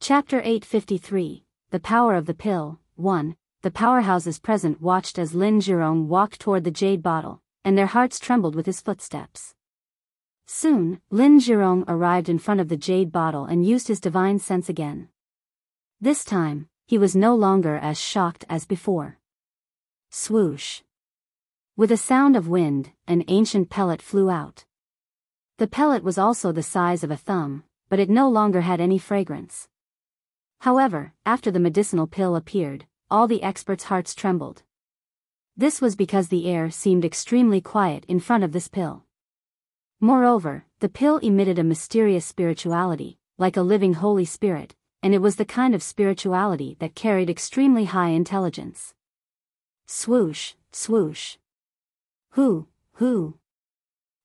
Chapter 853, The Power of the Pill. 1. The powerhouses present watched as Lin Zhirong walked toward the jade bottle, and their hearts trembled with his footsteps. Soon, Lin Zhirong arrived in front of the jade bottle and used his divine sense again. This time, he was no longer as shocked as before. Swoosh. With a sound of wind, an ancient pellet flew out. The pellet was also the size of a thumb, but it no longer had any fragrance. However, after the medicinal pill appeared, all the experts' hearts trembled. This was because the air seemed extremely quiet in front of this pill. Moreover, the pill emitted a mysterious spirituality, like a living Holy Spirit, and it was the kind of spirituality that carried extremely high intelligence. Swoosh, swoosh. Hoo, hoo.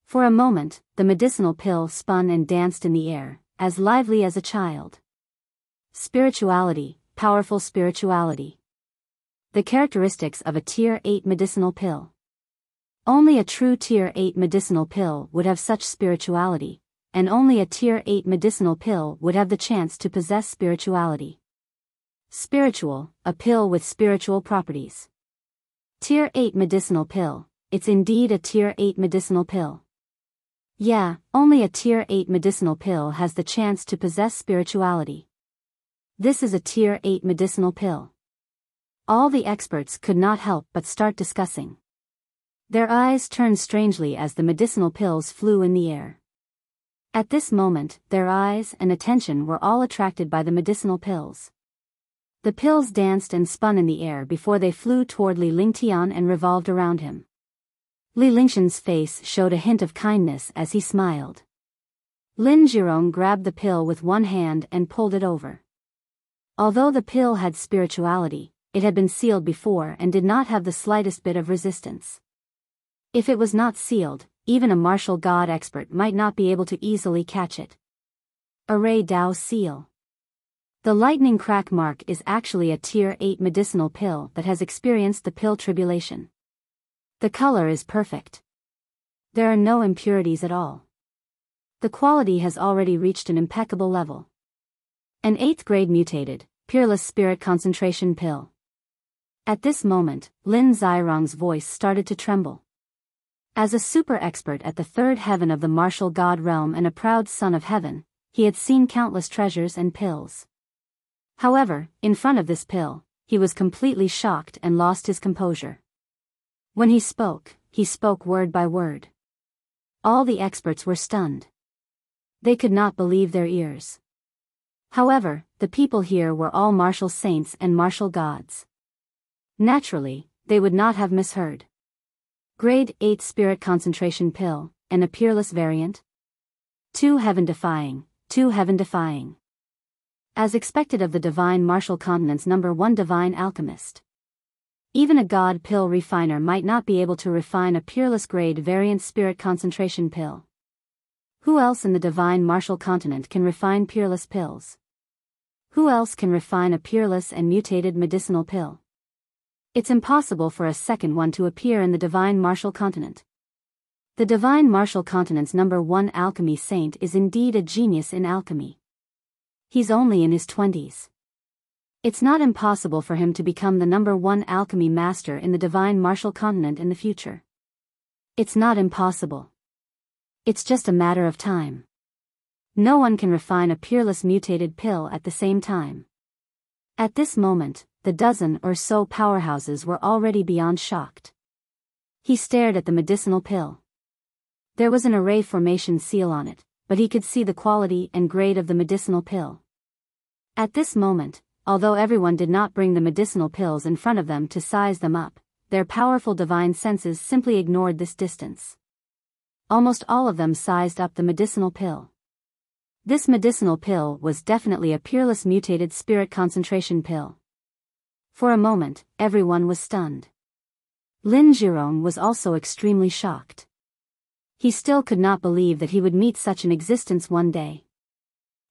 For a moment, the medicinal pill spun and danced in the air, as lively as a child. Spirituality, powerful spirituality. The characteristics of a Tier 8 medicinal pill. Only a true Tier 8 medicinal pill would have such spirituality, and only a Tier 8 medicinal pill would have the chance to possess spirituality. Spiritual, a pill with spiritual properties. Tier 8 medicinal pill, it's indeed a Tier 8 medicinal pill. Yeah, only a Tier 8 medicinal pill has the chance to possess spirituality. This is a Tier 8 medicinal pill. All the experts could not help but start discussing. Their eyes turned strangely as the medicinal pills flew in the air. At this moment, their eyes and attention were all attracted by the medicinal pills. The pills danced and spun in the air before they flew toward Li Lingtian and revolved around him. Li Lingshan's face showed a hint of kindness as he smiled. Lin Zhirong grabbed the pill with one hand and pulled it over. Although the pill had spirituality, it had been sealed before and did not have the slightest bit of resistance. If it was not sealed, even a martial god expert might not be able to easily catch it. Array Dao Seal. The lightning crack mark is actually a Tier 8 medicinal pill that has experienced the pill tribulation. The color is perfect. There are no impurities at all. The quality has already reached an impeccable level. An 8th grade mutated, peerless spirit concentration pill. At this moment, Lin Zhirong's voice started to tremble. As a super expert at the third heaven of the martial god realm and a proud son of heaven, he had seen countless treasures and pills. However, in front of this pill, he was completely shocked and lost his composure. When he spoke word by word. All the experts were stunned. They could not believe their ears. However, the people here were all martial saints and martial gods. Naturally, they would not have misheard. Grade 8 Spirit Concentration Pill, and a peerless variant? 2 heaven-defying, 2 heaven-defying. As expected of the Divine Martial Continent's number 1 Divine Alchemist. Even a god pill refiner might not be able to refine a peerless grade variant Spirit Concentration Pill. Who else in the Divine Martial Continent can refine peerless pills? Who else can refine a peerless and mutated medicinal pill? It's impossible for a second one to appear in the Divine Martial Continent. The Divine Martial Continent's number 1 alchemy saint is indeed a genius in alchemy. He's only in his 20s. It's not impossible for him to become the number 1 alchemy master in the Divine Martial Continent in the future. It's not impossible. It's just a matter of time. No one can refine a peerless mutated pill at the same time. At this moment, the dozen or so powerhouses were already beyond shocked. He stared at the medicinal pill. There was an array formation seal on it, but he could see the quality and grade of the medicinal pill. At this moment, although everyone did not bring the medicinal pills in front of them to size them up, their powerful divine senses simply ignored this distance. Almost all of them sized up the medicinal pill. This medicinal pill was definitely a peerless mutated spirit concentration pill. For a moment, everyone was stunned. Lin Zhirong was also extremely shocked. He still could not believe that he would meet such an existence one day.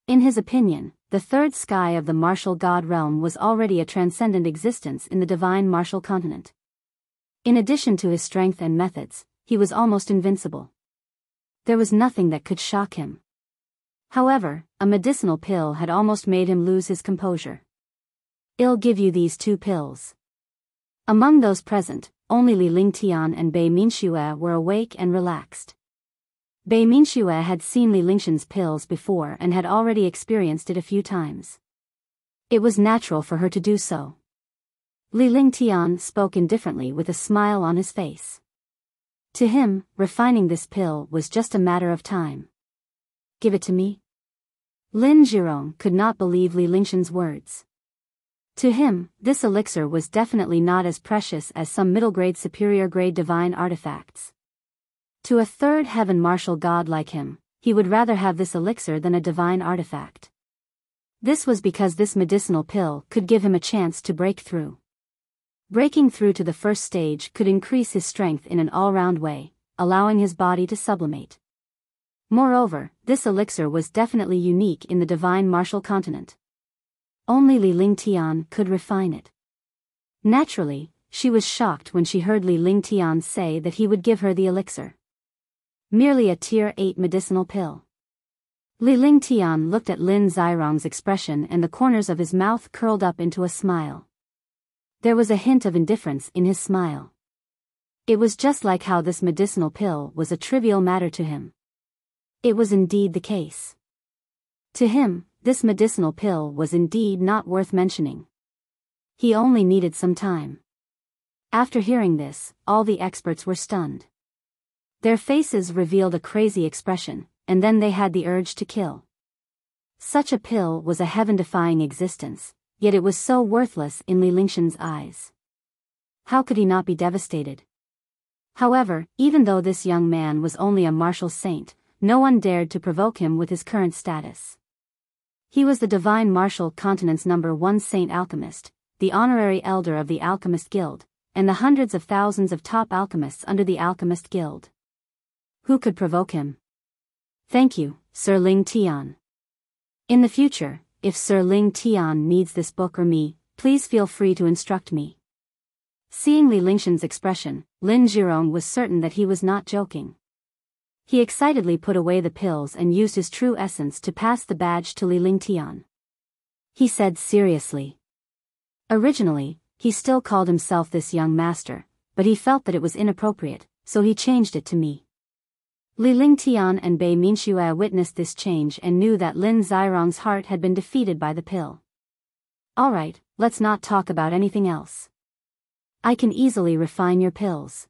In his opinion, the third sky of the martial god realm was already a transcendent existence in the Divine Martial Continent. In addition to his strength and methods, he was almost invincible. There was nothing that could shock him. However, a medicinal pill had almost made him lose his composure. "I'll give you these 2 pills." Among those present, only Li Lingtian and Bei Minxue were awake and relaxed. Bei Minxue had seen Li Lingshan's pills before and had already experienced it a few times. It was natural for her to do so. Li Lingtian spoke indifferently with a smile on his face. To him, refining this pill was just a matter of time. "Give it to me?" Lin Zhirong could not believe Li Lingshan's words. To him, this elixir was definitely not as precious as some middle-grade superior-grade divine artifacts. To a third heaven martial god like him, he would rather have this elixir than a divine artifact. This was because this medicinal pill could give him a chance to break through. Breaking through to the first stage could increase his strength in an all-round way, allowing his body to sublimate. Moreover, this elixir was definitely unique in the divine martial continent. Only Li Lingtian could refine it. Naturally, she was shocked when she heard Li Lingtian say that he would give her the elixir. Merely a tier 8 medicinal pill. Li Lingtian looked at Lin Zhirong's expression and the corners of his mouth curled up into a smile. There was a hint of indifference in his smile. It was just like how this medicinal pill was a trivial matter to him. It was indeed the case. To him, this medicinal pill was indeed not worth mentioning. He only needed some time. After hearing this, all the experts were stunned. Their faces revealed a crazy expression, and then they had the urge to kill. Such a pill was a heaven-defying existence, yet it was so worthless in Li Lingshan's eyes. How could he not be devastated? However, even though this young man was only a martial saint, no one dared to provoke him with his current status. He was the divine martial continent's #1 saint alchemist, the honorary elder of the Alchemist Guild, and the hundreds of thousands of top alchemists under the Alchemist Guild. Who could provoke him? "Thank you, Sir Ling Tian. In the future, if Sir Ling Tian needs this book or me, please feel free to instruct me." Seeing Li Lingshan's expression, Lin Zhirong was certain that he was not joking. He excitedly put away the pills and used his true essence to pass the badge to Li Lingtian. He said seriously. Originally, he still called himself this young master, but he felt that it was inappropriate, so he changed it to me. Li Lingtian and Bei Minxue witnessed this change and knew that Lin Zhirong's heart had been defeated by the pill. "Alright, let's not talk about anything else. I can easily refine your pills.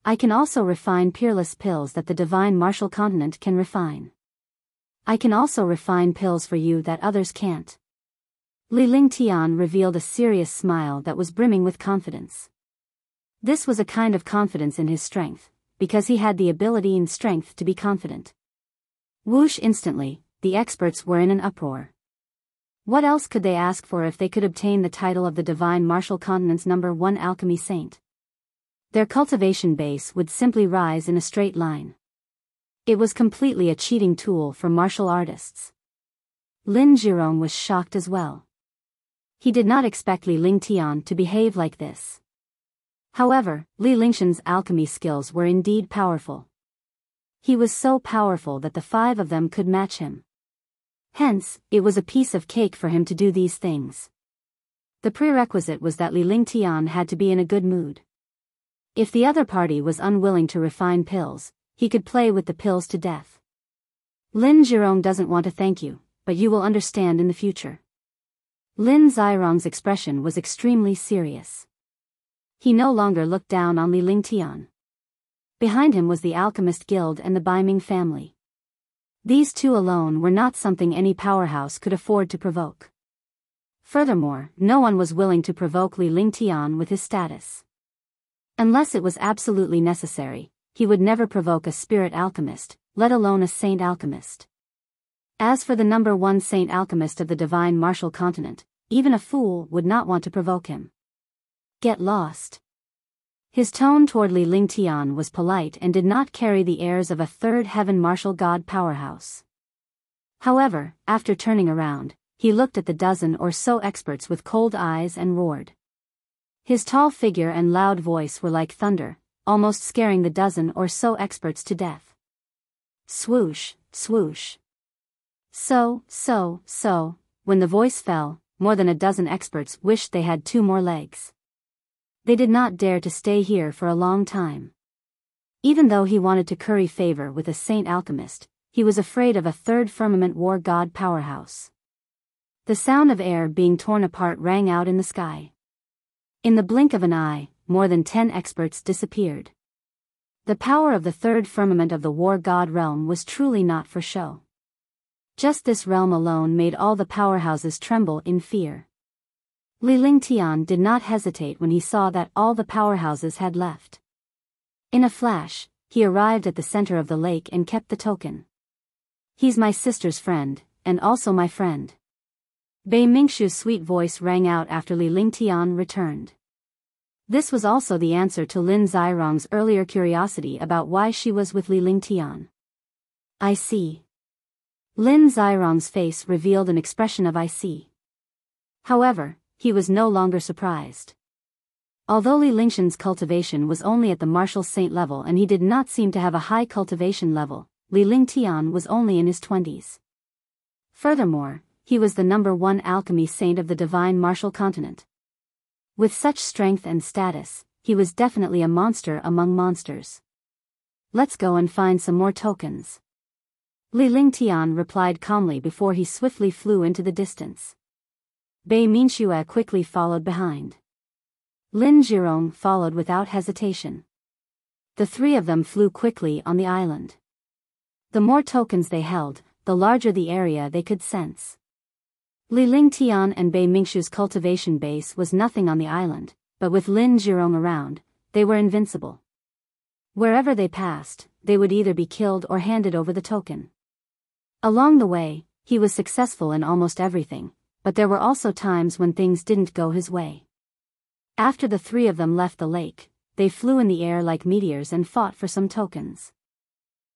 I can also refine peerless pills that the divine martial continent can refine. I can also refine pills for you that others can't." Li Lingtian revealed a serious smile that was brimming with confidence. This was a kind of confidence in his strength, because he had the ability and strength to be confident. Whoosh! Instantly, the experts were in an uproar. What else could they ask for if they could obtain the title of the divine martial continent's #1 alchemy saint? Their cultivation base would simply rise in a straight line. It was completely a cheating tool for martial artists. Lin Zhirong was shocked as well. He did not expect Li Lingtian to behave like this. However, Li Lingshan's alchemy skills were indeed powerful. He was so powerful that the 5 of them could match him. Hence, it was a piece of cake for him to do these things. The prerequisite was that Li Lingtian had to be in a good mood. If the other party was unwilling to refine pills, he could play with the pills to death. "Lin Zhirong doesn't want to thank you, but you will understand in the future." Lin Zhirong's expression was extremely serious. He no longer looked down on Li Lingtian. Behind him was the Alchemist Guild and the Biming family. These 2 alone were not something any powerhouse could afford to provoke. Furthermore, no one was willing to provoke Li Lingtian with his status. Unless it was absolutely necessary, he would never provoke a spirit alchemist, let alone a saint alchemist. As for the #1 saint alchemist of the divine martial continent, even a fool would not want to provoke him. "Get lost." His tone toward Li Lingtian was polite and did not carry the airs of a third heaven martial god powerhouse. However, after turning around, he looked at the dozen or so experts with cold eyes and roared. His tall figure and loud voice were like thunder, almost scaring the dozen or so experts to death. Swoosh, swoosh. When the voice fell, more than a dozen experts wished they had 2 more legs. They did not dare to stay here for a long time. Even though he wanted to curry favor with a saint alchemist, he was afraid of a 3rd firmament war god powerhouse. The sound of air being torn apart rang out in the sky. In the blink of an eye, more than 10 experts disappeared. The power of the 3rd firmament of the war god realm was truly not for show. Just this realm alone made all the powerhouses tremble in fear. Li Lingtian did not hesitate when he saw that all the powerhouses had left. In a flash, he arrived at the center of the lake and kept the token. "He's my sister's friend, and also my friend." Bei Mingshu's sweet voice rang out after Li Lingtian returned. This was also the answer to Lin Zirong's earlier curiosity about why she was with Li Lingtian. "I see." Lin Zirong's face revealed an expression of "I see." However, he was no longer surprised. Although Li Lingshan's cultivation was only at the martial saint level and he did not seem to have a high cultivation level, Li Lingtian was only in his 20s. Furthermore, he was the #1 alchemy saint of the divine martial continent. With such strength and status, he was definitely a monster among monsters. "Let's go and find some more tokens." Li Lingtian replied calmly before he swiftly flew into the distance. Bei Mingshu quickly followed behind. Lin Zhirong followed without hesitation. The 3 of them flew quickly on the island. The more tokens they held, the larger the area they could sense. Li Lingtian and Bei Mingshu's cultivation base was nothing on the island, but with Lin Zhirong around, they were invincible. Wherever they passed, they would either be killed or handed over the token. Along the way, he was successful in almost everything, but there were also times when things didn't go his way. After the 3 of them left the lake, they flew in the air like meteors and fought for some tokens.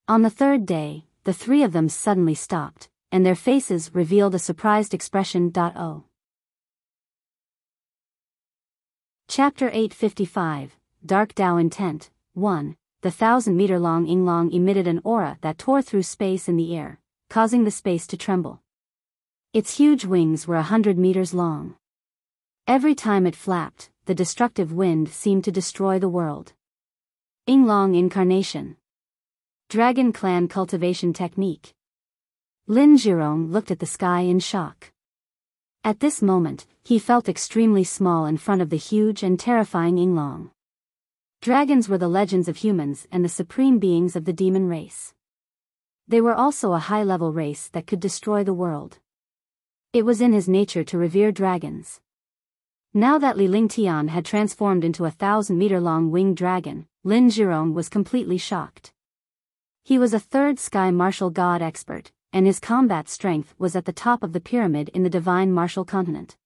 On the 3rd day, the 3 of them suddenly stopped, and their faces revealed a surprised expression. Chapter 855, Dark Dao Intent. 1. The 1,000-meter-long Yinglong emitted an aura that tore through space in the air, causing the space to tremble. Its huge wings were 100 meters long. Every time it flapped, the destructive wind seemed to destroy the world. Yinglong Incarnation. Dragon Clan Cultivation Technique. Lin Zhirong looked at the sky in shock. At this moment, he felt extremely small in front of the huge and terrifying Yinglong. Dragons were the legends of humans and the supreme beings of the demon race. They were also a high-level race that could destroy the world. It was in his nature to revere dragons. Now that Li Lingtian had transformed into a 1,000-meter-long winged dragon, Lin Zhirong was completely shocked. He was a 3rd sky martial god expert, and his combat strength was at the top of the pyramid in the divine martial continent.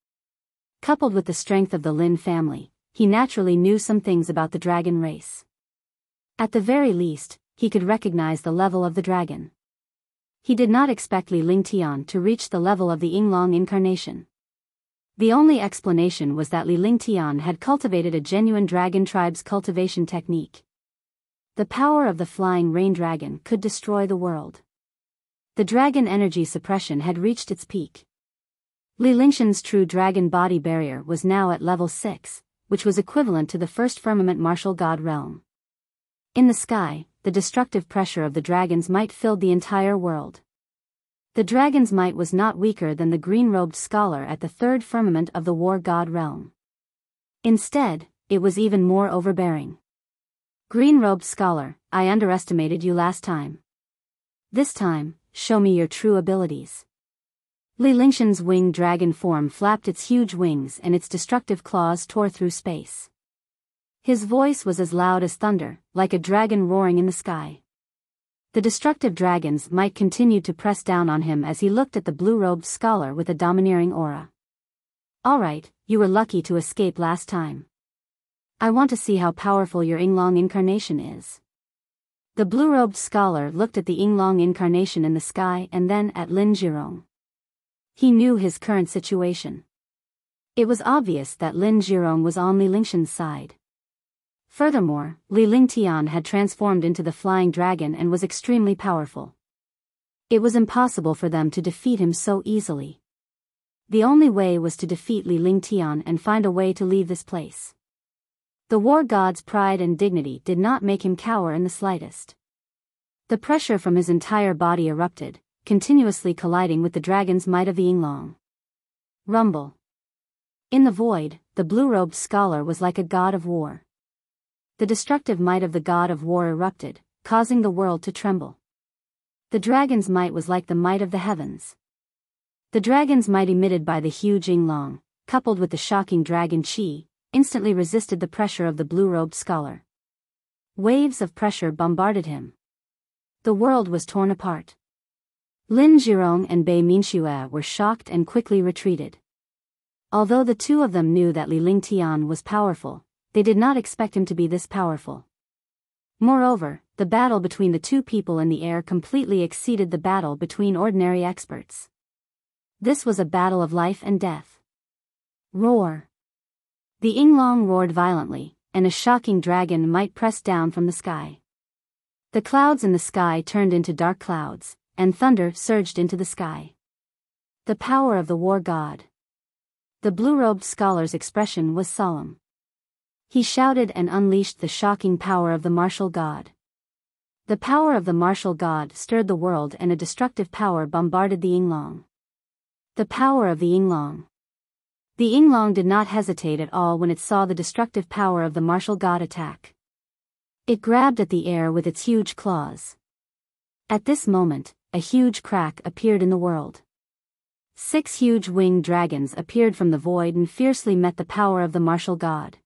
Coupled with the strength of the Lin family, he naturally knew some things about the dragon race. At the very least, he could recognize the level of the dragon. He did not expect Li Lingtian to reach the level of the Yinglong Incarnation. The only explanation was that Li Lingtian had cultivated a genuine dragon tribe's cultivation technique. The power of the flying rain dragon could destroy the world. The dragon energy suppression had reached its peak. Li Lingshan's true dragon body barrier was now at level 6, which was equivalent to the 1st firmament martial god realm. In the sky, the destructive pressure of the dragon's might filled the entire world. The dragon's might was not weaker than the green-robed scholar at the 3rd firmament of the war god realm. Instead, it was even more overbearing. "Green-robed scholar, I underestimated you last time. This time, show me your true abilities." Li Lingshan's winged dragon form flapped its huge wings and its destructive claws tore through space. His voice was as loud as thunder, like a dragon roaring in the sky. The destructive dragon's might continued to press down on him as he looked at the blue-robed scholar with a domineering aura. "All right, you were lucky to escape last time. I want to see how powerful your Yinglong Incarnation is." The blue-robed scholar looked at the Yinglong Incarnation in the sky and then at Lin Zhirong. He knew his current situation. It was obvious that Lin Zhirong was on Li Lingshan's side. Furthermore, Li Lingtian had transformed into the flying dragon and was extremely powerful. It was impossible for them to defeat him so easily. The only way was to defeat Li Lingtian and find a way to leave this place. The war god's pride and dignity did not make him cower in the slightest. The pressure from his entire body erupted, continuously colliding with the dragon's might of the Yinglong. Rumble. In the void, the blue-robed scholar was like a god of war. The destructive might of the god of war erupted, causing the world to tremble. The dragon's might was like the might of the heavens. The dragon's might emitted by the huge Yinglong, coupled with the shocking dragon Qi, instantly resisted the pressure of the blue-robed scholar. Waves of pressure bombarded him. The world was torn apart. Lin Zhirong and Bei Minxue were shocked and quickly retreated. Although the two of them knew that Li Lingtian was powerful, they did not expect him to be this powerful. Moreover, the battle between the two people in the air completely exceeded the battle between ordinary experts. This was a battle of life and death. Roar. The Yinglong roared violently, and a shocking dragon might pressed down from the sky. The clouds in the sky turned into dark clouds, and thunder surged into the sky. The power of the war god. The blue-robed scholar's expression was solemn. He shouted and unleashed the shocking power of the martial god. The power of the martial god stirred the world and a destructive power bombarded the Yinglong. The power of the Yinglong. The Yinglong did not hesitate at all when it saw the destructive power of the martial god attack. It grabbed at the air with its huge claws. At this moment, a huge crack appeared in the world. 6 huge winged dragons appeared from the void and fiercely met the power of the martial god.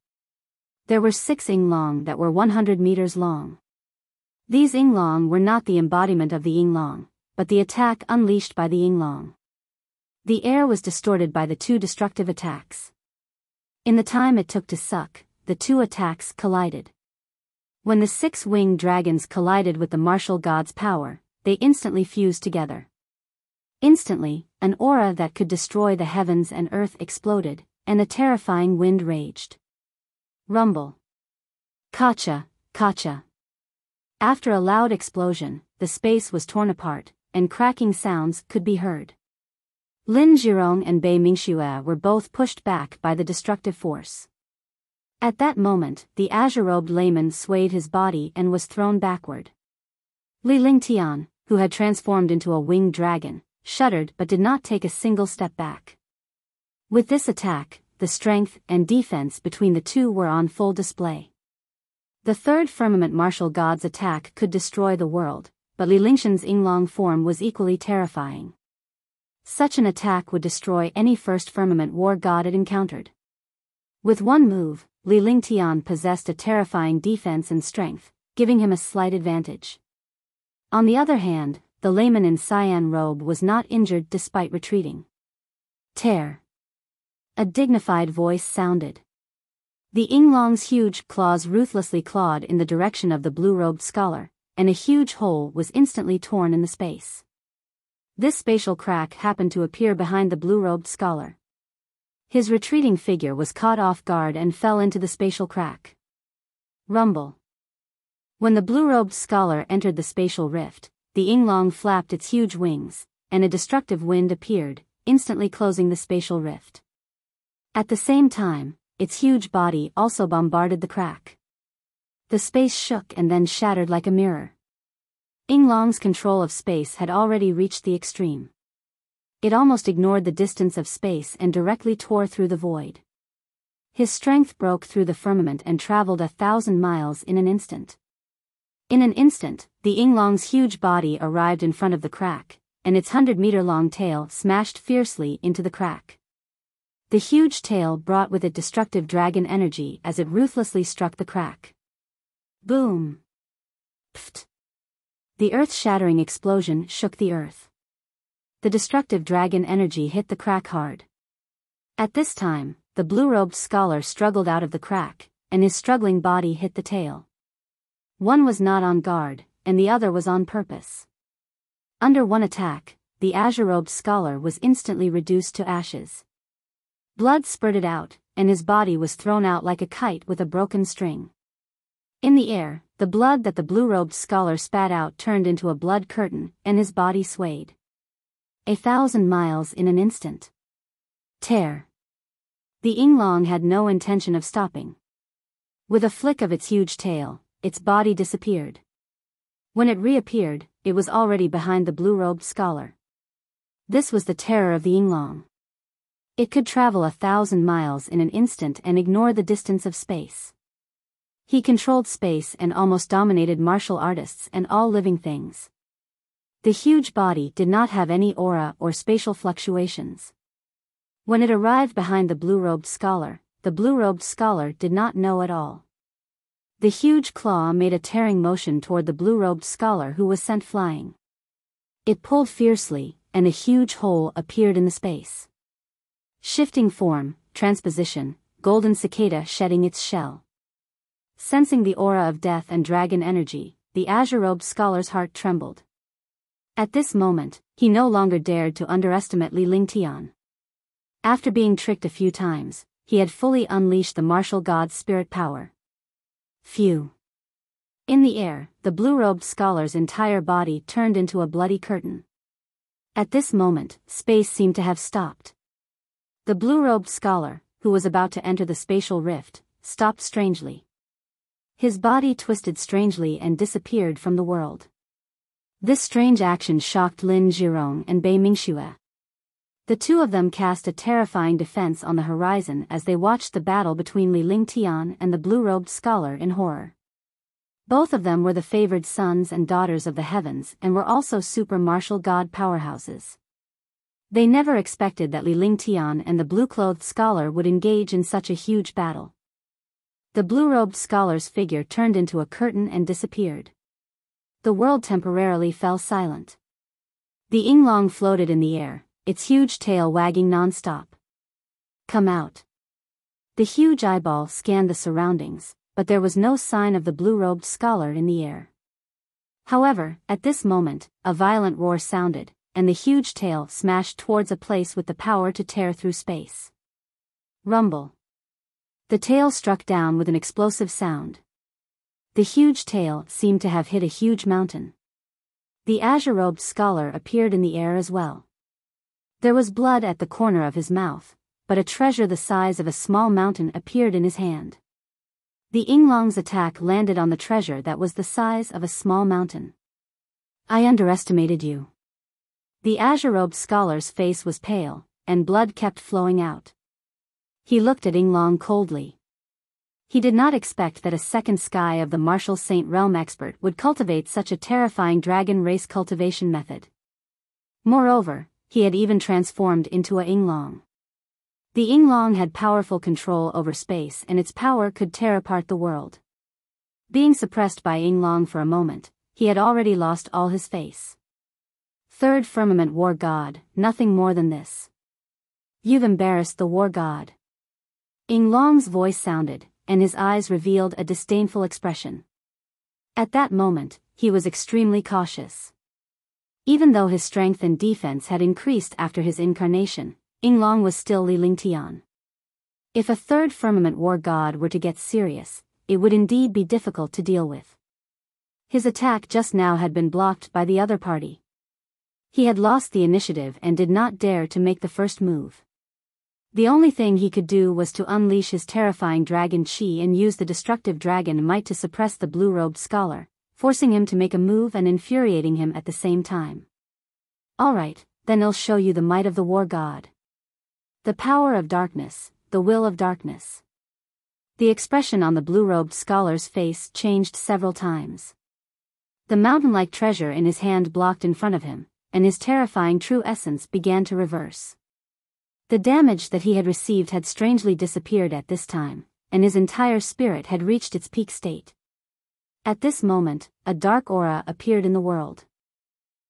There were 6 Yinglong that were 100 meters long. These Yinglong were not the embodiment of the Yinglong, but the attack unleashed by the Yinglong. The air was distorted by the two destructive attacks. In the time it took to suck, the two attacks collided. When the 6 winged dragons collided with the martial god's power, they instantly fused together. Instantly, an aura that could destroy the heavens and earth exploded, and a terrifying wind raged. Rumble. Kacha, kacha. After a loud explosion, the space was torn apart, and cracking sounds could be heard. Lin Zhirong and Bei Minxue were both pushed back by the destructive force. At that moment, the azure-robed layman swayed his body and was thrown backward. Li Lingtian, who had transformed into a winged dragon, shuddered but did not take a single step back. With this attack, the strength and defense between the two were on full display. The third firmament martial god's attack could destroy the world, but Li Lingtian's Yinglong form was equally terrifying. Such an attack would destroy any first firmament war god it encountered. With one move, Li Lingtian possessed a terrifying defense and strength, giving him a slight advantage. On the other hand, the layman in cyan robe was not injured despite retreating. Tear. A dignified voice sounded. The Yinglong's huge claws ruthlessly clawed in the direction of the blue-robed scholar, and a huge hole was instantly torn in the space. This spatial crack happened to appear behind the blue-robed scholar. His retreating figure was caught off guard and fell into the spatial crack. Rumble. When the blue-robed scholar entered the spatial rift, the Yinglong flapped its huge wings, and a destructive wind appeared, instantly closing the spatial rift. At the same time, its huge body also bombarded the crack. The space shook and then shattered like a mirror. Yinglong's control of space had already reached the extreme. It almost ignored the distance of space and directly tore through the void. His strength broke through the firmament and traveled 1,000 miles in an instant. In an instant, the Yinglong's huge body arrived in front of the crack, and its 100-meter-long tail smashed fiercely into the crack. The huge tail brought with it destructive dragon energy as it ruthlessly struck the crack. Boom! Pft! The earth-shattering explosion shook the earth. The destructive dragon energy hit the crack hard. At this time, the blue-robed scholar struggled out of the crack, and his struggling body hit the tail. One was not on guard, and the other was on purpose. Under one attack, the azure-robed scholar was instantly reduced to ashes. Blood spurted out, and his body was thrown out like a kite with a broken string. In the air, the blood that the blue-robed scholar spat out turned into a blood curtain, and his body swayed. 1,000 miles in an instant. Tear. The Yinglong had no intention of stopping. With a flick of its huge tail, its body disappeared. When it reappeared, it was already behind the blue-robed scholar. This was the terror of the Yinglong. It could travel 1,000 miles in an instant and ignore the distance of space. He controlled space and almost dominated martial artists and all living things. The huge body did not have any aura or spatial fluctuations. When it arrived behind the blue-robed scholar, the blue-robed scholar did not know at all. The huge claw made a tearing motion toward the blue-robed scholar who was sent flying. It pulled fiercely, and a huge hole appeared in the space. Shifting form, transposition, golden cicada shedding its shell. Sensing the aura of death and dragon energy, the azure-robed scholar's heart trembled. At this moment, he no longer dared to underestimate Li Lingtian. After being tricked a few times, he had fully unleashed the martial god's spirit power. Phew. In the air, the blue-robed scholar's entire body turned into a bloody curtain. At this moment, space seemed to have stopped. The blue-robed scholar, who was about to enter the spatial rift, stopped strangely. His body twisted strangely and disappeared from the world. This strange action shocked Lin Zhirong and Bei Mingxue. The two of them cast a terrifying defense on the horizon as they watched the battle between Li Lingtian and the blue-robed scholar in horror. Both of them were the favored sons and daughters of the heavens and were also super martial god powerhouses. They never expected that Li Lingtian and the blue-clothed scholar would engage in such a huge battle. The blue-robed scholar's figure turned into a curtain and disappeared. The world temporarily fell silent. The Yinglong floated in the air, its huge tail wagging non-stop. Come out. The huge eyeball scanned the surroundings, but there was no sign of the blue-robed scholar in the air. However, at this moment, a violent roar sounded, and the huge tail smashed towards a place with the power to tear through space. Rumble. The tail struck down with an explosive sound. The huge tail seemed to have hit a huge mountain. The azure-robed scholar appeared in the air as well. There was blood at the corner of his mouth, but a treasure the size of a small mountain appeared in his hand. The Yinglong's attack landed on the treasure that was the size of a small mountain. I underestimated you. The azure-robed scholar's face was pale, and blood kept flowing out. He looked at Yinglong coldly. He did not expect that a second sky of the martial Saint Realm expert would cultivate such a terrifying dragon race cultivation method. Moreover, he had even transformed into a Yinglong. The Yinglong had powerful control over space and its power could tear apart the world. Being suppressed by Yinglong for a moment, he had already lost all his face. Third Firmament War God, nothing more than this. You've embarrassed the War God. Yinglong's voice sounded, and his eyes revealed a disdainful expression. At that moment, he was extremely cautious. Even though his strength and defense had increased after his incarnation, Yinglong was still Li Lingtian. If a third Firmament War God were to get serious, it would indeed be difficult to deal with. His attack just now had been blocked by the other party. He had lost the initiative and did not dare to make the first move. The only thing he could do was to unleash his terrifying dragon chi and use the destructive dragon might to suppress the blue-robed scholar, forcing him to make a move and infuriating him at the same time. Alright, then I'll show you the might of the War God. The power of darkness, the will of darkness. The expression on the blue-robed scholar's face changed several times. The mountain-like treasure in his hand blocked in front of him, and his terrifying true essence began to reverse. The damage that he had received had strangely disappeared at this time, and his entire spirit had reached its peak state. At this moment, a dark aura appeared in the world.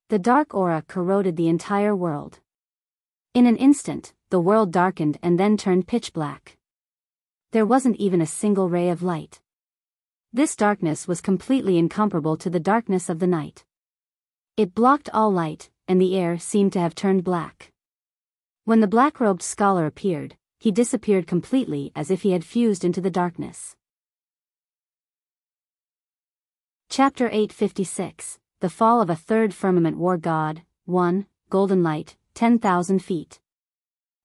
The dark aura corroded the entire world. In an instant, the world darkened and then turned pitch black. There wasn't even a single ray of light. This darkness was completely incomparable to the darkness of the night. It blocked all light, and the air seemed to have turned black. When the black-robed scholar appeared, he disappeared completely as if he had fused into the darkness. Chapter 856, The Fall of a Third Firmament War God, 1, Golden Light, 10,000 feet.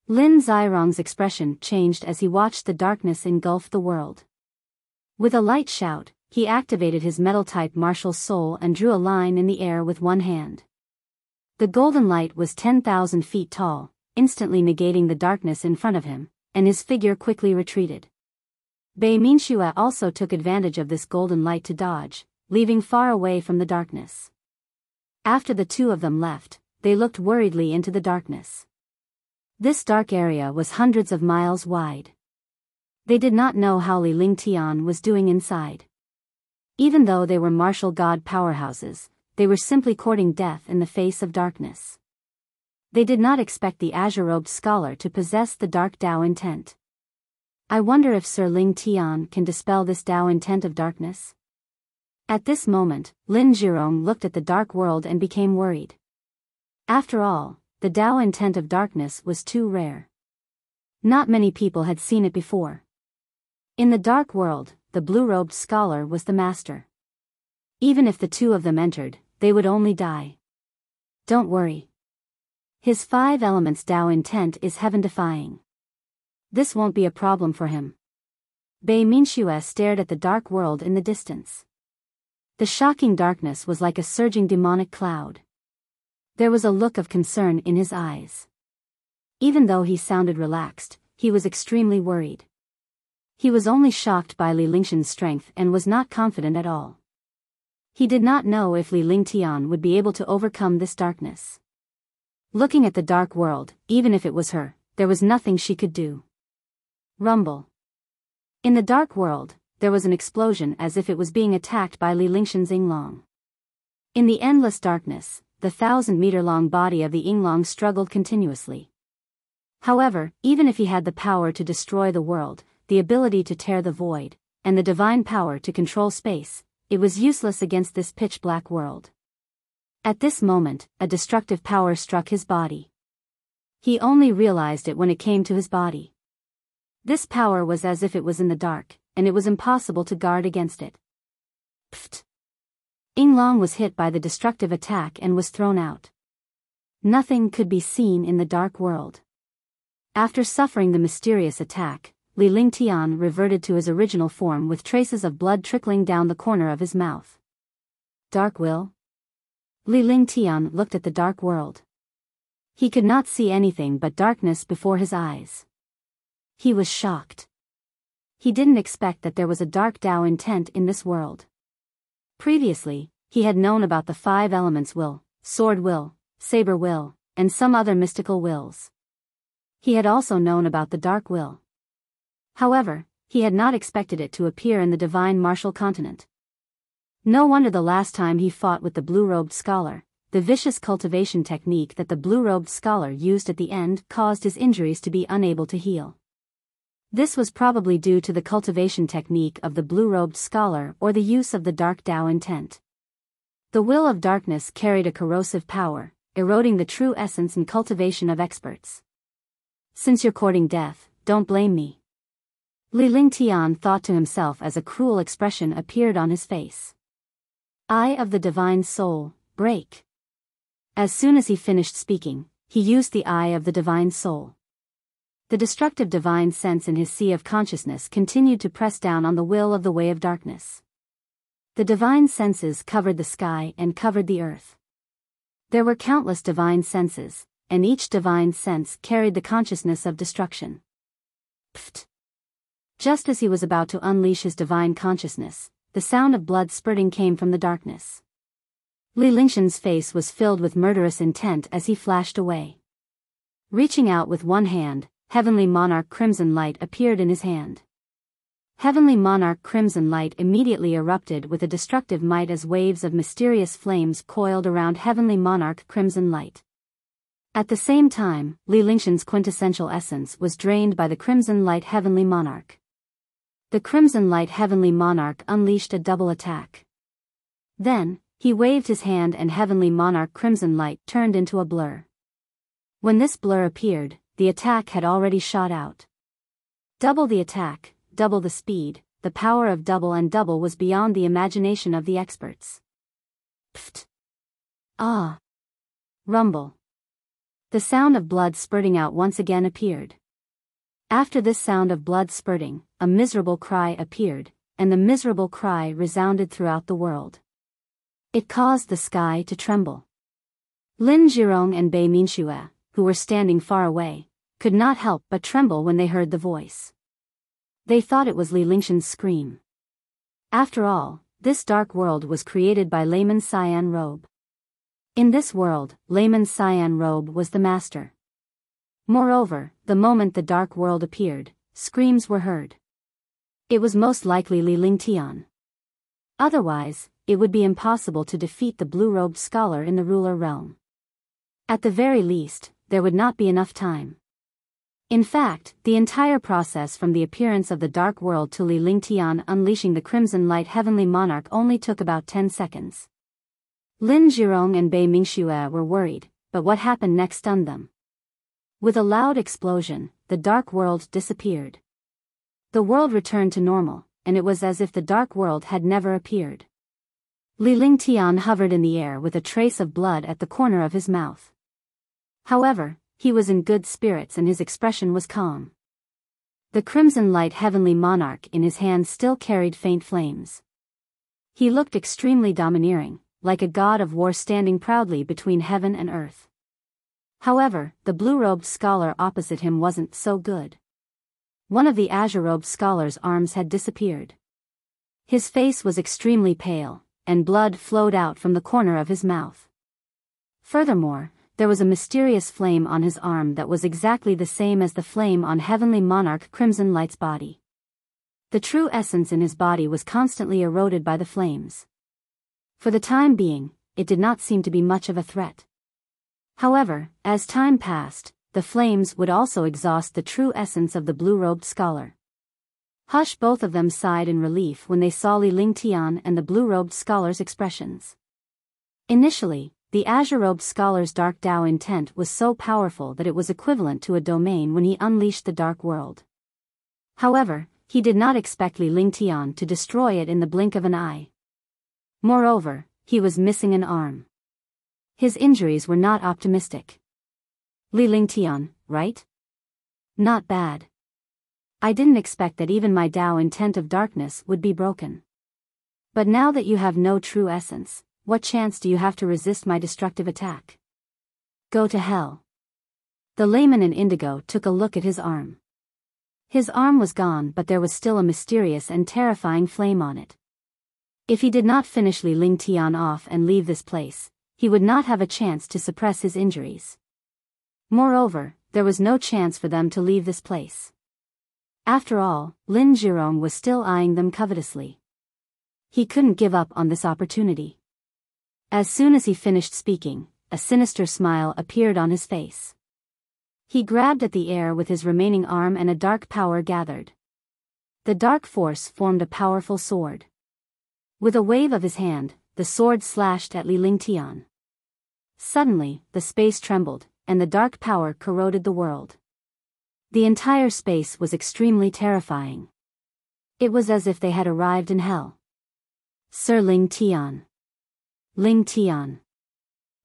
Lin Zirong's expression changed as he watched the darkness engulf the world. With a light shout, he activated his metal-type martial soul and drew a line in the air with one hand. The golden light was 10,000 feet tall, instantly negating the darkness in front of him, and his figure quickly retreated. Bei Minxue also took advantage of this golden light to dodge, leaving far away from the darkness. After the two of them left, they looked worriedly into the darkness. This dark area was hundreds of miles wide. They did not know how Li Lingtian was doing inside. Even though they were martial god powerhouses, they were simply courting death in the face of darkness. They did not expect the azure-robed scholar to possess the dark Tao intent. I wonder if Sir Ling Tian can dispel this Tao intent of darkness? At this moment, Lin Zhirong looked at the dark world and became worried. After all, the Tao intent of darkness was too rare. Not many people had seen it before. In the dark world, the blue-robed scholar was the master. Even if the two of them entered, they would only die. Don't worry. His 5 elements Tao intent is heaven-defying. This won't be a problem for him. Bei Minxue stared at the dark world in the distance. The shocking darkness was like a surging demonic cloud. There was a look of concern in his eyes. Even though he sounded relaxed, he was extremely worried. He was only shocked by Li Lingtian's strength and was not confident at all. He did not know if Li Lingtian would be able to overcome this darkness. Looking at the dark world, even if it was her, there was nothing she could do. Rumble. In the dark world, there was an explosion as if it was being attacked by Li Lingtian's Yinglong. In the endless darkness, the 1,000-meter-long body of the Yinglong struggled continuously. However, even if he had the power to destroy the world, the ability to tear the void, and the divine power to control space, it was useless against this pitch-black world. At this moment, a destructive power struck his body. He only realized it when it came to his body. This power was as if it was in the dark, and it was impossible to guard against it. Pfft! Yinglong was hit by the destructive attack and was thrown out. Nothing could be seen in the dark world. After suffering the mysterious attack, Li Lingtian reverted to his original form with traces of blood trickling down the corner of his mouth. Dark will? Li Lingtian looked at the dark world. He could not see anything but darkness before his eyes. He was shocked. He didn't expect that there was a dark Tao intent in this world. Previously, he had known about the 5 elements will, sword will, saber will, and some other mystical wills. He had also known about the dark will. However, he had not expected it to appear in the divine martial continent. No wonder the last time he fought with the blue-robed scholar, the vicious cultivation technique that the blue-robed scholar used at the end caused his injuries to be unable to heal. This was probably due to the cultivation technique of the blue-robed scholar or the use of the dark Tao intent. The will of darkness carried a corrosive power, eroding the true essence and cultivation of experts. Since you're courting death, don't blame me. Li Lingtian thought to himself as a cruel expression appeared on his face. Eye of the divine soul, break. As soon as he finished speaking, he used the eye of the divine soul. The destructive divine sense in his sea of consciousness continued to press down on the will of the way of darkness. The divine senses covered the sky and covered the earth. There were countless divine senses, and each divine sense carried the consciousness of destruction. Pfft! Just as he was about to unleash his divine consciousness, the sound of blood spurting came from the darkness. Li Lingtian's face was filled with murderous intent as he flashed away. Reaching out with one hand, Heavenly Monarch Crimson Light appeared in his hand. Heavenly Monarch Crimson Light immediately erupted with a destructive might as waves of mysterious flames coiled around Heavenly Monarch Crimson Light. At the same time, Li Lingtian's quintessential essence was drained by the Crimson Light Heavenly Monarch. The Crimson Light Heavenly Monarch unleashed a double attack. Then, he waved his hand and Heavenly Monarch Crimson Light turned into a blur. When this blur appeared, the attack had already shot out. Double the attack, double the speed, the power of double and double was beyond the imagination of the experts. Pfft. Ah. Rumble. The sound of blood spurting out once again appeared. After this sound of blood spurting, a miserable cry appeared, and the miserable cry resounded throughout the world. It caused the sky to tremble. Lin Zhirong and Bei Minxue, who were standing far away, could not help but tremble when they heard the voice. They thought it was Li Lingshan's scream. After all, this dark world was created by Layman's cyan robe. In this world, Layman's cyan robe was the master. Moreover, the moment the dark world appeared, screams were heard. It was most likely Li Lingtian. Otherwise, it would be impossible to defeat the blue-robed scholar in the ruler realm. At the very least, there would not be enough time. In fact, the entire process from the appearance of the dark world to Li Lingtian unleashing the crimson light heavenly monarch only took about 10 seconds. Lin Zhirong and Bei Minxue were worried, but what happened next stunned them. With a loud explosion, the dark world disappeared. The world returned to normal, and it was as if the dark world had never appeared. Li Lingtian hovered in the air with a trace of blood at the corner of his mouth. However, he was in good spirits and his expression was calm. The crimson light heavenly monarch in his hand still carried faint flames. He looked extremely domineering, like a god of war standing proudly between heaven and earth. However, the blue-robed scholar opposite him wasn't so good. One of the azure-robed scholar's arms had disappeared. His face was extremely pale, and blood flowed out from the corner of his mouth. Furthermore, there was a mysterious flame on his arm that was exactly the same as the flame on Heavenly Monarch Crimson Light's body. The true essence in his body was constantly eroded by the flames. For the time being, it did not seem to be much of a threat. However, as time passed, the flames would also exhaust the true essence of the blue-robed scholar. Hush! Both of them sighed in relief when they saw Li Lingtian and the blue-robed scholar's expressions. Initially, the azure-robed scholar's dark Tao intent was so powerful that it was equivalent to a domain when he unleashed the dark world. However, he did not expect Li Lingtian to destroy it in the blink of an eye. Moreover, he was missing an arm. His injuries were not optimistic. Li Lingtian, right? Not bad. I didn't expect that even my Tao intent of darkness would be broken. But now that you have no true essence, what chance do you have to resist my destructive attack? Go to hell. The layman in indigo took a look at his arm. His arm was gone, but there was still a mysterious and terrifying flame on it. If he did not finish Li Lingtian off and leave this place, he would not have a chance to suppress his injuries. Moreover, there was no chance for them to leave this place. After all, Lin Zhirong was still eyeing them covetously. He couldn't give up on this opportunity. As soon as he finished speaking, a sinister smile appeared on his face. He grabbed at the air with his remaining arm and a dark power gathered. The dark force formed a powerful sword. With a wave of his hand, the sword slashed at Li Lingtian. Suddenly, the space trembled, and the dark power corroded the world. The entire space was extremely terrifying. It was as if they had arrived in hell. Sir Lingtian. Lingtian.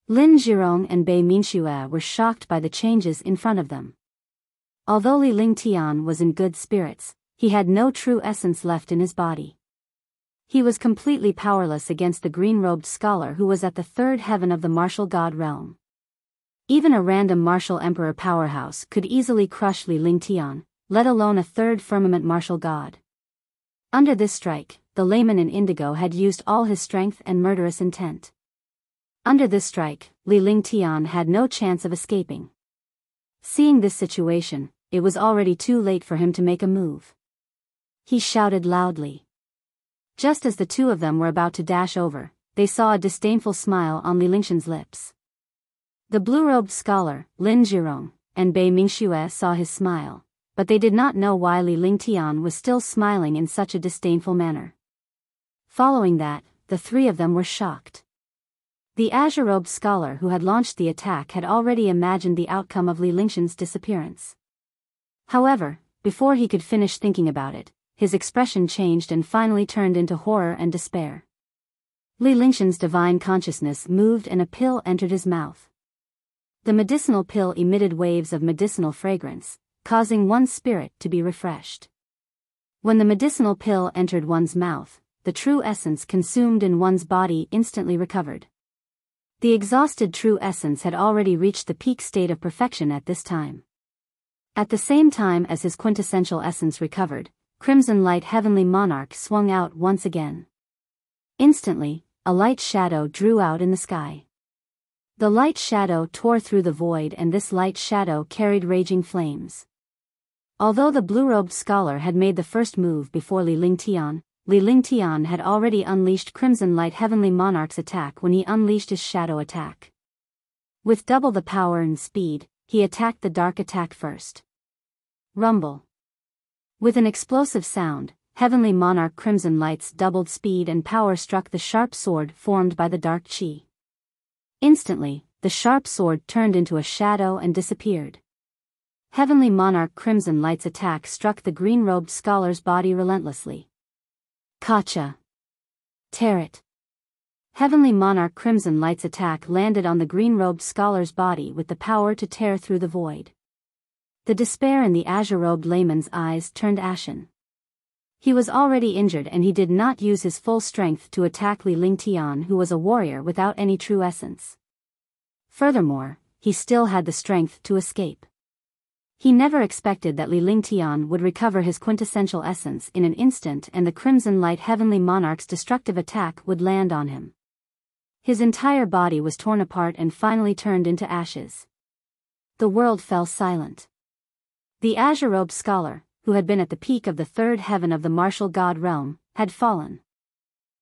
Lin Zhirong and Bei Minxue were shocked by the changes in front of them. Although Li Lingtian was in good spirits, he had no true essence left in his body. He was completely powerless against the green-robed scholar who was at the third heaven of the martial god realm. Even a random martial emperor powerhouse could easily crush Li Lingtian, let alone a third firmament martial god. Under this strike, the layman in indigo had used all his strength and murderous intent. Under this strike, Li Lingtian had no chance of escaping. Seeing this situation, it was already too late for him to make a move. He shouted loudly. Just as the two of them were about to dash over, they saw a disdainful smile on Li Lingshan's lips. The blue-robed scholar, Lin Zhirong, and Bei Minxue saw his smile, but they did not know why Li Lingtian was still smiling in such a disdainful manner. Following that, the three of them were shocked. The azure-robed scholar who had launched the attack had already imagined the outcome of Li Lingshan's disappearance. However, before he could finish thinking about it, his expression changed and finally turned into horror and despair. Li Lingshan's divine consciousness moved and a pill entered his mouth. The medicinal pill emitted waves of medicinal fragrance, causing one's spirit to be refreshed. When the medicinal pill entered one's mouth, the true essence consumed in one's body instantly recovered. The exhausted true essence had already reached the peak state of perfection at this time. At the same time as his quintessential essence recovered, Crimson Light Heavenly Monarch swung out once again. Instantly, a light shadow drew out in the sky. The light shadow tore through the void, and this light shadow carried raging flames. Although the blue-robed scholar had made the first move before Li Lingtian had already unleashed Crimson Light Heavenly Monarch's attack when he unleashed his shadow attack. With double the power and speed, he attacked the dark attack first. Rumble. With an explosive sound, Heavenly Monarch Crimson Light's doubled speed and power struck the sharp sword formed by the dark chi. Instantly, the sharp sword turned into a shadow and disappeared. Heavenly Monarch Crimson Light's attack struck the green-robed scholar's body relentlessly. Kacha. Tear it. Heavenly Monarch Crimson Light's attack landed on the green-robed scholar's body with the power to tear through the void. The despair in the azure-robed layman's eyes turned ashen. He was already injured and he did not use his full strength to attack Li Lingtian, who was a warrior without any true essence. Furthermore, he still had the strength to escape. He never expected that Li Lingtian would recover his quintessential essence in an instant and the Crimson Light Heavenly Monarch's destructive attack would land on him. His entire body was torn apart and finally turned into ashes. The world fell silent. The azure-robed scholar, who had been at the peak of the third heaven of the martial god realm, had fallen.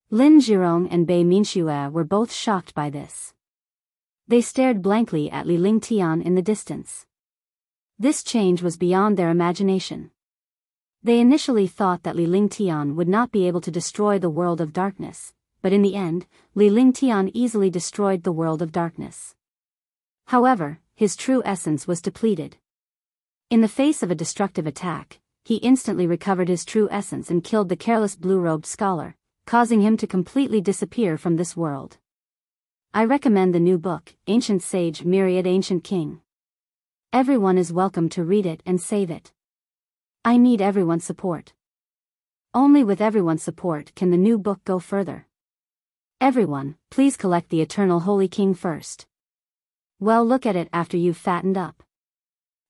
Lin Jirong and Bei Minxue were both shocked by this. They stared blankly at Li Lingtian in the distance. This change was beyond their imagination. They initially thought that Li Lingtian would not be able to destroy the world of darkness, but in the end, Li Lingtian easily destroyed the world of darkness. However, his true essence was depleted. In the face of a destructive attack, he instantly recovered his true essence and killed the careless blue-robed scholar, causing him to completely disappear from this world. I recommend the new book, Ancient Sage Myriad Ancient King. Everyone is welcome to read it and save it. I need everyone's support. Only with everyone's support can the new book go further. Everyone, please collect the Eternal Holy King first. Well, look at it after you've fattened up.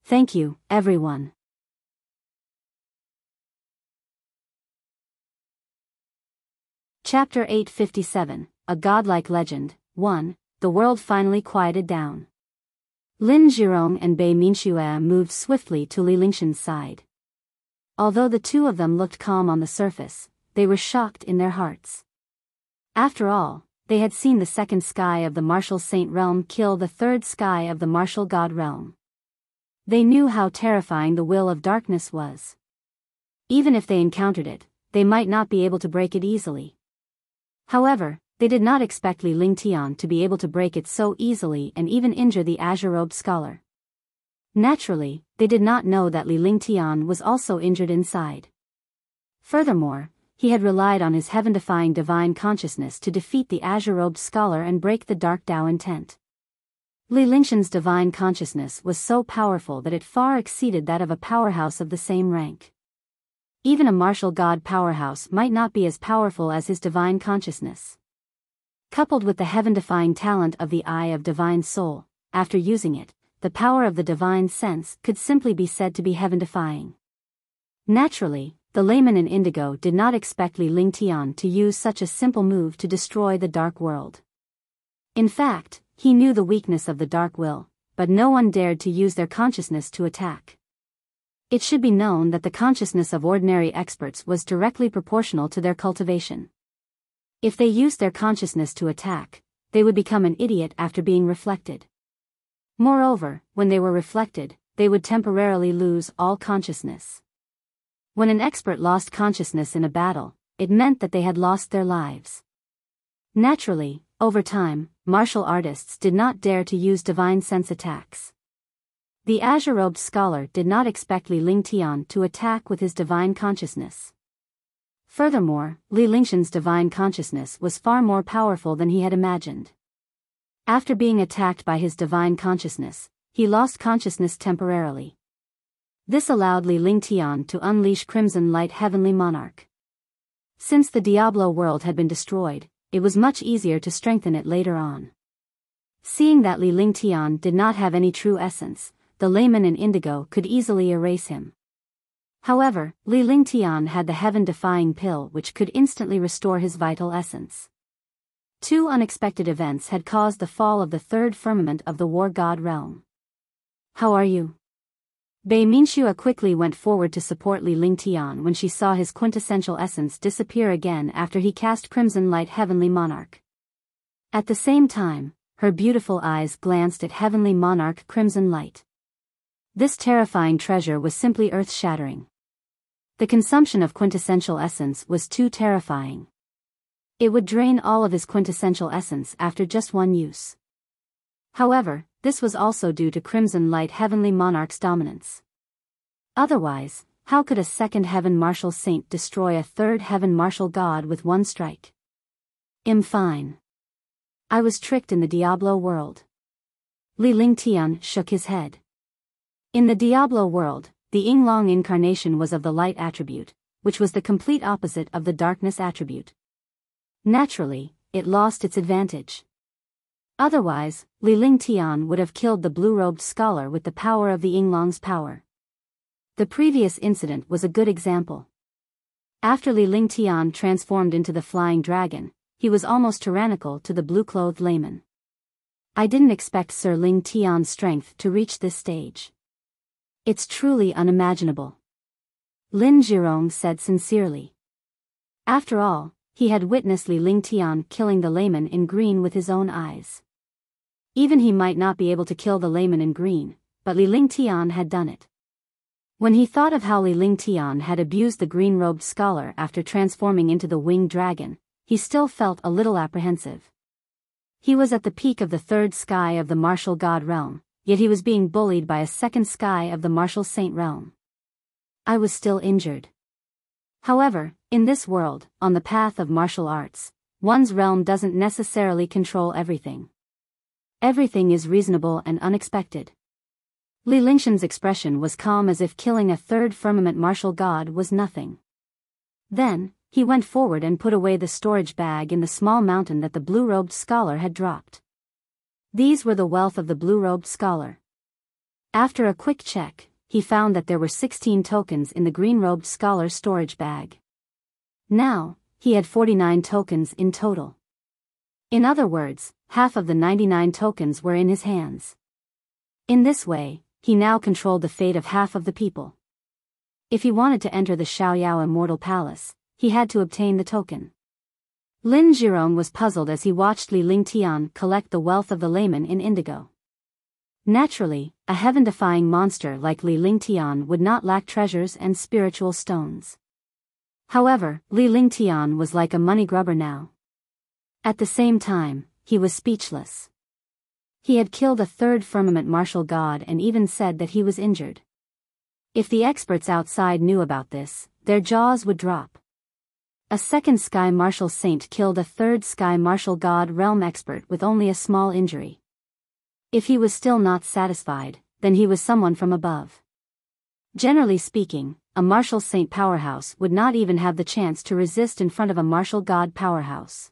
Thank you, everyone. Chapter 857, A Godlike Legend, 1. The world finally quieted down. Lin Jirong and Bei Minxue moved swiftly to Li Lingshan's side. Although the two of them looked calm on the surface, they were shocked in their hearts. After all, they had seen the second sky of the martial saint realm kill the third sky of the martial god realm. They knew how terrifying the will of darkness was. Even if they encountered it, they might not be able to break it easily. However, they did not expect Li Lingtian to be able to break it so easily and even injure the azure-robed scholar. Naturally, they did not know that Li Lingtian was also injured inside. Furthermore, he had relied on his heaven-defying divine consciousness to defeat the azure-robed scholar and break the dark Tao intent. Li Lingshan's divine consciousness was so powerful that it far exceeded that of a powerhouse of the same rank. Even a martial god powerhouse might not be as powerful as his divine consciousness. Coupled with the heaven-defying talent of the Eye of Divine Soul, after using it, the power of the divine sense could simply be said to be heaven-defying. Naturally, the layman in indigo did not expect Li Lingtian to use such a simple move to destroy the dark world. In fact, he knew the weakness of the dark will, but no one dared to use their consciousness to attack. It should be known that the consciousness of ordinary experts was directly proportional to their cultivation. If they used their consciousness to attack, they would become an idiot after being reflected. Moreover, when they were reflected, they would temporarily lose all consciousness. When an expert lost consciousness in a battle, it meant that they had lost their lives. Naturally, over time, martial artists did not dare to use divine sense attacks. The azure-robed scholar did not expect Li Lingtian to attack with his divine consciousness. Furthermore, Li Lingshan's divine consciousness was far more powerful than he had imagined. After being attacked by his divine consciousness, he lost consciousness temporarily. This allowed Li Lingtian to unleash Crimson Light Heavenly Monarch. Since the Diablo world had been destroyed, it was much easier to strengthen it later on. Seeing that Li Lingtian did not have any true essence, the layman in indigo could easily erase him. However, Li Lingtian had the heaven-defying pill which could instantly restore his vital essence. Two unexpected events had caused the fall of the third firmament of the war god realm. "How are you?" Bei Minxua quickly went forward to support Li Lingtian when she saw his quintessential essence disappear again after he cast Crimson Light Heavenly Monarch. At the same time, her beautiful eyes glanced at Heavenly Monarch Crimson Light. This terrifying treasure was simply earth-shattering. The consumption of quintessential essence was too terrifying. It would drain all of his quintessential essence after just one use. However, this was also due to Crimson Light Heavenly Monarch's dominance. Otherwise, how could a second Heaven Martial Saint destroy a third Heaven Martial God with one strike? Fine. I was tricked in the Diablo world. Li Lingtian shook his head. In the Diablo world, the Yinglong incarnation was of the light attribute, which was the complete opposite of the darkness attribute. Naturally, it lost its advantage. Otherwise, Li Lingtian would have killed the blue-robed scholar with the power of the Yinglong's power. The previous incident was a good example. After Li Lingtian transformed into the flying dragon, he was almost tyrannical to the blue-clothed layman. I didn't expect Sir Lingtian's strength to reach this stage. It's truly unimaginable. Lin Zhirong said sincerely. After all, he had witnessed Li Lingtian killing the layman in green with his own eyes. Even he might not be able to kill the layman in green, but Li Lingtian had done it. When he thought of how Li Lingtian had abused the green-robed scholar after transforming into the winged dragon, he still felt a little apprehensive. He was at the peak of the third sky of the martial god realm, yet he was being bullied by a second sky of the martial saint realm. I was still injured. However, in this world, on the path of martial arts, one's realm doesn't necessarily control everything. Everything is reasonable and unexpected. Li Lingshan's expression was calm as if killing a third firmament martial god was nothing. Then, he went forward and put away the storage bag in the small mountain that the blue-robed scholar had dropped. These were the wealth of the blue-robed scholar. After a quick check, he found that there were 16 tokens in the green-robed scholar's storage bag. Now, he had 49 tokens in total. In other words, half of the 99 tokens were in his hands. In this way, he now controlled the fate of half of the people. If he wanted to enter the Xiaoyao Immortal Palace, he had to obtain the token. Lin Zhirong was puzzled as he watched Li Lingtian collect the wealth of the layman in indigo. Naturally, a heaven-defying monster like Li Lingtian would not lack treasures and spiritual stones. However, Li Lingtian was like a money grubber now. At the same time, he was speechless. He had killed a third firmament martial god and even said that he was injured. If the experts outside knew about this, their jaws would drop. A second Sky Martial Saint killed a third Sky Martial God realm expert with only a small injury. If he was still not satisfied, then he was someone from above. Generally speaking, a Martial Saint powerhouse would not even have the chance to resist in front of a Martial God powerhouse.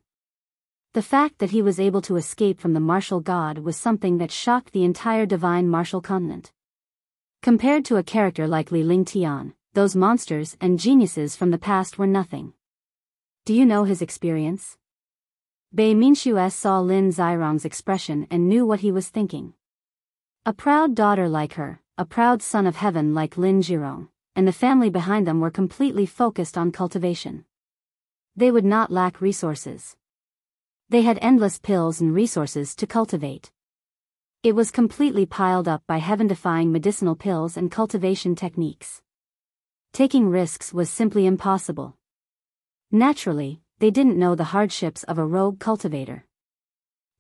The fact that he was able to escape from the Martial God was something that shocked the entire divine martial continent. Compared to a character like Li Lingtian, those monsters and geniuses from the past were nothing. Do you know his experience? Bei Minxue saw Lin Zhirong's expression and knew what he was thinking. A proud daughter like her, a proud son of heaven like Lin Zhirong, and the family behind them were completely focused on cultivation. They would not lack resources. They had endless pills and resources to cultivate. It was completely piled up by heaven-defying medicinal pills and cultivation techniques. Taking risks was simply impossible. Naturally, they didn't know the hardships of a rogue cultivator.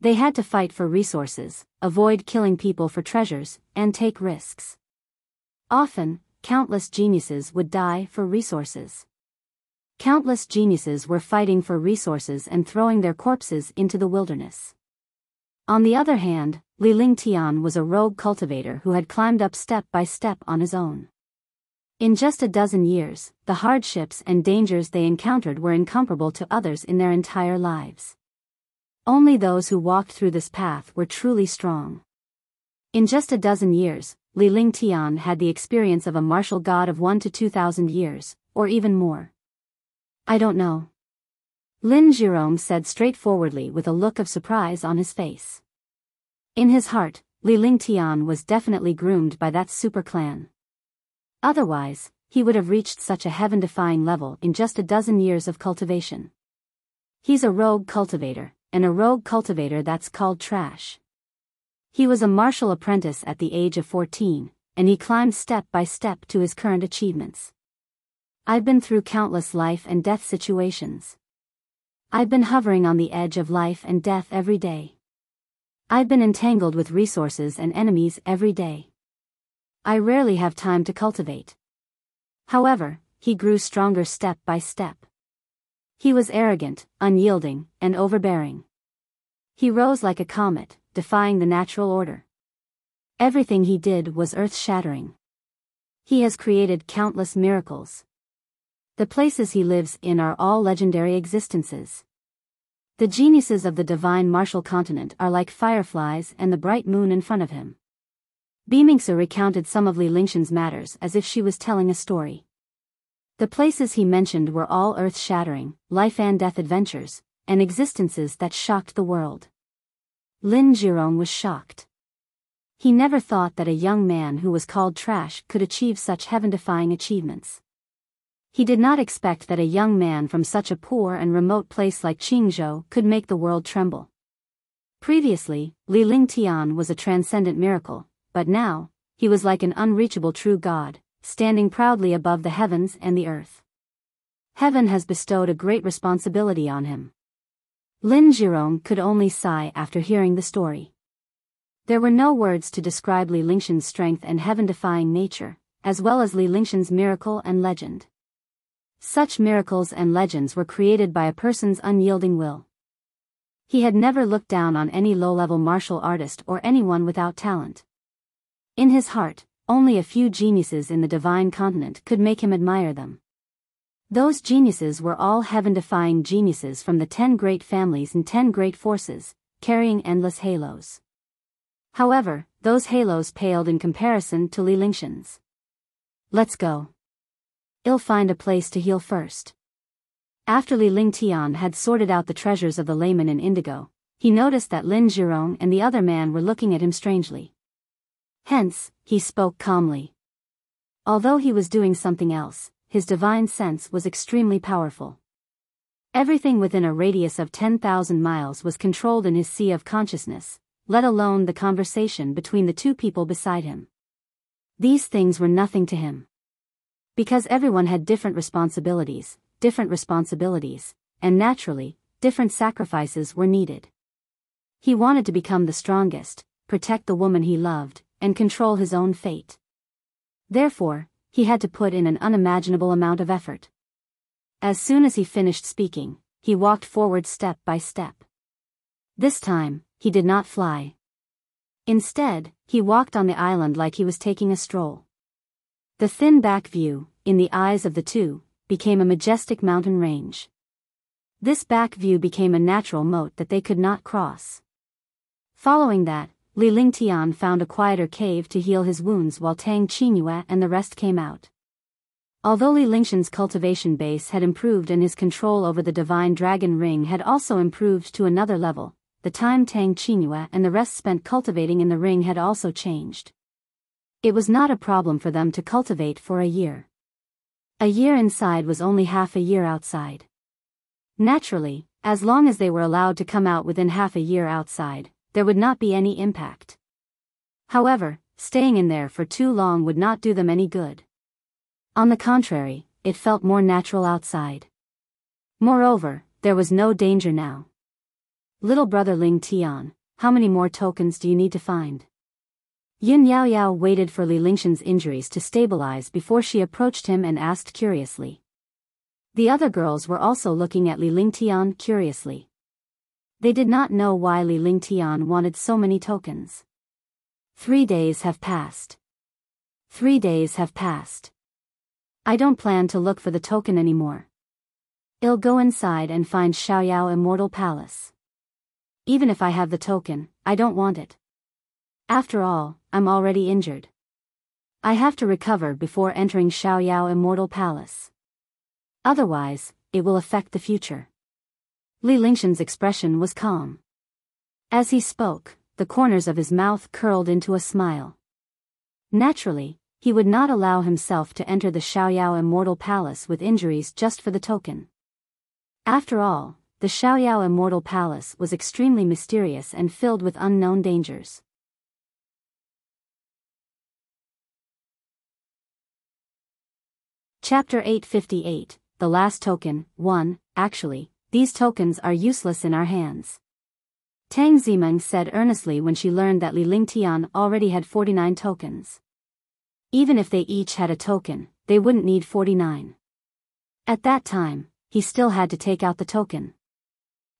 They had to fight for resources, avoid killing people for treasures, and take risks. Often, countless geniuses would die for resources. Countless geniuses were fighting for resources and throwing their corpses into the wilderness. On the other hand, Li Lingtian was a rogue cultivator who had climbed up step by step on his own. In just a dozen years, the hardships and dangers they encountered were incomparable to others in their entire lives. Only those who walked through this path were truly strong. In just a dozen years, Li Lingtian had the experience of a martial god of 1 to 2,000 years, or even more. I don't know. Lin Zhirong said straightforwardly with a look of surprise on his face. In his heart, Li Lingtian was definitely groomed by that super clan. Otherwise, he would have reached such a heaven-defying level in just a dozen years of cultivation. He's a rogue cultivator, and a rogue cultivator that's called trash. He was a martial apprentice at the age of 14, and he climbed step by step to his current achievements. I've been through countless life and death situations. I've been hovering on the edge of life and death every day. I've been entangled with resources and enemies every day. I rarely have time to cultivate. However, he grew stronger step by step. He was arrogant, unyielding, and overbearing. He rose like a comet, defying the natural order. Everything he did was earth-shattering. He has created countless miracles. The places he lives in are all legendary existences. The geniuses of the divine martial continent are like fireflies and the bright moon in front of him. Bimingsu recounted some of Li Lingtian's matters as if she was telling a story. The places he mentioned were all earth-shattering, life and death adventures, and existences that shocked the world. Lin Zhirong was shocked. He never thought that a young man who was called trash could achieve such heaven-defying achievements. He did not expect that a young man from such a poor and remote place like Qingzhou could make the world tremble. Previously, Li Lingtian was a transcendent miracle, but now, he was like an unreachable true god, standing proudly above the heavens and the earth. Heaven has bestowed a great responsibility on him. Lin Zhirong could only sigh after hearing the story. There were no words to describe Li Lingtian's strength and heaven-defying nature, as well as Li Lingtian's miracle and legend. Such miracles and legends were created by a person's unyielding will. He had never looked down on any low-level martial artist or anyone without talent. In his heart, only a few geniuses in the divine continent could make him admire them. Those geniuses were all heaven-defying geniuses from the 10 great families and 10 great forces, carrying endless halos. However, those halos paled in comparison to Li Lingtian's. Let's go. I'll find a place to heal first. After Li Lingtian had sorted out the treasures of the layman in indigo, he noticed that Lin Zhirong and the other man were looking at him strangely. Hence, he spoke calmly. Although he was doing something else, his divine sense was extremely powerful. Everything within a radius of 10,000 miles was controlled in his sea of consciousness, let alone the conversation between the two people beside him. These things were nothing to him. Because everyone had different responsibilities, and naturally, different sacrifices were needed. He wanted to become the strongest, protect the woman he loved, and control his own fate. Therefore, he had to put in an unimaginable amount of effort. As soon as he finished speaking, he walked forward step by step. This time, he did not fly. Instead, he walked on the island like he was taking a stroll. The thin back view, in the eyes of the two, became a majestic mountain range. This back view became a natural moat that they could not cross. Following that, Li Lingtian found a quieter cave to heal his wounds while Tang Qingyue and the rest came out. Although Li Lingtian's cultivation base had improved and his control over the divine dragon ring had also improved to another level, the time Tang Qingyue and the rest spent cultivating in the ring had also changed. It was not a problem for them to cultivate for a year. A year inside was only half a year outside. Naturally, as long as they were allowed to come out within half a year outside, there would not be any impact. However, staying in there for too long would not do them any good. On the contrary, it felt more natural outside. Moreover, there was no danger now. Little brother Ling Tian, how many more tokens do you need to find? Yun Yaoyao waited for Li Lingtian's injuries to stabilize before she approached him and asked curiously. The other girls were also looking at Li Lingtian curiously. They did not know why Li Lingtian wanted so many tokens. 3 days have passed. 3 days have passed. I don't plan to look for the token anymore. I'll go inside and find Xiaoyao Immortal Palace. Even if I have the token, I don't want it. After all, I'm already injured. I have to recover before entering Xiaoyao Immortal Palace. Otherwise, it will affect the future. Li Lingshan's expression was calm. As he spoke, the corners of his mouth curled into a smile. Naturally, he would not allow himself to enter the Xiaoyao Immortal Palace with injuries just for the token. After all, the Xiaoyao Immortal Palace was extremely mysterious and filled with unknown dangers. Chapter 858, The Last Token, 1. Actually, these tokens are useless in our hands. Tang Zimeng said earnestly when she learned that Li Lingtian already had 49 tokens. Even if they each had a token, they wouldn't need 49. At that time, he still had to take out the token.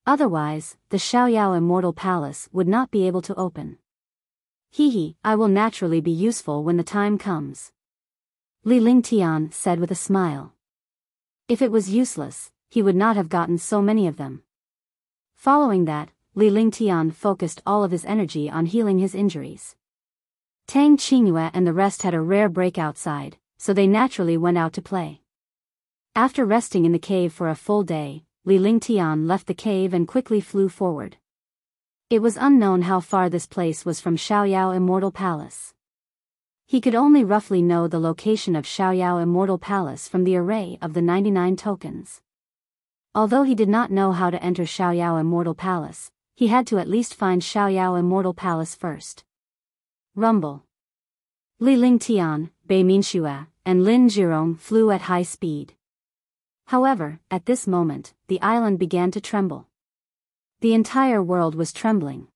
Otherwise, the Xiaoyao Immortal Palace would not be able to open. I will naturally be useful when the time comes. Li Lingtian said with a smile. If it was useless, he would not have gotten so many of them. Following that, Li Lingtian focused all of his energy on healing his injuries. Tang Qingyue and the rest had a rare break outside, so they naturally went out to play. After resting in the cave for a full day, Li Lingtian left the cave and quickly flew forward. It was unknown how far this place was from Xiaoyao Immortal Palace. He could only roughly know the location of Xiaoyao Immortal Palace from the array of the 99 tokens. Although he did not know how to enter Xiaoyao Immortal Palace, he had to at least find Xiaoyao Immortal Palace first. Rumble. Li Lingtian, Bei Minxue, and Lin Zhirong flew at high speed. However, at this moment, the island began to tremble. The entire world was trembling.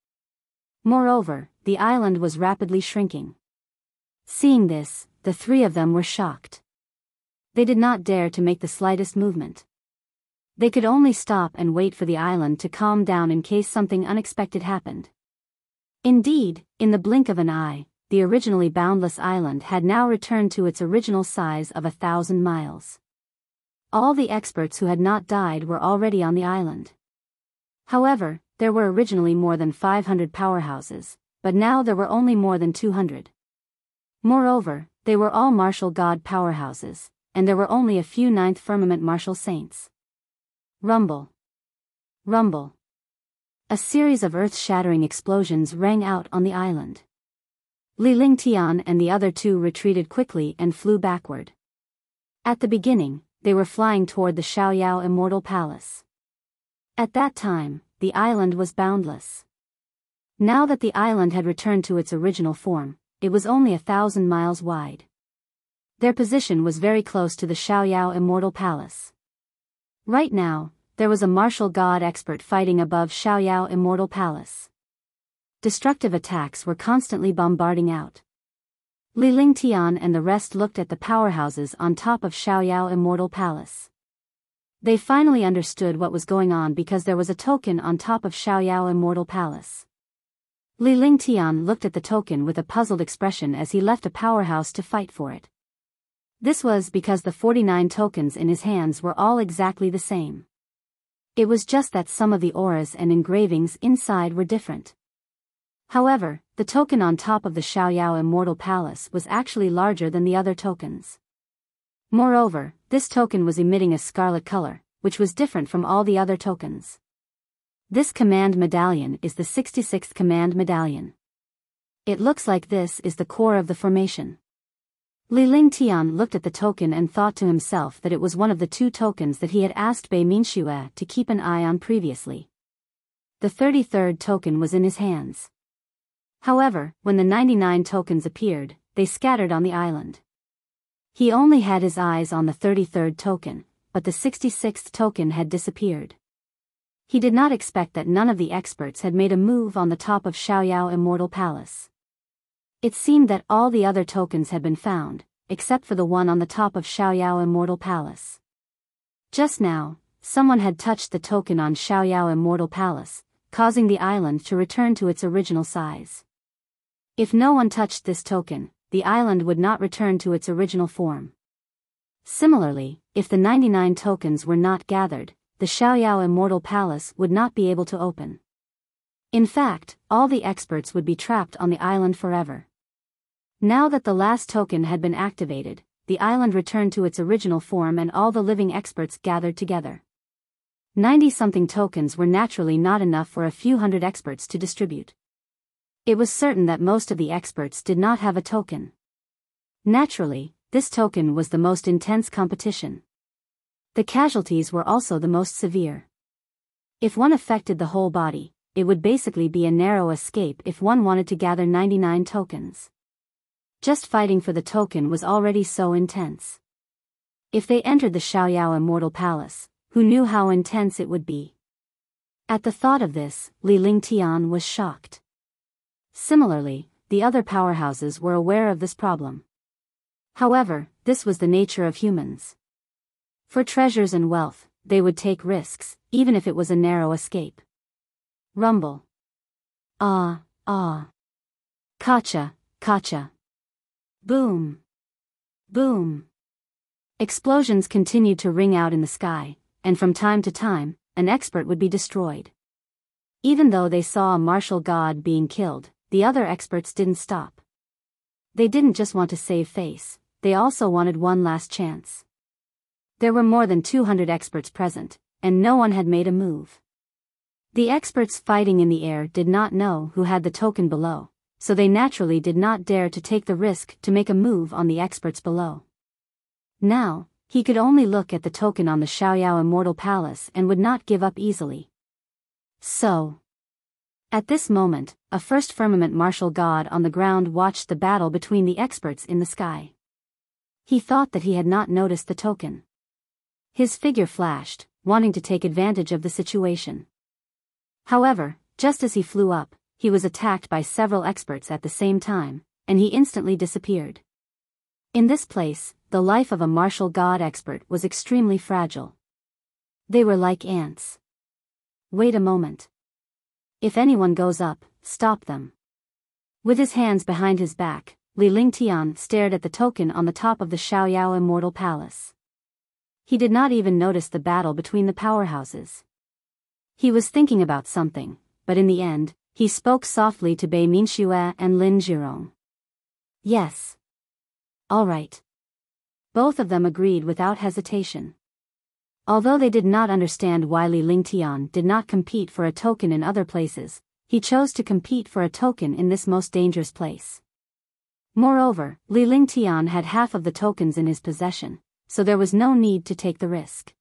Moreover, the island was rapidly shrinking. Seeing this, the three of them were shocked. They did not dare to make the slightest movement. They could only stop and wait for the island to calm down in case something unexpected happened. Indeed, in the blink of an eye, the originally boundless island had now returned to its original size of 1,000 miles. All the experts who had not died were already on the island. However, there were originally more than 500 powerhouses, but now there were only more than 200. Moreover, they were all martial god powerhouses, and there were only a few ninth firmament martial saints. Rumble. Rumble. A series of earth-shattering explosions rang out on the island. Li Lingtian and the other two retreated quickly and flew backward. At the beginning, they were flying toward the Xiaoyao Immortal Palace. At that time, the island was boundless. Now that the island had returned to its original form, it was only 1,000 miles wide. Their position was very close to the Xiaoyao Immortal Palace. Right now, there was a martial god expert fighting above Xiaoyao Immortal Palace. Destructive attacks were constantly bombarding out. Li Lingtian and the rest looked at the powerhouses on top of Xiaoyao Immortal Palace. They finally understood what was going on because there was a token on top of Xiaoyao Immortal Palace. Li Lingtian looked at the token with a puzzled expression as he left a powerhouse to fight for it. This was because the 49 tokens in his hands were all exactly the same. It was just that some of the auras and engravings inside were different. However, the token on top of the Xiaoyao Immortal Palace was actually larger than the other tokens. Moreover, this token was emitting a scarlet color, which was different from all the other tokens. This command medallion is the 66th command medallion. It looks like this is the core of the formation. Li Lingtian looked at the token and thought to himself that it was one of the 2 tokens that he had asked Bei Minxue to keep an eye on previously. The 33rd token was in his hands. However, when the 99 tokens appeared, they scattered on the island. He only had his eyes on the 33rd token, but the 66th token had disappeared. He did not expect that none of the experts had made a move on the top of Xiaoyao Immortal Palace. It seemed that all the other tokens had been found, except for the one on the top of Xiaoyao Immortal Palace. Just now, someone had touched the token on Xiaoyao Immortal Palace, causing the island to return to its original size. If no one touched this token, the island would not return to its original form. Similarly, if the 99 tokens were not gathered, the Xiaoyao Immortal Palace would not be able to open. In fact, all the experts would be trapped on the island forever. Now that the last token had been activated, the island returned to its original form and all the living experts gathered together. 90-something tokens were naturally not enough for a few hundred experts to distribute. It was certain that most of the experts did not have a token. Naturally, this token was the most intense competition. The casualties were also the most severe. If one affected the whole body, it would basically be a narrow escape if one wanted to gather 99 tokens. Just fighting for the token was already so intense. If they entered the Xiaoyao Immortal Palace, who knew how intense it would be? At the thought of this, Li Lingtian was shocked. Similarly, the other powerhouses were aware of this problem. However, this was the nature of humans. For treasures and wealth, they would take risks, even if it was a narrow escape. Rumble. Ah, ah. Kacha, kacha. Boom. Boom. Explosions continued to ring out in the sky, and from time to time, an expert would be destroyed. Even though they saw a martial god being killed, the other experts didn't stop. They didn't just want to save face, they also wanted one last chance. There were more than 200 experts present, and no one had made a move. The experts fighting in the air did not know who had the token below, so they naturally did not dare to take the risk to make a move on the experts below. Now, he could only look at the token on the Xiaoyao Immortal Palace and would not give up easily. So, at this moment, a first firmament martial god on the ground watched the battle between the experts in the sky. He thought that he had not noticed the token. His figure flashed, wanting to take advantage of the situation. However, just as he flew up, he was attacked by several experts at the same time, and he instantly disappeared. In this place, the life of a martial god expert was extremely fragile. They were like ants. Wait a moment. If anyone goes up, stop them. With his hands behind his back, Li Lingtian stared at the token on the top of the Xiaoyao Immortal Palace. He did not even notice the battle between the powerhouses. He was thinking about something, but in the end, he spoke softly to Bei Minxue and Lin Zhirong. Yes. All right. Both of them agreed without hesitation. Although they did not understand why Li Lingtian did not compete for a token in other places, he chose to compete for a token in this most dangerous place. Moreover, Li Lingtian had half of the tokens in his possession, so there was no need to take the risk.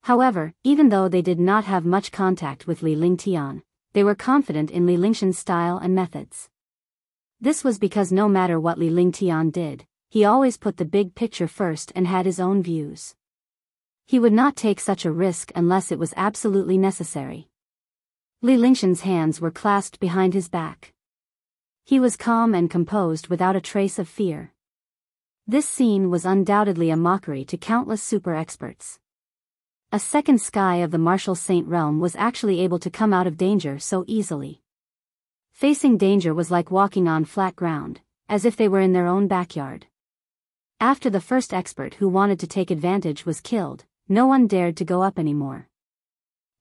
However, even though they did not have much contact with Li Lingtian, they were confident in Li Lingshan's style and methods. This was because no matter what Li Lingtian did, he always put the big picture first and had his own views. He would not take such a risk unless it was absolutely necessary. Li Lingshan's hands were clasped behind his back. He was calm and composed without a trace of fear. This scene was undoubtedly a mockery to countless super experts. A second sky of the martial saint realm was actually able to come out of danger so easily. Facing danger was like walking on flat ground, as if they were in their own backyard. After the first expert who wanted to take advantage was killed, no one dared to go up anymore.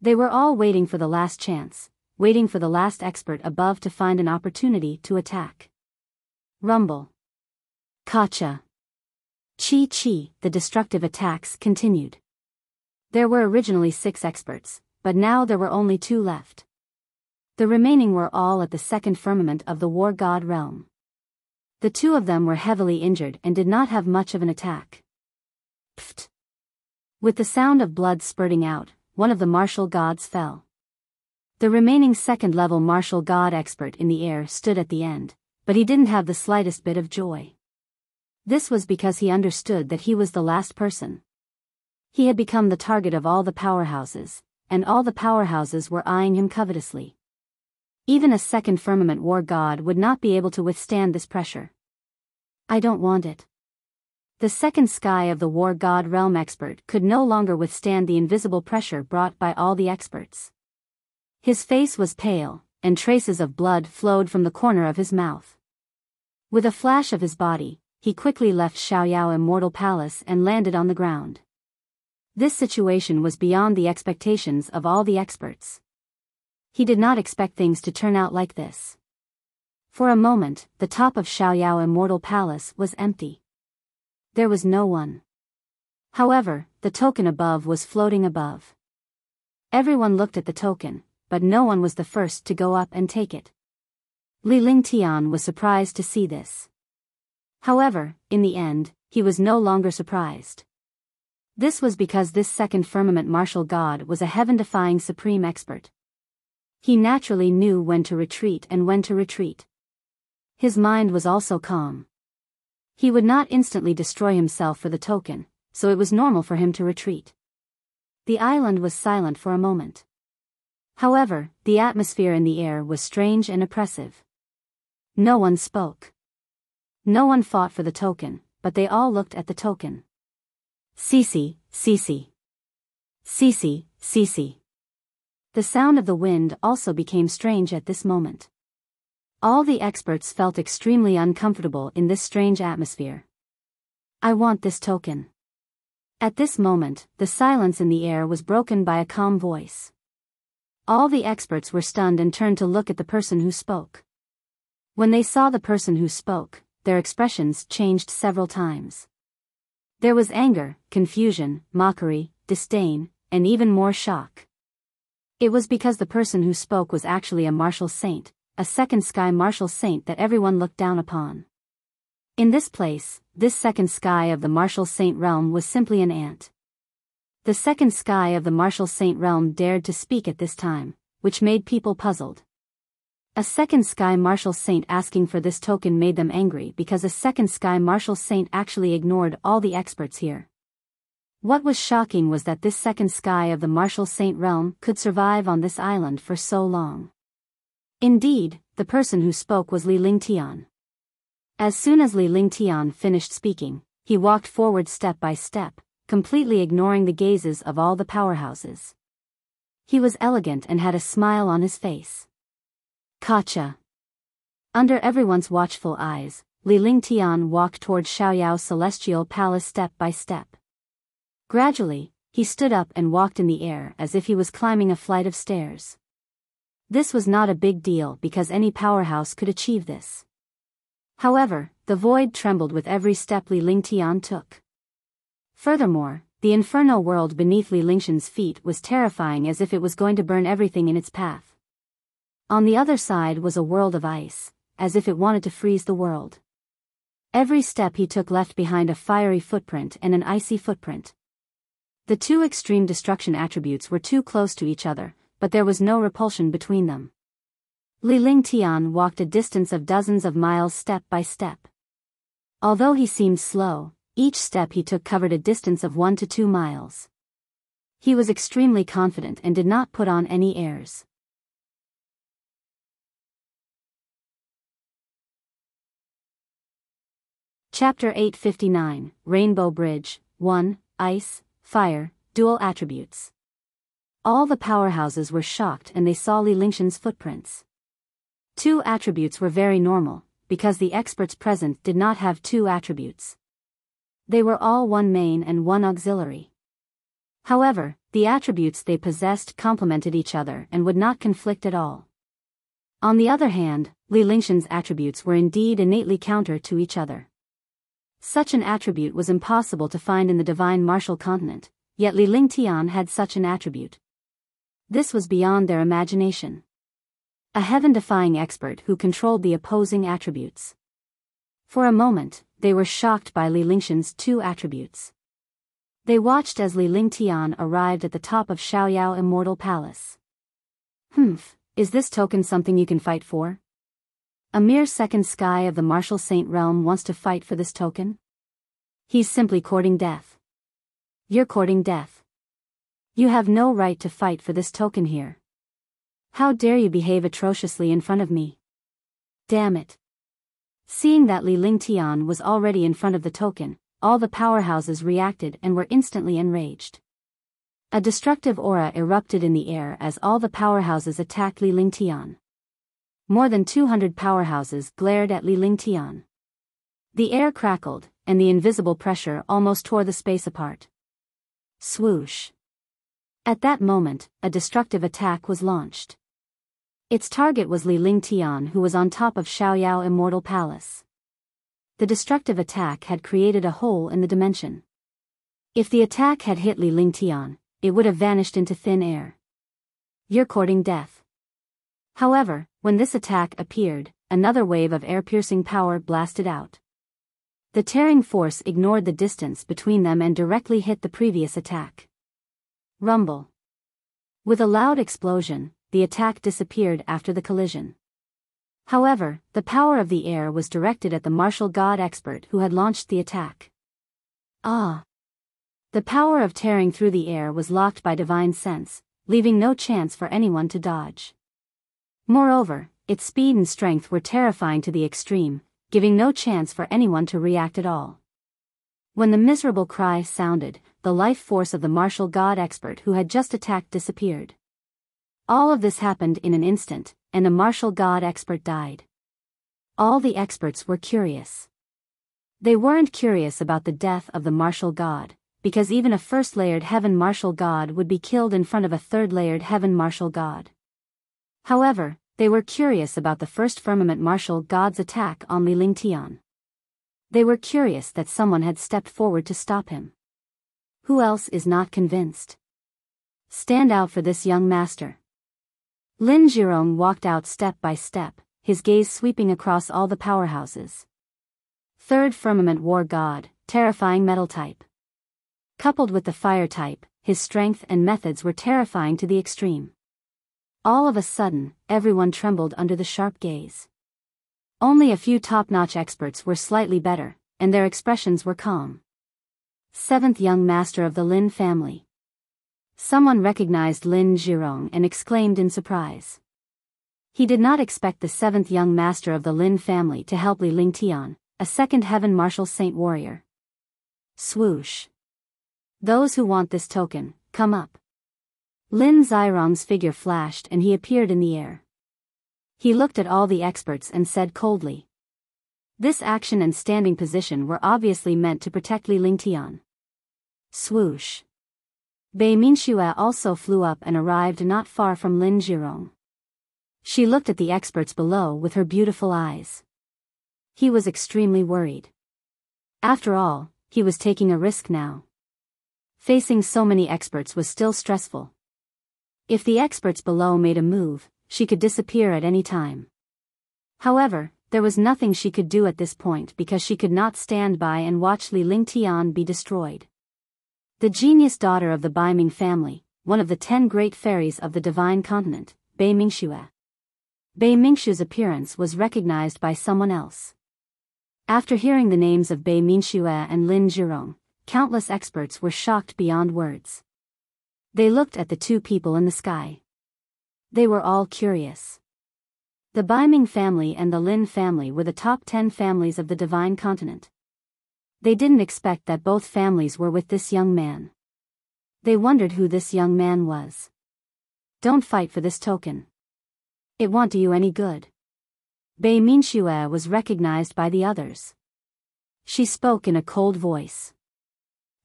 They were all waiting for the last chance, waiting for the last expert above to find an opportunity to attack. Rumble. Kacha. Chi-chi, the destructive attacks continued. There were originally 6 experts, but now there were only 2 left. The remaining were all at the second firmament of the war god realm. The 2 of them were heavily injured and did not have much of an attack. Pfft. With the sound of blood spurting out, one of the martial gods fell. The remaining second-level martial god expert in the air stood at the end, but he didn't have the slightest bit of joy. This was because he understood that he was the last person. He had become the target of all the powerhouses, and all the powerhouses were eyeing him covetously. Even a second firmament war god would not be able to withstand this pressure. I don't want it. The second sky of the war god realm expert could no longer withstand the invisible pressure brought by all the experts. His face was pale, and traces of blood flowed from the corner of his mouth. With a flash of his body, he quickly left Xiaoyao Immortal Palace and landed on the ground. This situation was beyond the expectations of all the experts. He did not expect things to turn out like this. For a moment, the top of Xiaoyao Immortal Palace was empty. There was no one. However, the token above was floating above. Everyone looked at the token, but no one was the first to go up and take it. Li Lingtian was surprised to see this. However, in the end, he was no longer surprised. This was because this second firmament martial god was a heaven-defying supreme expert. He naturally knew when to retreat and when to retreat. His mind was also calm. He would not instantly destroy himself for the token, so it was normal for him to retreat. The island was silent for a moment. However, the atmosphere in the air was strange and oppressive. No one spoke. No one fought for the token, but they all looked at the token. Cece, Cece. Cece, Cece. The sound of the wind also became strange at this moment. All the experts felt extremely uncomfortable in this strange atmosphere. I want this token. At this moment, the silence in the air was broken by a calm voice. All the experts were stunned and turned to look at the person who spoke. When they saw the person who spoke, their expressions changed several times. There was anger, confusion, mockery, disdain, and even more shock. It was because the person who spoke was actually a martial saint, a second sky martial saint that everyone looked down upon. In this place, this second sky of the martial saint realm was simply an ant. The second sky of the martial saint realm dared to speak at this time, which made people puzzled. A second sky martial saint asking for this token made them angry because a second sky martial saint actually ignored all the experts here. What was shocking was that this second sky of the martial saint realm could survive on this island for so long. Indeed, the person who spoke was Li Lingtian. As soon as Li Lingtian finished speaking, he walked forward step by step, completely ignoring the gazes of all the powerhouses. He was elegant and had a smile on his face. Gotcha. Under everyone's watchful eyes, Li Lingtian walked toward Xiaoyao Celestial Palace step by step. Gradually, he stood up and walked in the air as if he was climbing a flight of stairs. This was not a big deal because any powerhouse could achieve this. However, the void trembled with every step Li Lingtian took. Furthermore, the infernal world beneath Li Lingtian's feet was terrifying as if it was going to burn everything in its path. On the other side was a world of ice, as if it wanted to freeze the world. Every step he took left behind a fiery footprint and an icy footprint. The two extreme destruction attributes were too close to each other, but there was no repulsion between them. Li Lingtian walked a distance of dozens of miles step by step. Although he seemed slow, each step he took covered a distance of 1 to 2 miles. He was extremely confident and did not put on any airs. Chapter 859, Rainbow Bridge, 1, Ice, Fire, Dual Attributes. All the powerhouses were shocked and they saw Li Lingtian's footprints. 2 attributes were very normal, because the experts present did not have 2 attributes. They were all 1 main and 1 auxiliary. However, the attributes they possessed complemented each other and would not conflict at all. On the other hand, Li Lingtian's attributes were indeed innately counter to each other. Such an attribute was impossible to find in the divine martial continent, yet Li Lingtian had such an attribute. This was beyond their imagination. A heaven-defying expert who controlled the opposing attributes. For a moment, they were shocked by Li Lingtian's 2 attributes. They watched as Li Lingtian arrived at the top of Xiaoyao Immortal Palace. Is this token something you can fight for? A mere second sky of the martial saint realm wants to fight for this token? He's simply courting death. You're courting death. You have no right to fight for this token here. How dare you behave atrociously in front of me? Damn it. Seeing that Li Lingtian was already in front of the token, all the powerhouses reacted and were instantly enraged. A destructive aura erupted in the air as all the powerhouses attacked Li Lingtian. More than 200 powerhouses glared at Li Lingtian. The air crackled, and the invisible pressure almost tore the space apart. Swoosh. At that moment, a destructive attack was launched. Its target was Li Lingtian, who was on top of Xiaoyao Immortal Palace. The destructive attack had created a hole in the dimension. If the attack had hit Li Lingtian, it would have vanished into thin air. You're courting death. However, when this attack appeared, another wave of air-piercing power blasted out. The tearing force ignored the distance between them and directly hit the previous attack. Rumble. With a loud explosion, the attack disappeared after the collision. However, the power of the air was directed at the martial god expert who had launched the attack. Ah! The power of tearing through the air was locked by divine sense, leaving no chance for anyone to dodge. Moreover, its speed and strength were terrifying to the extreme, giving no chance for anyone to react at all. When the miserable cry sounded, the life force of the martial god expert who had just attacked disappeared. All of this happened in an instant, and the martial god expert died. All the experts were curious. They weren't curious about the death of the martial god, because even a first-layered heaven martial god would be killed in front of a third-layered heaven martial god. However, they were curious about the first firmament martial god's attack on Li Lingtian. They were curious that someone had stepped forward to stop him. Who else is not convinced? Stand out for this young master. Lin Zhirong walked out step by step, his gaze sweeping across all the powerhouses. Third firmament war god, terrifying metal type. Coupled with the fire type, his strength and methods were terrifying to the extreme. All of a sudden, everyone trembled under the sharp gaze. Only a few top-notch experts were slightly better, and their expressions were calm. Seventh young master of the Lin family. Someone recognized Lin Zhirong and exclaimed in surprise. He did not expect the seventh young master of the Lin family to help Li Lingtian, a second heaven martial saint warrior. Swoosh. Those who want this token, come up. Lin Zhirong's figure flashed and he appeared in the air. He looked at all the experts and said coldly. This action and standing position were obviously meant to protect Li Lingtian. Swoosh. Bei Minxue also flew up and arrived not far from Lin Zhirong. She looked at the experts below with her beautiful eyes. He was extremely worried. After all, he was taking a risk now. Facing so many experts was still stressful. If the experts below made a move, she could disappear at any time. However, there was nothing she could do at this point because she could not stand by and watch Li Lingtian be destroyed. The genius daughter of the Baiming family, one of the 10 great fairies of the divine continent, Bei Mingxue. Bei Mingxue's appearance was recognized by someone else. After hearing the names of Bei Mingxue and Lin Zhirong, countless experts were shocked beyond words. They looked at the two people in the sky. They were all curious. The Baiming family and the Lin family were the top 10 families of the divine continent. They didn't expect that both families were with this young man. They wondered who this young man was. Don't fight for this token. It won't do you any good. Bei Mingxue was recognized by the others. She spoke in a cold voice.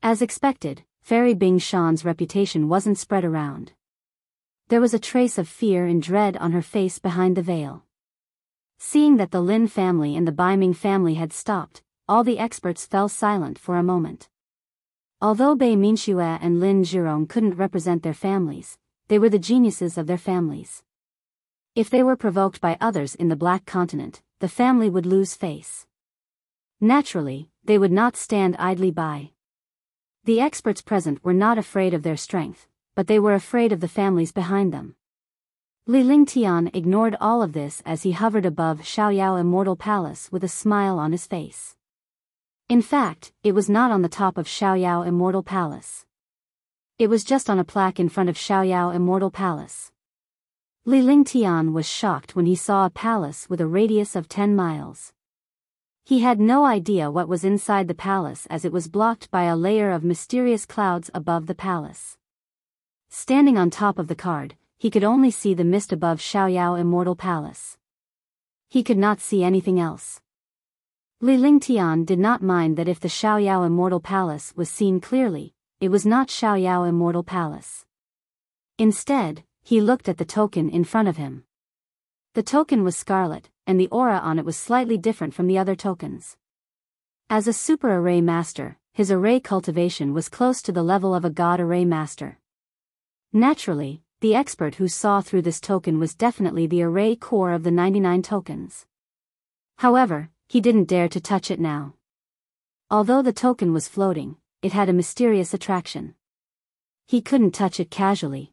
As expected, Fairy Bing Shan's reputation wasn't spread around. There was a trace of fear and dread on her face behind the veil. Seeing that the Lin family and the Baiming family had stopped, all the experts fell silent for a moment. Although Bei Mingxue and Lin Zhirong couldn't represent their families, they were the geniuses of their families. If they were provoked by others in the Black Continent, the family would lose face. Naturally, they would not stand idly by. The experts present were not afraid of their strength, but they were afraid of the families behind them. Li Lingtian ignored all of this as he hovered above Xiaoyao Immortal Palace with a smile on his face. In fact, it was not on the top of Xiaoyao Immortal Palace. It was just on a plaque in front of Xiaoyao Immortal Palace. Li Lingtian was shocked when he saw a palace with a radius of 10 miles. He had no idea what was inside the palace as it was blocked by a layer of mysterious clouds above the palace. Standing on top of the card, he could only see the mist above Xiaoyao Immortal Palace. He could not see anything else. Li Lingtian did not mind that if the Xiaoyao Immortal Palace was seen clearly, it was not Xiaoyao Immortal Palace. Instead, he looked at the token in front of him. The token was scarlet, and the aura on it was slightly different from the other tokens. As a super array master, his array cultivation was close to the level of a god array master. Naturally, the expert who saw through this token was definitely the array core of the 99 tokens. However, he didn't dare to touch it now. Although the token was floating, it had a mysterious attraction. He couldn't touch it casually.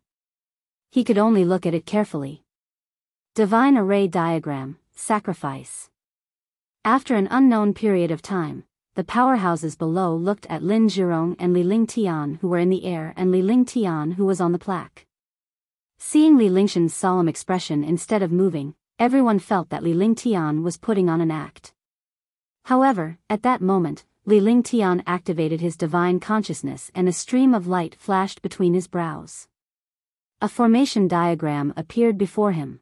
He could only look at it carefully. Divine Array Diagram, Sacrifice. After an unknown period of time, the powerhouses below looked at Lin Zhirong and Li Lingtian who were in the air and Li Lingtian who was on the plaque. Seeing Li Lingshan's solemn expression instead of moving, everyone felt that Li Lingtian was putting on an act. However, at that moment, Li Lingtian activated his divine consciousness and a stream of light flashed between his brows. A formation diagram appeared before him.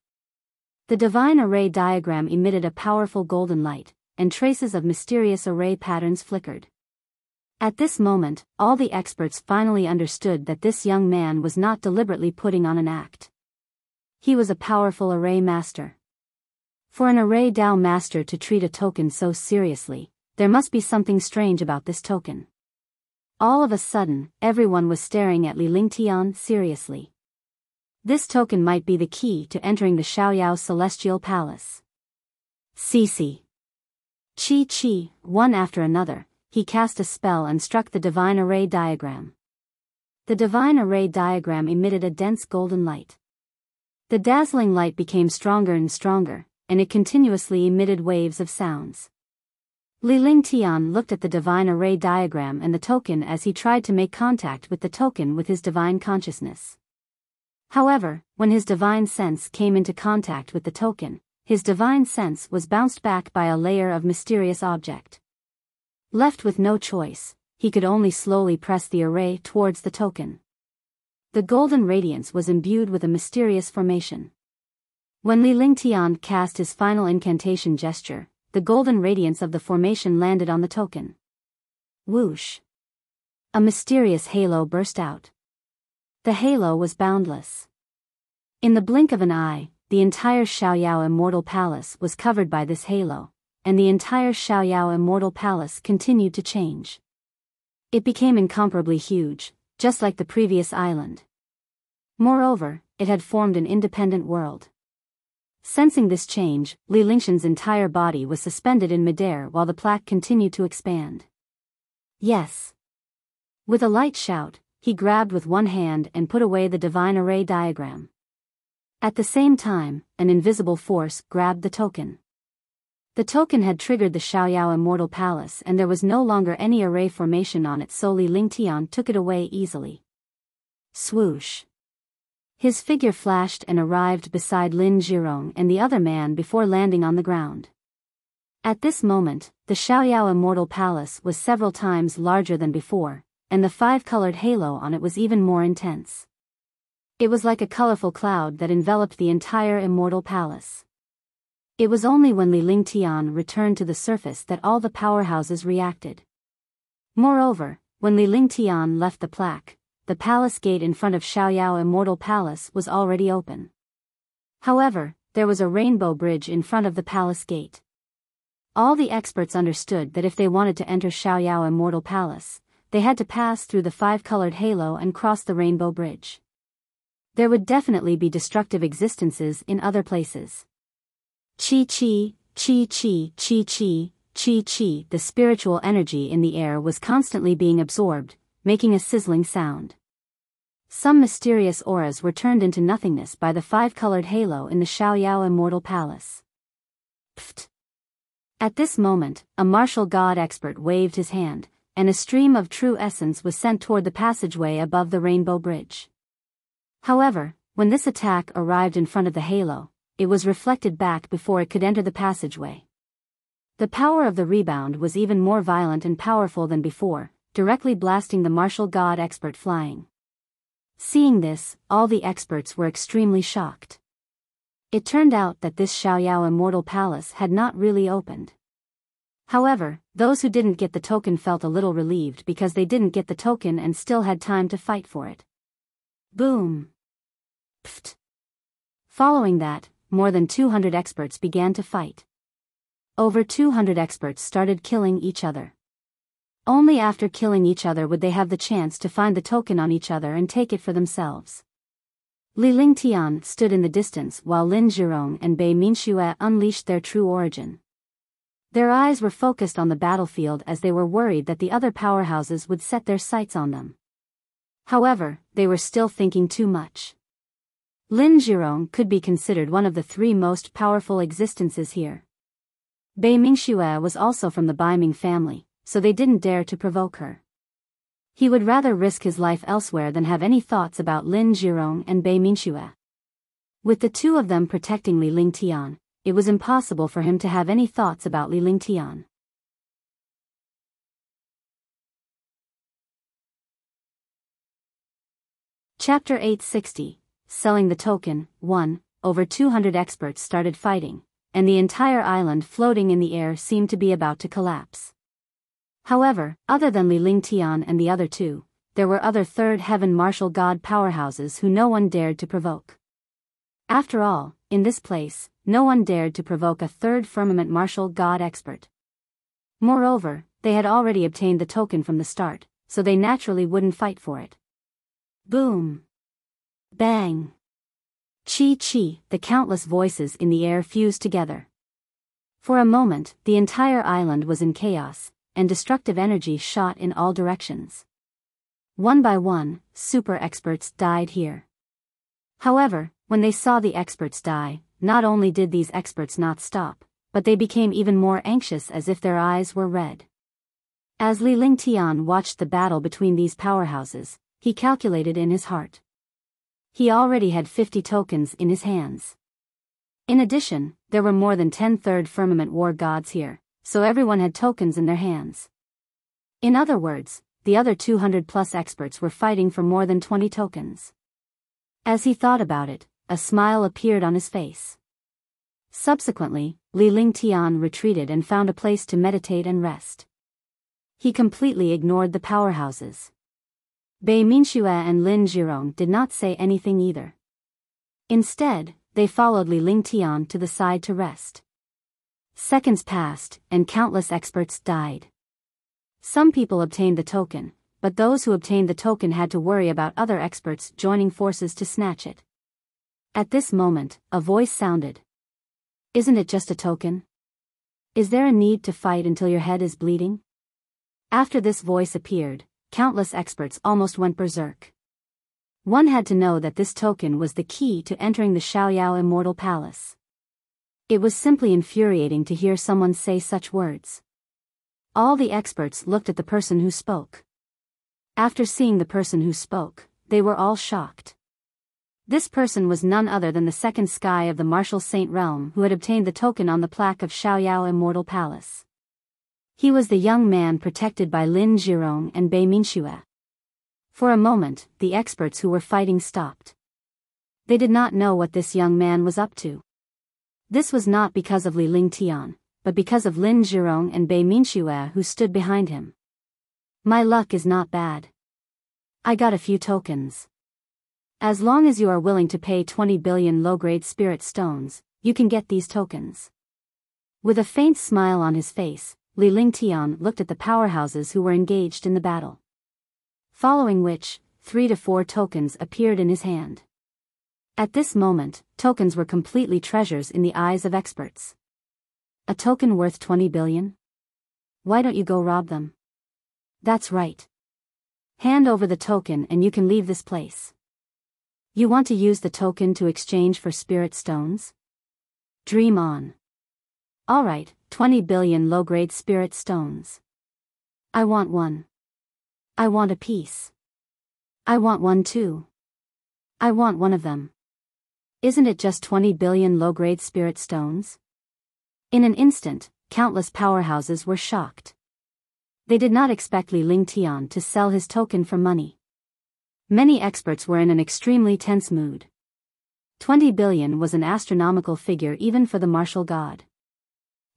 The divine array diagram emitted a powerful golden light, and traces of mysterious array patterns flickered. At this moment, all the experts finally understood that this young man was not deliberately putting on an act. He was a powerful array master. For an array Dao master to treat a token so seriously, there must be something strange about this token. All of a sudden, everyone was staring at Li Lingtian seriously. This token might be the key to entering the Xiaoyao Celestial Palace. Cece. Chi, one after another, he cast a spell and struck the divine array diagram. The divine array diagram emitted a dense golden light. The dazzling light became stronger and stronger, and it continuously emitted waves of sounds. Li Lingtian looked at the divine array diagram and the token as he tried to make contact with the token with his divine consciousness. However, when his divine sense came into contact with the token, his divine sense was bounced back by a layer of mysterious object. Left with no choice, he could only slowly press the array towards the token. The golden radiance was imbued with a mysterious formation. When Li Lingtian cast his final incantation gesture, the golden radiance of the formation landed on the token. Whoosh! A mysterious halo burst out. The halo was boundless. In the blink of an eye, the entire Xiaoyao Immortal Palace was covered by this halo, and the entire Xiaoyao Immortal Palace continued to change. It became incomparably huge, just like the previous island. Moreover, it had formed an independent world. Sensing this change, Li Lingshan's entire body was suspended in midair while the plaque continued to expand. Yes! With a light shout, he grabbed with one hand and put away the divine array diagram. At the same time, an invisible force grabbed the token. The token had triggered the Xiaoyao Immortal Palace and there was no longer any array formation on it, so Li Lingtian took it away easily. Swoosh! His figure flashed and arrived beside Lin Zhirong and the other man before landing on the ground. At this moment, the Xiaoyao Immortal Palace was several times larger than before, and the five-colored halo on it was even more intense. It was like a colorful cloud that enveloped the entire Immortal Palace. It was only when Li Lingtian returned to the surface that all the powerhouses reacted. Moreover, when Li Lingtian left the plaque, the palace gate in front of Xiaoyao Immortal Palace was already open. However, there was a rainbow bridge in front of the palace gate. All the experts understood that if they wanted to enter Xiaoyao Immortal Palace, they had to pass through the five-colored halo and cross the rainbow bridge. There would definitely be destructive existences in other places. Chi, the spiritual energy in the air was constantly being absorbed, making a sizzling sound. Some mysterious auras were turned into nothingness by the five-colored halo in the Xiaoyao Immortal Palace. Pfft! At this moment, a martial god expert waved his hand, and a stream of true essence was sent toward the passageway above the rainbow bridge. However, when this attack arrived in front of the halo, it was reflected back before it could enter the passageway. The power of the rebound was even more violent and powerful than before, directly blasting the martial god expert flying. Seeing this, all the experts were extremely shocked. It turned out that this Xiaoyao Immortal Palace had not really opened. However, those who didn't get the token felt a little relieved because they didn't get the token and still had time to fight for it. Boom! Pfft! Following that, more than 200 experts began to fight. Over 200 experts started killing each other. Only after killing each other would they have the chance to find the token on each other and take it for themselves. Li Lingtian stood in the distance while Lin Zhirong and Bei Minxue unleashed their true origin. Their eyes were focused on the battlefield as they were worried that the other powerhouses would set their sights on them. However, they were still thinking too much. Lin Zhirong could be considered one of the three most powerful existences here. Bei Minxue was also from the Baiming family, so they didn't dare to provoke her. He would rather risk his life elsewhere than have any thoughts about Lin Zhirong and Bei Minxue. With the two of them protecting Li Lingtian, it was impossible for him to have any thoughts about Li Lingtian. Chapter 860, Selling the Token. 1. Over 200 experts started fighting, and the entire island floating in the air seemed to be about to collapse. However, other than Li Lingtian and the other two, there were other third heaven martial god powerhouses who no one dared to provoke. After all, in this place, no one dared to provoke a third firmament martial god expert. Moreover, they had already obtained the token from the start, so they naturally wouldn't fight for it. Boom! Bang! Chi-chi, the countless voices in the air fused together. For a moment, the entire island was in chaos, and destructive energy shot in all directions. One by one, super experts died here. However, when they saw the experts die, not only did these experts not stop, but they became even more anxious as if their eyes were red. As Li Lingtian watched the battle between these powerhouses, he calculated in his heart. He already had 50 tokens in his hands. In addition, there were more than 10 third firmament war gods here, so everyone had tokens in their hands. In other words, the other 200+ experts were fighting for more than 20 tokens. As he thought about it, a smile appeared on his face. Subsequently, Li Lingtian retreated and found a place to meditate and rest. He completely ignored the powerhouses. Bei Minxue and Lin Zhirong did not say anything either. Instead, they followed Li Lingtian to the side to rest. Seconds passed, and countless experts died. Some people obtained the token, but those who obtained the token had to worry about other experts joining forces to snatch it. At this moment, a voice sounded. Isn't it just a token? Is there a need to fight until your head is bleeding? After this voice appeared, countless experts almost went berserk. One had to know that this token was the key to entering the Xiaoyao Immortal Palace. It was simply infuriating to hear someone say such words. All the experts looked at the person who spoke. After seeing the person who spoke, they were all shocked. This person was none other than the second sky of the Martial Saint Realm who had obtained the token on the plaque of Xiaoyao Immortal Palace. He was the young man protected by Lin Zhirong and Bei Minxue. For a moment, the experts who were fighting stopped. They did not know what this young man was up to. This was not because of Li Lingtian, but because of Lin Zhirong and Bei Minxue who stood behind him. My luck is not bad. I got a few tokens. As long as you are willing to pay 20 billion low-grade spirit stones, you can get these tokens. With a faint smile on his face, Li Lingtian looked at the powerhouses who were engaged in the battle. Following which, 3 to 4 tokens appeared in his hand. At this moment, tokens were completely treasures in the eyes of experts. A token worth 20 billion? Why don't you go rob them? That's right. Hand over the token and you can leave this place. You want to use the token to exchange for spirit stones? Dream on. Alright, 20 billion low-grade spirit stones. I want one. I want a piece. I want one too. I want one of them. Isn't it just 20 billion low-grade spirit stones? In an instant, countless powerhouses were shocked. They did not expect Li Lingtian to sell his token for money. Many experts were in an extremely tense mood. 20 billion was an astronomical figure even for the martial god.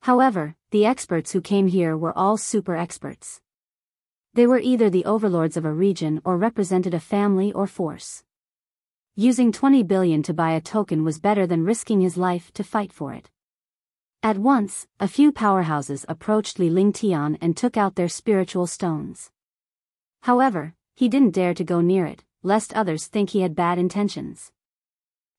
However, the experts who came here were all super experts. They were either the overlords of a region or represented a family or force. Using 20 billion to buy a token was better than risking his life to fight for it. At once, a few powerhouses approached Li Lingtian and took out their spiritual stones. However, he didn't dare to go near it, lest others think he had bad intentions.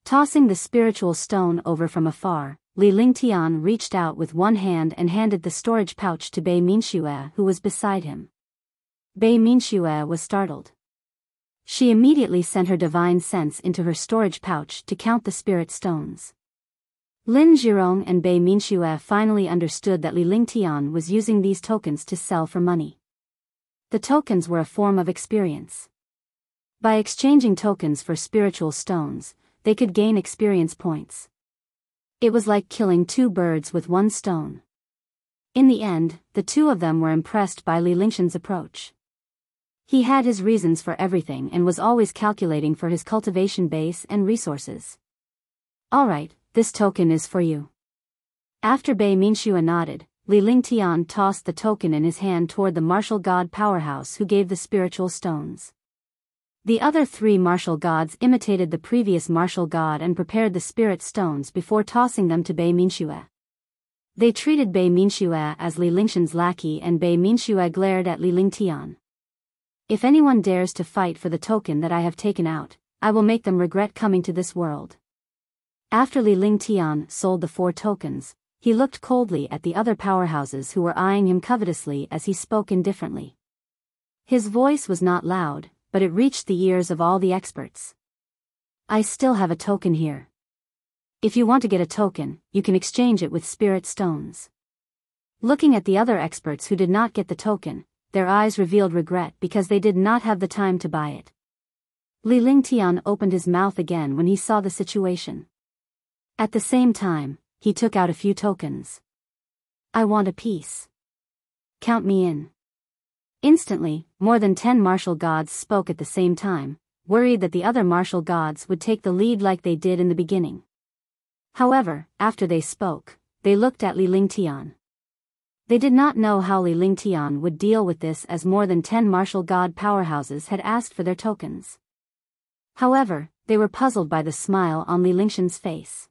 Tossing the spiritual stone over from afar, Li Lingtian reached out with one hand and handed the storage pouch to Bei Minxue, who was beside him. Bei Minxue was startled. She immediately sent her divine sense into her storage pouch to count the spirit stones. Lin Zhirong and Bei Minxue finally understood that Li Lingtian was using these tokens to sell for money. The tokens were a form of experience. By exchanging tokens for spiritual stones, they could gain experience points. It was like killing two birds with one stone. In the end, the two of them were impressed by Li Lingtian's approach. He had his reasons for everything and was always calculating for his cultivation base and resources. Alright, this token is for you. After Bei Minxue nodded, Li Lingtian tossed the token in his hand toward the martial god powerhouse who gave the spiritual stones. The other three martial gods imitated the previous martial god and prepared the spirit stones before tossing them to Bei Minxue. They treated Bei Minxue as Li Lingtian's lackey and Bei Minxue glared at Li Lingtian. If anyone dares to fight for the token that I have taken out, I will make them regret coming to this world. After Li Lingtian sold the 4 tokens, he looked coldly at the other powerhouses who were eyeing him covetously as he spoke indifferently. His voice was not loud, but it reached the ears of all the experts. I still have a token here. If you want to get a token, you can exchange it with spirit stones. Looking at the other experts who did not get the token, their eyes revealed regret because they did not have the time to buy it. Li Lingtian opened his mouth again when he saw the situation. At the same time, he took out a few tokens. I want a piece. Count me in. Instantly, more than 10 martial gods spoke at the same time, worried that the other martial gods would take the lead like they did in the beginning. However, after they spoke, they looked at Li Lingtian. They did not know how Li Lingtian would deal with this, as more than 10 martial god powerhouses had asked for their tokens. However, they were puzzled by the smile on Li Lingtian's face.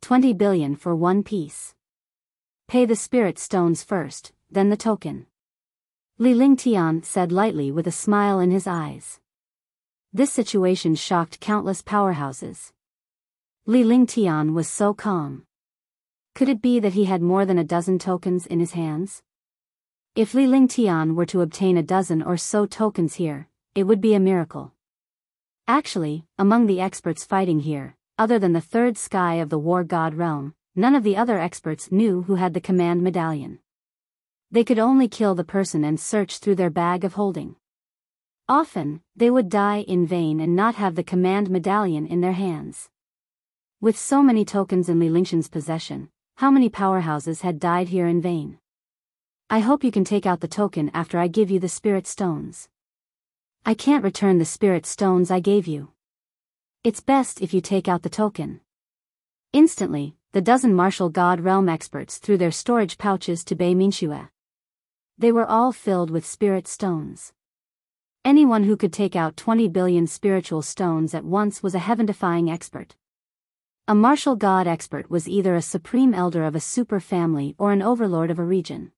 20 billion for one piece. Pay the spirit stones first, then the token. Li Lingtian said lightly with a smile in his eyes. This situation shocked countless powerhouses. Li Lingtian was so calm. Could it be that he had more than a dozen tokens in his hands? If Li Lingtian were to obtain a dozen or so tokens here, it would be a miracle. Actually, among the experts fighting here, other than the third sky of the war god realm, none of the other experts knew who had the command medallion. They could only kill the person and search through their bag of holding. Often, they would die in vain and not have the command medallion in their hands. With so many tokens in Li Lingtian's possession, how many powerhouses had died here in vain? I hope you can take out the token after I give you the spirit stones. I can't return the spirit stones I gave you. It's best if you take out the token. Instantly, the dozen martial god realm experts threw their storage pouches to Bei Minxue. They were all filled with spirit stones. Anyone who could take out 20 billion spiritual stones at once was a heaven-defying expert. A martial god expert was either a supreme elder of a super family or an overlord of a region.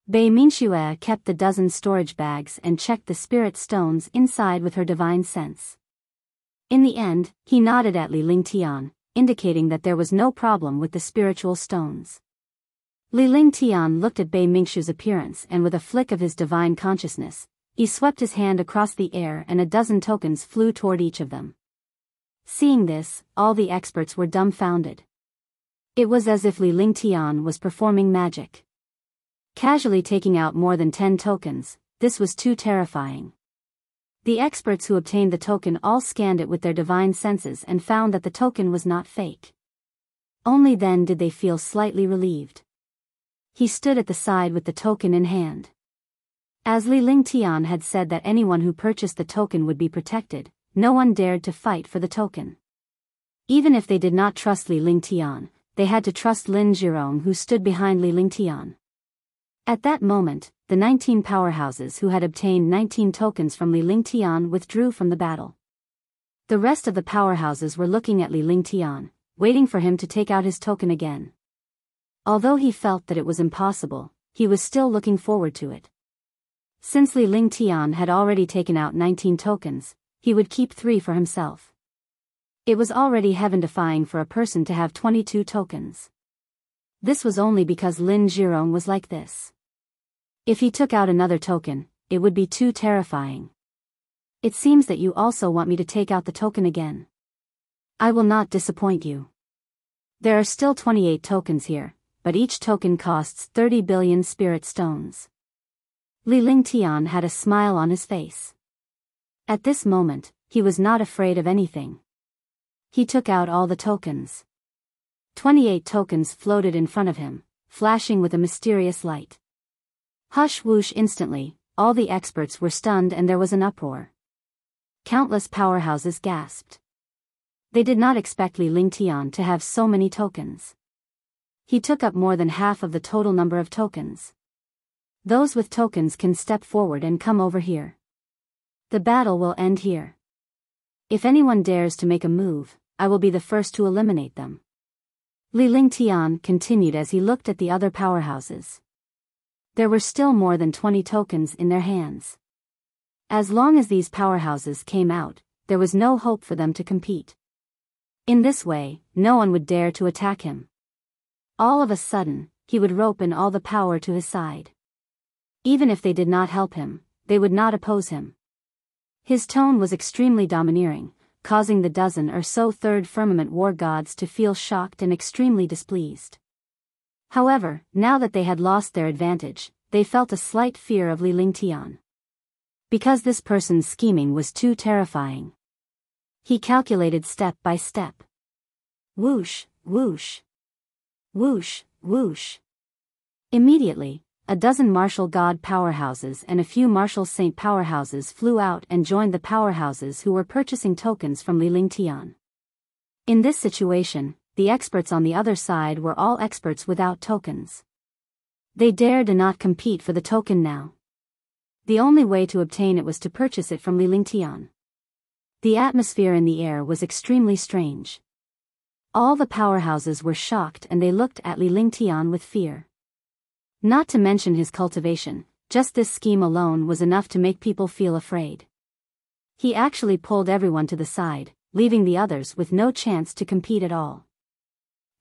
Bei Minxue kept the dozen storage bags and checked the spirit stones inside with her divine sense. In the end, he nodded at Li Lingtian, indicating that there was no problem with the spiritual stones. Li Lingtian looked at Bei Minxue's appearance and with a flick of his divine consciousness, he swept his hand across the air and a dozen tokens flew toward each of them. Seeing this, all the experts were dumbfounded. It was as if Li Lingtian was performing magic. Casually taking out more than 10 tokens, this was too terrifying. The experts who obtained the token all scanned it with their divine senses and found that the token was not fake. Only then did they feel slightly relieved. He stood at the side with the token in hand. As Li Lingtian had said that anyone who purchased the token would be protected, no one dared to fight for the token. Even if they did not trust Li Lingtian, they had to trust Lin Zhirong, who stood behind Li Lingtian. At that moment, the 19 powerhouses who had obtained 19 tokens from Li Lingtian withdrew from the battle. The rest of the powerhouses were looking at Li Lingtian, waiting for him to take out his token again. Although he felt that it was impossible, he was still looking forward to it. Since Li Lingtian had already taken out 19 tokens, he would keep 3 for himself. It was already heaven-defying for a person to have 22 tokens. This was only because Lin Zhirong was like this. If he took out another token, it would be too terrifying. It seems that you also want me to take out the token again. I will not disappoint you. There are still 28 tokens here, but each token costs 30 billion spirit stones. Li Lingtian had a smile on his face. At this moment, he was not afraid of anything. He took out all the tokens. 28 tokens floated in front of him, flashing with a mysterious light. Hush whoosh! Instantly, all the experts were stunned and there was an uproar. Countless powerhouses gasped. They did not expect Li Lingtian to have so many tokens. He took up more than half of the total number of tokens. Those with tokens can step forward and come over here. The battle will end here. If anyone dares to make a move, I will be the first to eliminate them. Li Lingtian continued as he looked at the other powerhouses. There were still more than 20 tokens in their hands. As long as these powerhouses came out, there was no hope for them to compete. In this way, no one would dare to attack him. All of a sudden, he would rope in all the power to his side. Even if they did not help him, they would not oppose him. His tone was extremely domineering, causing the dozen or so third firmament war gods to feel shocked and extremely displeased. However, now that they had lost their advantage, they felt a slight fear of Li Lingtian. Because this person's scheming was too terrifying. He calculated step by step. Whoosh, whoosh. Whoosh, whoosh. Immediately, a dozen martial god powerhouses and a few martial saint powerhouses flew out and joined the powerhouses who were purchasing tokens from Li Lingtian. In this situation, the experts on the other side were all experts without tokens. They dared to not compete for the token now. The only way to obtain it was to purchase it from Li Lingtian. The atmosphere in the air was extremely strange. All the powerhouses were shocked and they looked at Li Lingtian with fear. Not to mention his cultivation, just this scheme alone was enough to make people feel afraid. He actually pulled everyone to the side, leaving the others with no chance to compete at all.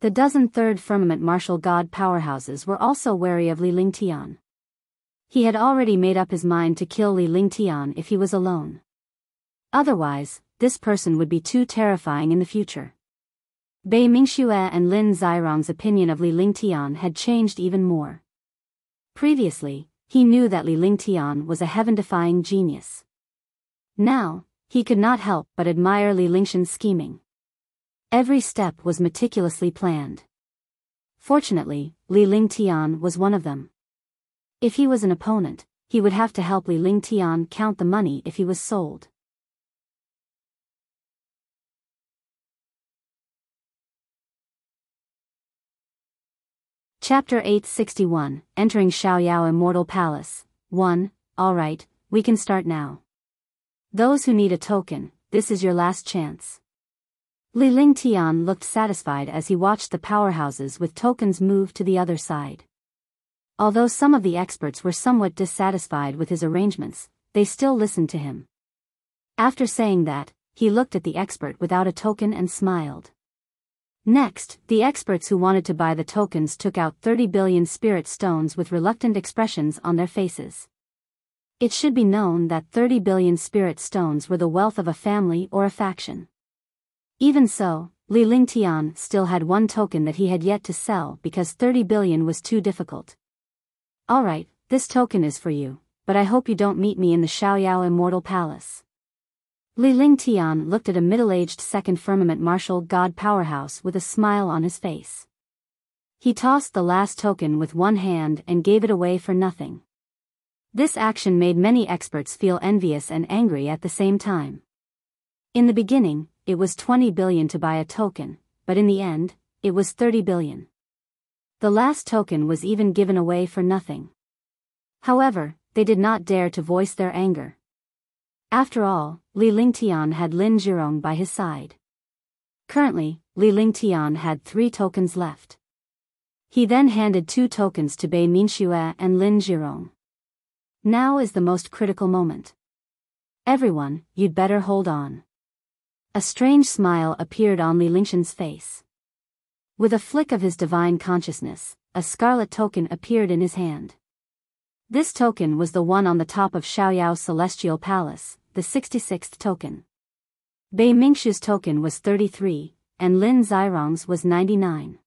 The dozen third firmament martial god powerhouses were also wary of Li Lingtian. He had already made up his mind to kill Li Lingtian if he was alone. Otherwise, this person would be too terrifying in the future. Bei Mingxue and Lin Zhirong's opinion of Li Lingtian had changed even more. Previously, he knew that Li Lingtian was a heaven-defying genius. Now, he could not help but admire Li Lingtian's scheming. Every step was meticulously planned. Fortunately, Li Lingtian was one of them. If he was an opponent, he would have to help Li Lingtian count the money if he was sold. Chapter 861, Entering Xiaoyao Immortal Palace. 1. Alright, we can start now. Those who need a token, this is your last chance. Li Lingtian looked satisfied as he watched the powerhouses with tokens move to the other side. Although some of the experts were somewhat dissatisfied with his arrangements, they still listened to him. After saying that, he looked at the expert without a token and smiled. Next, the experts who wanted to buy the tokens took out 30 billion spirit stones with reluctant expressions on their faces. It should be known that 30 billion spirit stones were the wealth of a family or a faction. Even so, Li Lingtian still had one token that he had yet to sell because 30 billion was too difficult. Alright, this token is for you, but I hope you don't meet me in the Xiaoyao Immortal Palace. Li Lingtian looked at a middle-aged second firmament martial god powerhouse with a smile on his face. He tossed the last token with one hand and gave it away for nothing. This action made many experts feel envious and angry at the same time. In the beginning, it was 20 billion to buy a token, but in the end, it was 30 billion. The last token was even given away for nothing. However, they did not dare to voice their anger. After all, Li Lingtian had Lin Zhirong by his side. Currently, Li Lingtian had 3 tokens left. He then handed 2 tokens to Bei Minxue and Lin Zhirong. Now is the most critical moment. Everyone, you'd better hold on. A strange smile appeared on Li Lingshan's face. With a flick of his divine consciousness, a scarlet token appeared in his hand. This token was the one on the top of Xiaoyao's celestial palace, the 66th token. Bei Mingxu's token was 33, and Lin Zhirong's was 99.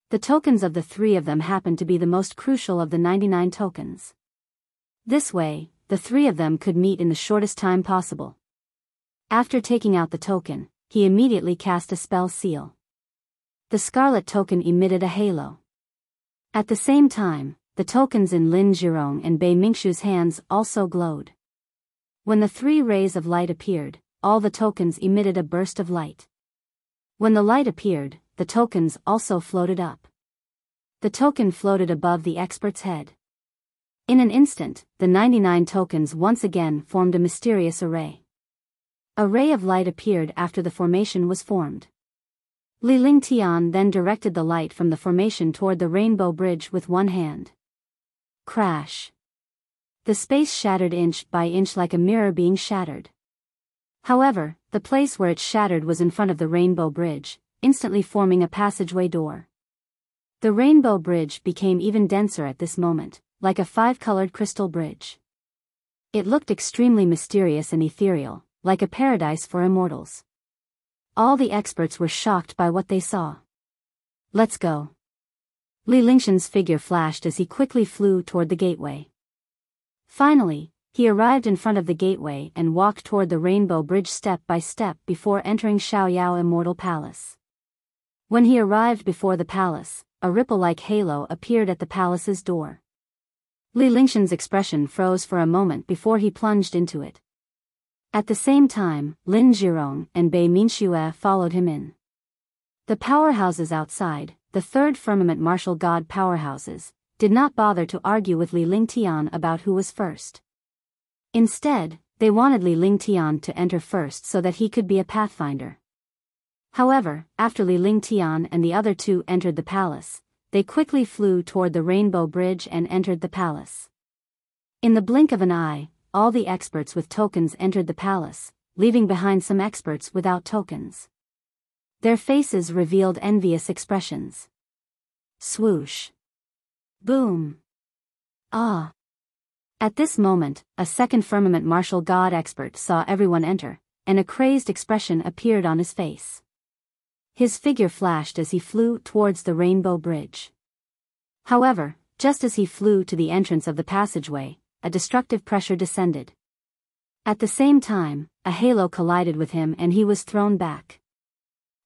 The tokens of the 3 of them happened to be the most crucial of the 99 tokens. This way, the 3 of them could meet in the shortest time possible. After taking out the token, he immediately cast a spell seal. The scarlet token emitted a halo. At the same time, the tokens in Lin Zhirong and Bei Mingxu's hands also glowed. When the 3 rays of light appeared, all the tokens emitted a burst of light. When the light appeared, the tokens also floated up. The token floated above the expert's head. In an instant, the 99 tokens once again formed a mysterious array. A ray of light appeared after the formation was formed. Li Lingtian then directed the light from the formation toward the rainbow bridge with one hand. Crash! The space shattered inch by inch like a mirror being shattered. However, the place where it shattered was in front of the rainbow bridge, instantly forming a passageway door. The rainbow bridge became even denser at this moment, like a 5-colored crystal bridge. It looked extremely mysterious and ethereal, like a paradise for immortals. All the experts were shocked by what they saw. Let's go. Li Lingshan's figure flashed as he quickly flew toward the gateway. Finally, he arrived in front of the gateway and walked toward the rainbow bridge step by step before entering Xiaoyao Immortal Palace. When he arrived before the palace, a ripple-like halo appeared at the palace's door. Li Lingshan's expression froze for a moment before he plunged into it. At the same time, Lin Zhirong and Bei Minxue followed him in. The powerhouses outside, the 3rd firmament martial god powerhouses, did not bother to argue with Li Lingtian about who was first. Instead, they wanted Li Lingtian to enter first so that he could be a pathfinder. However, after Li Lingtian and the other 2 entered the palace, they quickly flew toward the rainbow bridge and entered the palace. In the blink of an eye, all the experts with tokens entered the palace, leaving behind some experts without tokens. Their faces revealed envious expressions. Swoosh. Boom. Ah. At this moment, a 2nd firmament martial god expert saw everyone enter, and a crazed expression appeared on his face. His figure flashed as he flew towards the rainbow bridge. However, just as he flew to the entrance of the passageway, a destructive pressure descended. At the same time, a halo collided with him and he was thrown back.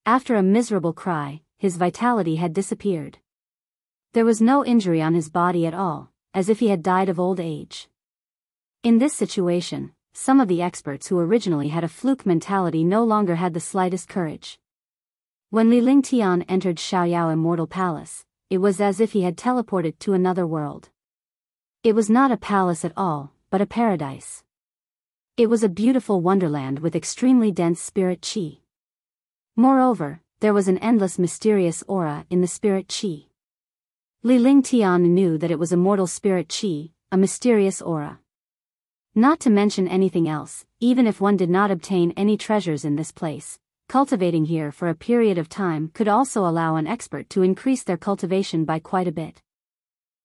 After a miserable cry, his vitality had disappeared. There was no injury on his body at all, as if he had died of old age. In this situation, some of the experts who originally had a fluke mentality no longer had the slightest courage. When Li Lingtian entered Xiaoyao Immortal Palace, it was as if he had teleported to another world. It was not a palace at all, but a paradise. It was a beautiful wonderland with extremely dense spirit qi. Moreover, there was an endless mysterious aura in the spirit qi. Li Lingtian knew that it was immortal spirit qi, a mysterious aura. Not to mention anything else, even if one did not obtain any treasures in this place, cultivating here for a period of time could also allow an expert to increase their cultivation by quite a bit.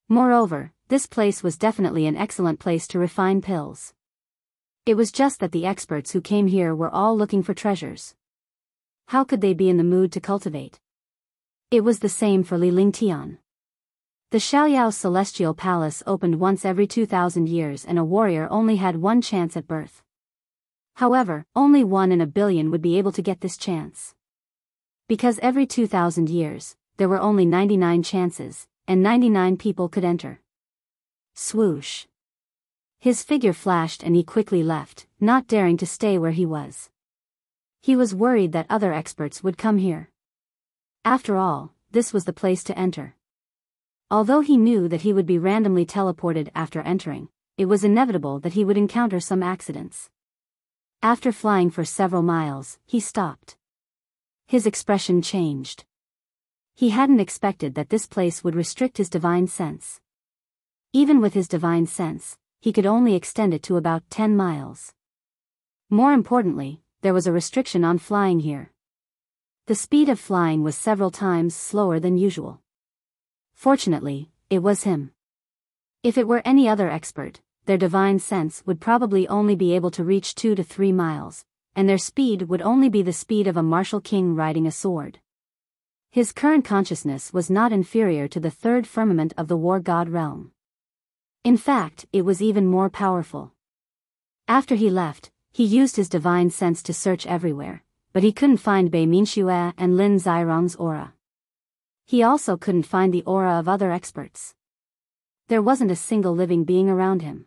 Moreover, this place was definitely an excellent place to refine pills. It was just that the experts who came here were all looking for treasures. How could they be in the mood to cultivate? It was the same for Li Lingtian. The Xiaoyao Celestial Palace opened once every 2,000 years and a warrior only had one chance at birth. However, only 1 in a billion would be able to get this chance. Because every 2,000 years, there were only 99 chances, and 99 people could enter. Swoosh. His figure flashed and he quickly left, not daring to stay where he was. He was worried that other experts would come here. After all, this was the place to enter. Although he knew that he would be randomly teleported after entering, it was inevitable that he would encounter some accidents. After flying for several miles, he stopped. His expression changed. He hadn't expected that this place would restrict his divine sense. Even with his divine sense, he could only extend it to about 10 miles. More importantly, there was a restriction on flying here. The speed of flying was several times slower than usual. Fortunately, it was him. If it were any other expert, their divine sense would probably only be able to reach 2 to 3 miles, and their speed would only be the speed of a martial king riding a sword. His current consciousness was not inferior to the third firmament of the war god realm. In fact, it was even more powerful. After he left, he used his divine sense to search everywhere, but he couldn't find Bei Minxue and Lin Zirong's aura. He also couldn't find the aura of other experts. There wasn't a single living being around him.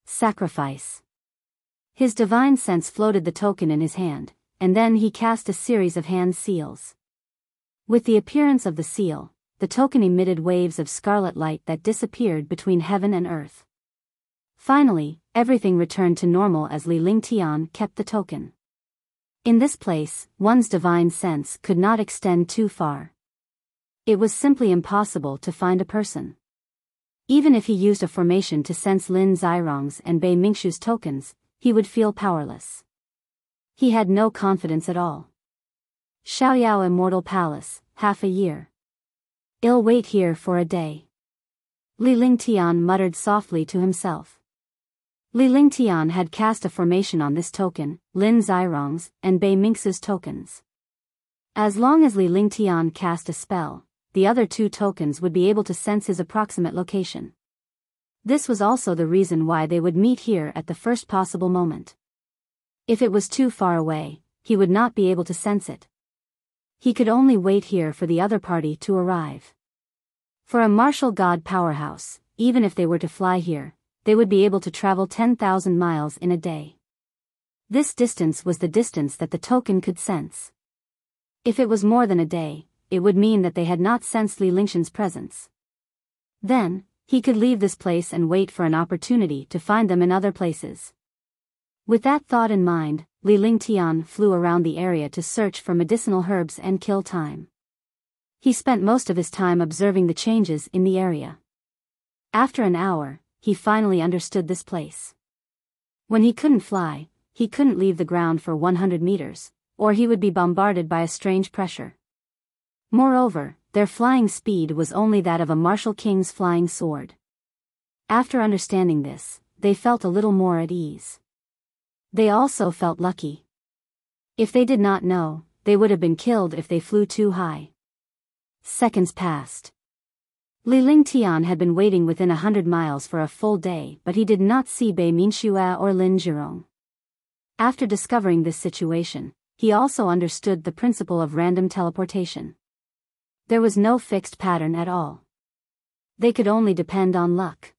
Sacrifice. His divine sense floated the token in his hand, and then he cast a series of hand seals. With the appearance of the seal, the token emitted waves of scarlet light that disappeared between heaven and earth. Finally, everything returned to normal as Li Lingtian kept the token. In this place, one's divine sense could not extend too far. It was simply impossible to find a person. Even if he used a formation to sense Lin Zirong's and Bei Mingxu's tokens, he would feel powerless. He had no confidence at all. Xiaoyao Immortal Palace, half a year. I'll wait here for a day. Li Lingtian muttered softly to himself. Li Lingtian had cast a formation on this token, Lin Zirong's and Bei Mingxu's tokens. As long as Li Lingtian cast a spell, the other two tokens would be able to sense his approximate location. This was also the reason why they would meet here at the first possible moment. If it was too far away, he would not be able to sense it. He could only wait here for the other party to arrive. For a martial god powerhouse, even if they were to fly here, they would be able to travel 10,000 miles in a day. This distance was the distance that the token could sense. If it was more than a day, it would mean that they had not sensed Li Lingtian's presence. Then, he could leave this place and wait for an opportunity to find them in other places. With that thought in mind, Li Lingtian flew around the area to search for medicinal herbs and kill time. He spent most of his time observing the changes in the area. After an hour, he finally understood this place. When he couldn't fly, he couldn't leave the ground for 100 meters, or he would be bombarded by a strange pressure. Moreover, their flying speed was only that of a martial king's flying sword. After understanding this, they felt a little more at ease. They also felt lucky. If they did not know, they would have been killed if they flew too high. Seconds passed. Li Lingtian had been waiting within 100 miles for a full day, but he did not see Bei Minxue or Lin Zirong. After discovering this situation, he also understood the principle of random teleportation. There was no fixed pattern at all. They could only depend on luck.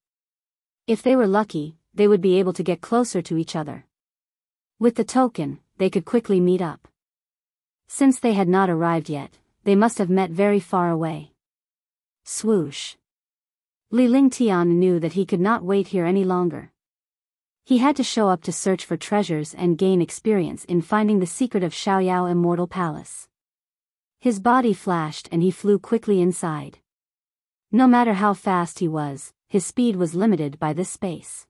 If they were lucky, they would be able to get closer to each other. With the token, they could quickly meet up. Since they had not arrived yet, they must have met very far away. Swoosh. Li Lingtian knew that he could not wait here any longer. He had to show up to search for treasures and gain experience in finding the secret of Xiaoyao Immortal Palace. His body flashed and he flew quickly inside. No matter how fast he was, his speed was limited by this space.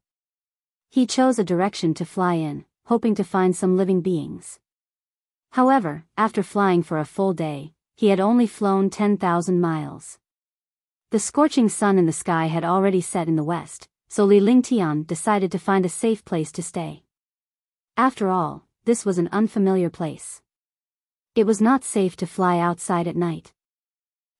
He chose a direction to fly in, hoping to find some living beings. However, after flying for a full day, he had only flown 10,000 miles. The scorching sun in the sky had already set in the west, so Li Lingtian decided to find a safe place to stay. After all, this was an unfamiliar place. It was not safe to fly outside at night.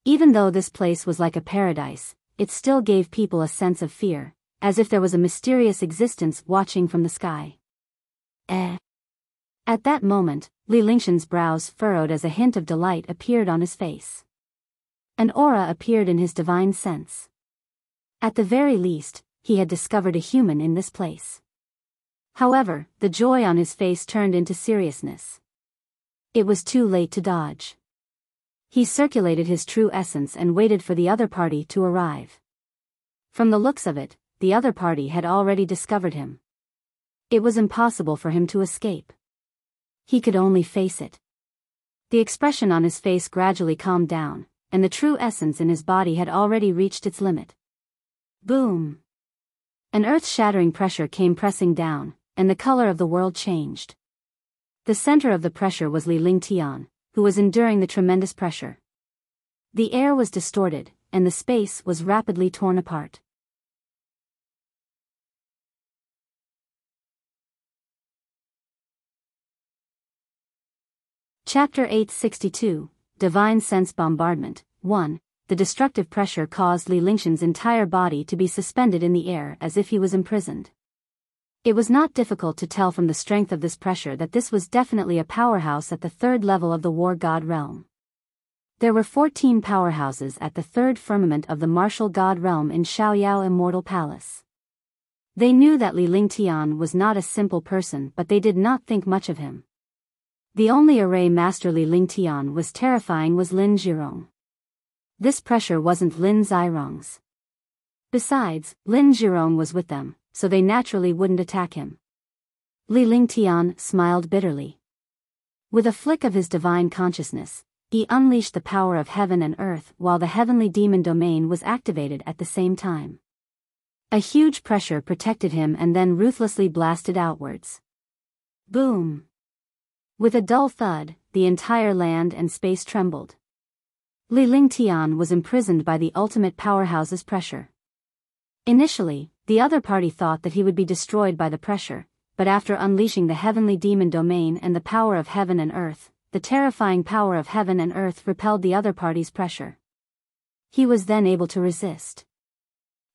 Even though this place was like a paradise, it still gave people a sense of fear, as if there was a mysterious existence watching from the sky. At that moment, Li Lingtian's brows furrowed as a hint of delight appeared on his face. An aura appeared in his divine sense. At the very least, he had discovered a human in this place. However, the joy on his face turned into seriousness. It was too late to dodge. He circulated his true essence and waited for the other party to arrive. From the looks of it, the other party had already discovered him. It was impossible for him to escape. He could only face it. The expression on his face gradually calmed down, and the true essence in his body had already reached its limit. Boom! An earth-shattering pressure came pressing down, and the color of the world changed. The center of the pressure was Li Lingtian, who was enduring the tremendous pressure. The air was distorted, and the space was rapidly torn apart. Chapter 862, Divine Sense Bombardment. 1. The destructive pressure caused Li Lingtian's entire body to be suspended in the air as if he was imprisoned. It was not difficult to tell from the strength of this pressure that this was definitely a powerhouse at the third level of the war god realm. There were 14 powerhouses at the third firmament of the martial god realm in Xiaoyao Immortal Palace. They knew that Li Lingtian was not a simple person, but they did not think much of him. The only array master Li Lingtian was terrifying was Lin Zhirong. This pressure wasn't Lin Zhirong's. Besides, Lin Zhirong was with them, so they naturally wouldn't attack him. Li Lingtian smiled bitterly. With a flick of his divine consciousness, he unleashed the power of heaven and earth while the heavenly demon domain was activated at the same time. A huge pressure protected him and then ruthlessly blasted outwards. Boom! With a dull thud, the entire land and space trembled. Li Lingtian was imprisoned by the ultimate powerhouse's pressure. Initially, the other party thought that he would be destroyed by the pressure, but after unleashing the heavenly demon domain and the power of heaven and earth, the terrifying power of heaven and earth repelled the other party's pressure. He was then able to resist.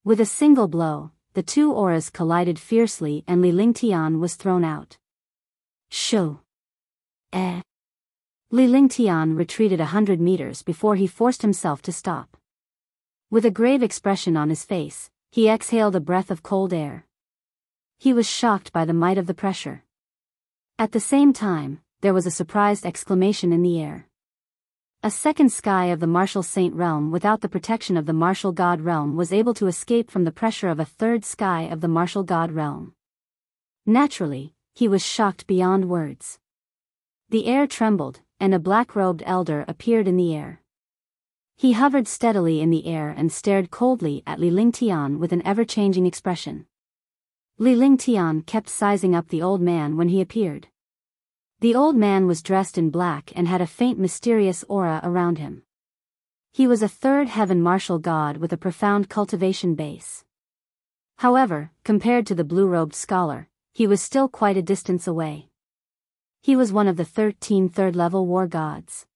With a single blow, the two auras collided fiercely and Li Lingtian was thrown out. Shoo! Li Lingtian retreated 100 meters before he forced himself to stop. With a grave expression on his face, he exhaled a breath of cold air. He was shocked by the might of the pressure. At the same time, there was a surprised exclamation in the air. A second sky of the martial saint realm without the protection of the martial god realm was able to escape from the pressure of a third sky of the martial god realm. Naturally, he was shocked beyond words. The air trembled, and a black-robed elder appeared in the air. He hovered steadily in the air and stared coldly at Li Lingtian with an ever-changing expression. Li Lingtian kept sizing up the old man when he appeared. The old man was dressed in black and had a faint mysterious aura around him. He was a third heaven martial god with a profound cultivation base. However, compared to the blue-robed scholar, he was still quite a distance away. He was one of the 13 third-level war gods.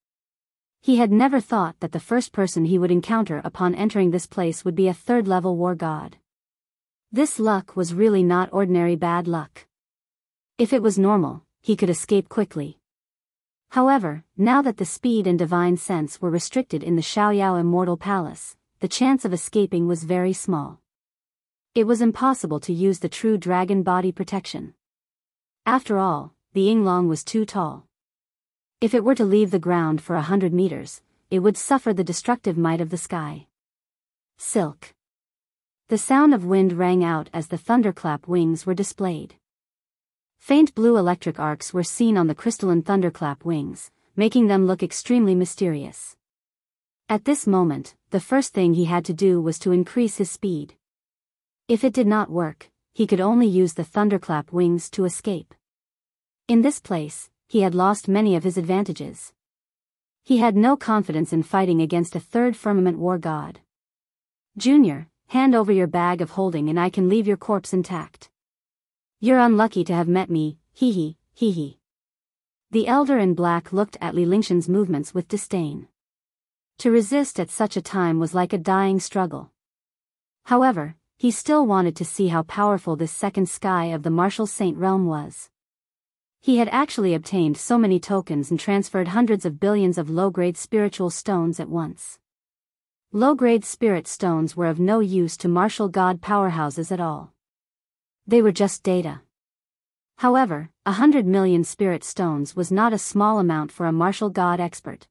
He had never thought that the first person he would encounter upon entering this place would be a third-level war god. This luck was really not ordinary bad luck. If it was normal, he could escape quickly. However, now that the speed and divine sense were restricted in the Xiaoyao Immortal Palace, the chance of escaping was very small. It was impossible to use the true dragon body protection. After all, the Yinglong was too tall. If it were to leave the ground for 100 meters, it would suffer the destructive might of the sky. Silk. The sound of wind rang out as the thunderclap wings were displayed. Faint blue electric arcs were seen on the crystalline thunderclap wings, making them look extremely mysterious. At this moment, the first thing he had to do was to increase his speed. If it did not work, he could only use the thunderclap wings to escape. In this place, he had lost many of his advantages. He had no confidence in fighting against a third firmament war god. Junior, hand over your bag of holding and I can leave your corpse intact. You're unlucky to have met me, hee hee. The elder in black looked at Li Lingtian's movements with disdain. To resist at such a time was like a dying struggle. However, he still wanted to see how powerful this second sky of the martial saint realm was. He had actually obtained so many tokens and transferred hundreds of billions of low-grade spiritual stones at once. Low-grade spirit stones were of no use to martial god powerhouses at all. They were just data. However, 100 million spirit stones was not a small amount for a martial god expert.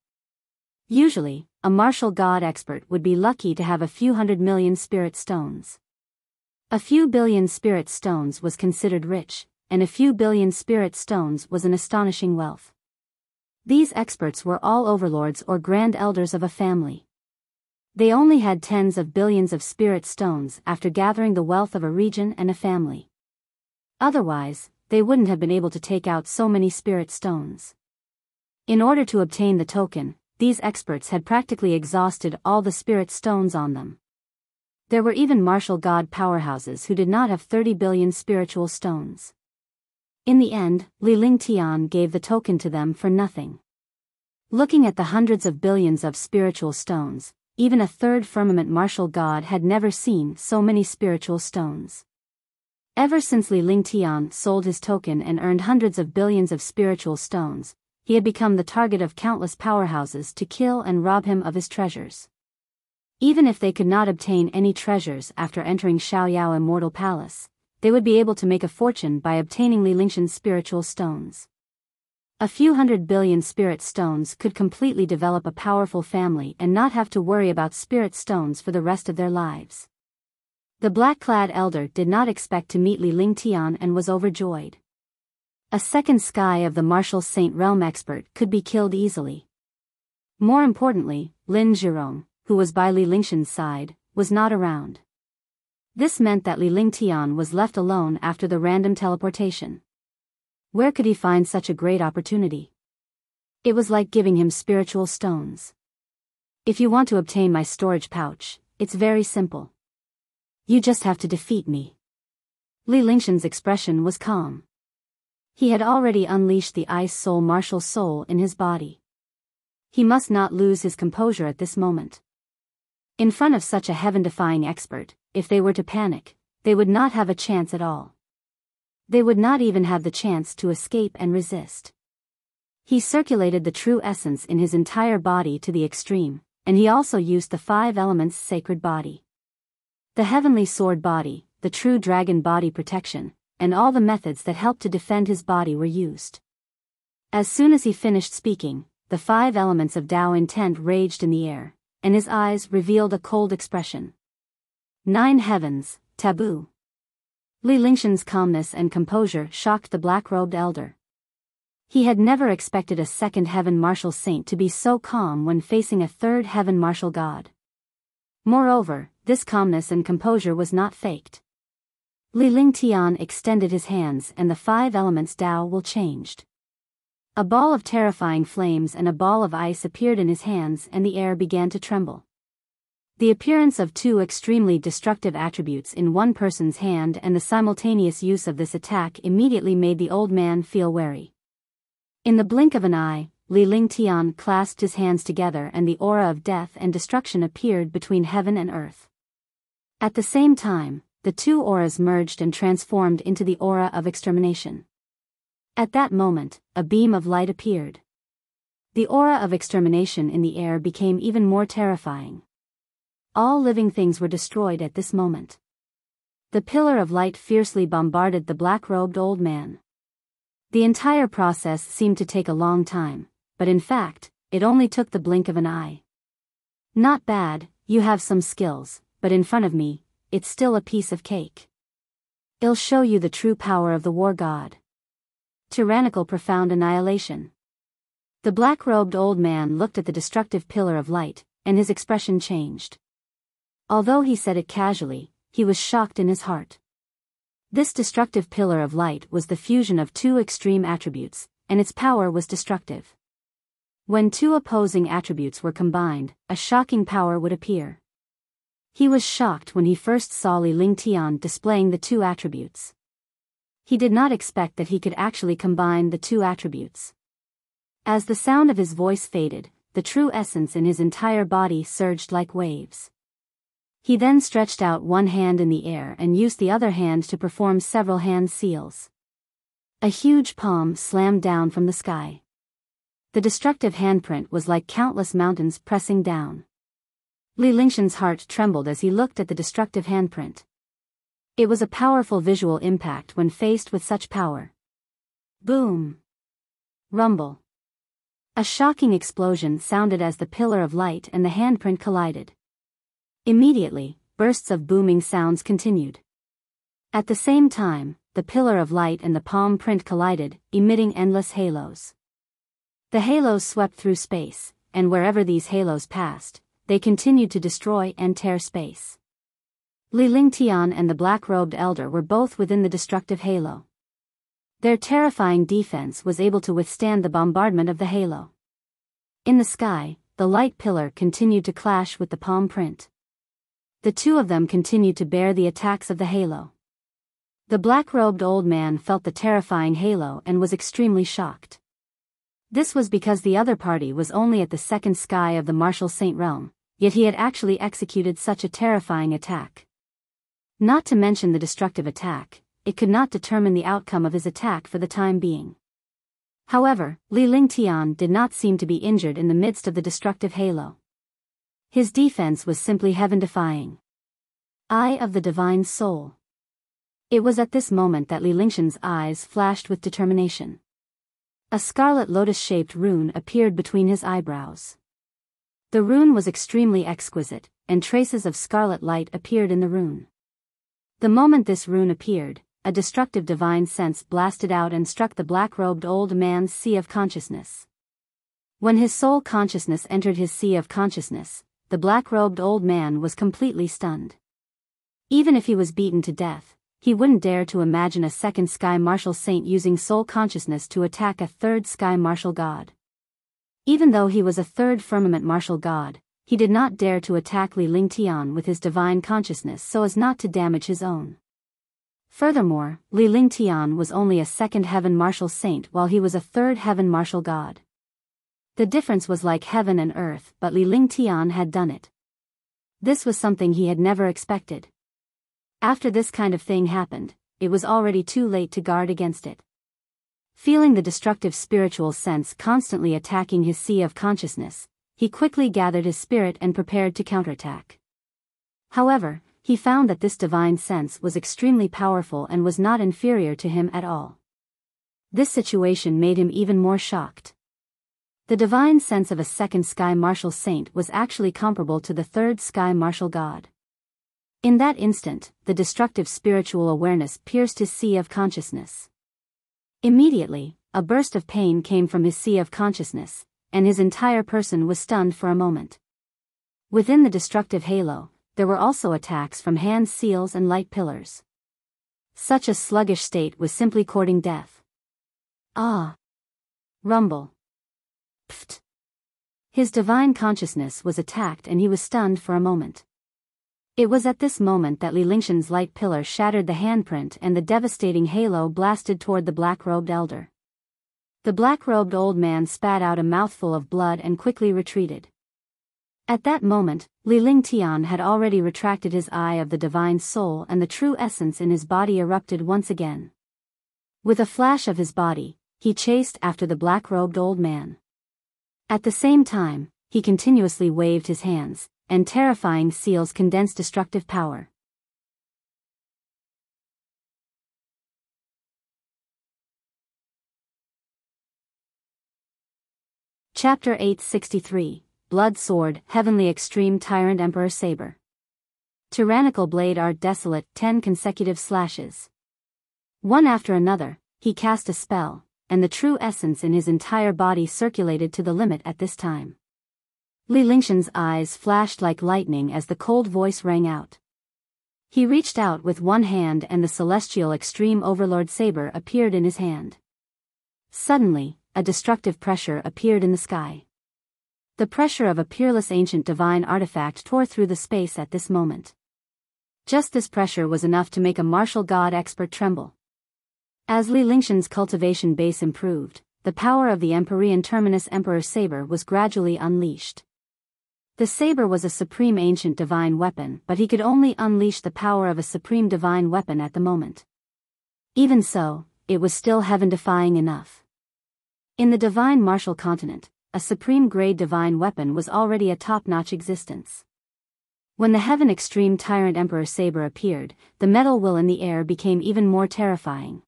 Usually, a martial god expert would be lucky to have a few 100 million spirit stones. A few billion spirit stones was considered rich, and a few billion spirit stones was an astonishing wealth. These experts were all overlords or grand elders of a family. They only had tens of billions of spirit stones after gathering the wealth of a region and a family. Otherwise, they wouldn't have been able to take out so many spirit stones. In order to obtain the token, these experts had practically exhausted all the spirit stones on them. There were even martial god powerhouses who did not have 30 billion spiritual stones. In the end, Li Lingtian gave the token to them for nothing. Looking at the hundreds of billions of spiritual stones, even a third firmament martial god had never seen so many spiritual stones. Ever since Li Lingtian sold his token and earned hundreds of billions of spiritual stones, he had become the target of countless powerhouses to kill and rob him of his treasures. Even if they could not obtain any treasures after entering Xiaoyao Immortal Palace, they would be able to make a fortune by obtaining Li Lingshan's spiritual stones. A few 100 billion spirit stones could completely develop a powerful family and not have to worry about spirit stones for the rest of their lives. The black-clad elder did not expect to meet Li Lingtian and was overjoyed. A second sky of the martial Saint Realm expert could be killed easily. More importantly, Lin Zhirong, who was by Li Lingshan's side, was not around. This meant that Li Lingtian was left alone after the random teleportation. Where could he find such a great opportunity? It was like giving him spiritual stones. If you want to obtain my storage pouch, it's very simple. You just have to defeat me. Li Lingshan's expression was calm. He had already unleashed the ice soul martial soul in his body. He must not lose his composure at this moment. In front of such a heaven-defying expert, if they were to panic, they would not have a chance at all. They would not even have the chance to escape and resist. He circulated the true essence in his entire body to the extreme, and he also used the 5 elements sacred body. The heavenly sword body, the true dragon body protection, and all the methods that helped to defend his body were used. As soon as he finished speaking, the 5 elements of Tao intent raged in the air, and his eyes revealed a cold expression. 9 heavens, taboo. Li Lingshan's calmness and composure shocked the black-robed elder. He had never expected a second heaven martial saint to be so calm when facing a third heaven martial god. Moreover, this calmness and composure was not faked. Li Lingtian extended his hands and the 5 elements Tao will changed. A ball of terrifying flames and a ball of ice appeared in his hands and the air began to tremble. The appearance of 2 extremely destructive attributes in one person's hand and the simultaneous use of this attack immediately made the old man feel wary. In the blink of an eye, Li Lingtian clasped his hands together and the aura of death and destruction appeared between heaven and earth. At the same time, the 2 auras merged and transformed into the aura of extermination. At that moment, a beam of light appeared. The aura of extermination in the air became even more terrifying. All living things were destroyed at this moment. The pillar of light fiercely bombarded the black-robed old man. The entire process seemed to take a long time, but in fact, it only took the blink of an eye. Not bad, you have some skills, but in front of me, it's still a piece of cake. I'll show you the true power of the war god. Tyrannical profound annihilation. The black-robed old man looked at the destructive pillar of light, and his expression changed. Although he said it casually, he was shocked in his heart. This destructive pillar of light was the fusion of 2 extreme attributes, and its power was destructive. When 2 opposing attributes were combined, a shocking power would appear. He was shocked when he first saw Li Lingtian displaying the 2 attributes. He did not expect that he could actually combine the 2 attributes. As the sound of his voice faded, the true essence in his entire body surged like waves. He then stretched out one hand in the air and used the other hand to perform several hand seals. A huge palm slammed down from the sky. The destructive handprint was like countless mountains pressing down. Li Lingshan's heart trembled as he looked at the destructive handprint. It was a powerful visual impact when faced with such power. Boom! Rumble! A shocking explosion sounded as the pillar of light and the handprint collided. Immediately, bursts of booming sounds continued. At the same time, the pillar of light and the palm print collided, emitting endless halos. The halos swept through space, and wherever these halos passed, they continued to destroy and tear space. Li Lingtian and the black-robed elder were both within the destructive halo. Their terrifying defense was able to withstand the bombardment of the halo. In the sky, the light pillar continued to clash with the palm print. The two of them continued to bear the attacks of the halo. The black-robed old man felt the terrifying halo and was extremely shocked. This was because the other party was only at the second sky of the martial saint realm, yet he had actually executed such a terrifying attack. Not to mention the destructive attack, it could not determine the outcome of his attack for the time being. However, Li Lingtian did not seem to be injured in the midst of the destructive halo. His defense was simply heaven-defying. Eye of the Divine Soul. It was at this moment that Li Lingshan's eyes flashed with determination. A scarlet lotus-shaped rune appeared between his eyebrows. The rune was extremely exquisite, and traces of scarlet light appeared in the rune. The moment this rune appeared, a destructive divine sense blasted out and struck the black-robed old man's sea of consciousness. When his soul consciousness entered his sea of consciousness, the black-robed old man was completely stunned. Even if he was beaten to death, he wouldn't dare to imagine a second sky martial saint using soul consciousness to attack a third sky martial god. Even though he was a third firmament martial god, he did not dare to attack Li Lingtian with his divine consciousness so as not to damage his own. Furthermore, Li Lingtian was only a second heaven martial saint while he was a third heaven martial god. The difference was like heaven and earth, but Li Lingtian had done it. This was something he had never expected. After this kind of thing happened, it was already too late to guard against it. Feeling the destructive spiritual sense constantly attacking his sea of consciousness, he quickly gathered his spirit and prepared to counterattack. However, he found that this divine sense was extremely powerful and was not inferior to him at all. This situation made him even more shocked. The divine sense of a second sky martial saint was actually comparable to the third sky martial god. In that instant, the destructive spiritual awareness pierced his sea of consciousness. Immediately, a burst of pain came from his sea of consciousness, and his entire person was stunned for a moment. Within the destructive halo, there were also attacks from hand seals and light pillars. Such a sluggish state was simply courting death. Ah! Rumble! Pfft! His divine consciousness was attacked and he was stunned for a moment. It was at this moment that Li Lingshan's light pillar shattered the handprint and the devastating halo blasted toward the black-robed elder. The black-robed old man spat out a mouthful of blood and quickly retreated. At that moment, Li Lingtian had already retracted his eye of the divine soul and the true essence in his body erupted once again. With a flash of his body, he chased after the black-robed old man. At the same time, he continuously waved his hands, and terrifying seals condensed destructive power. Chapter 863, Blood Sword, Heavenly Extreme Tyrant Emperor Saber. Tyrannical blade art desolate, 10 consecutive slashes. One after another, he cast a spell, and the true essence in his entire body circulated to the limit at this time. Li Lingshan's eyes flashed like lightning as the cold voice rang out. He reached out with one hand and the celestial extreme overlord saber appeared in his hand. Suddenly, a destructive pressure appeared in the sky. The pressure of a peerless ancient divine artifact tore through the space at this moment. Just this pressure was enough to make a martial god expert tremble. As Li Lingshan's cultivation base improved, the power of the Empyrean Terminus Emperor Saber was gradually unleashed. The saber was a supreme ancient divine weapon, but he could only unleash the power of a supreme divine weapon at the moment. Even so, it was still heaven-defying enough. In the divine martial continent, a supreme grade divine weapon was already a top-notch existence. When the Heaven Extreme Tyrant Emperor Saber appeared, the metal will in the air became even more terrifying.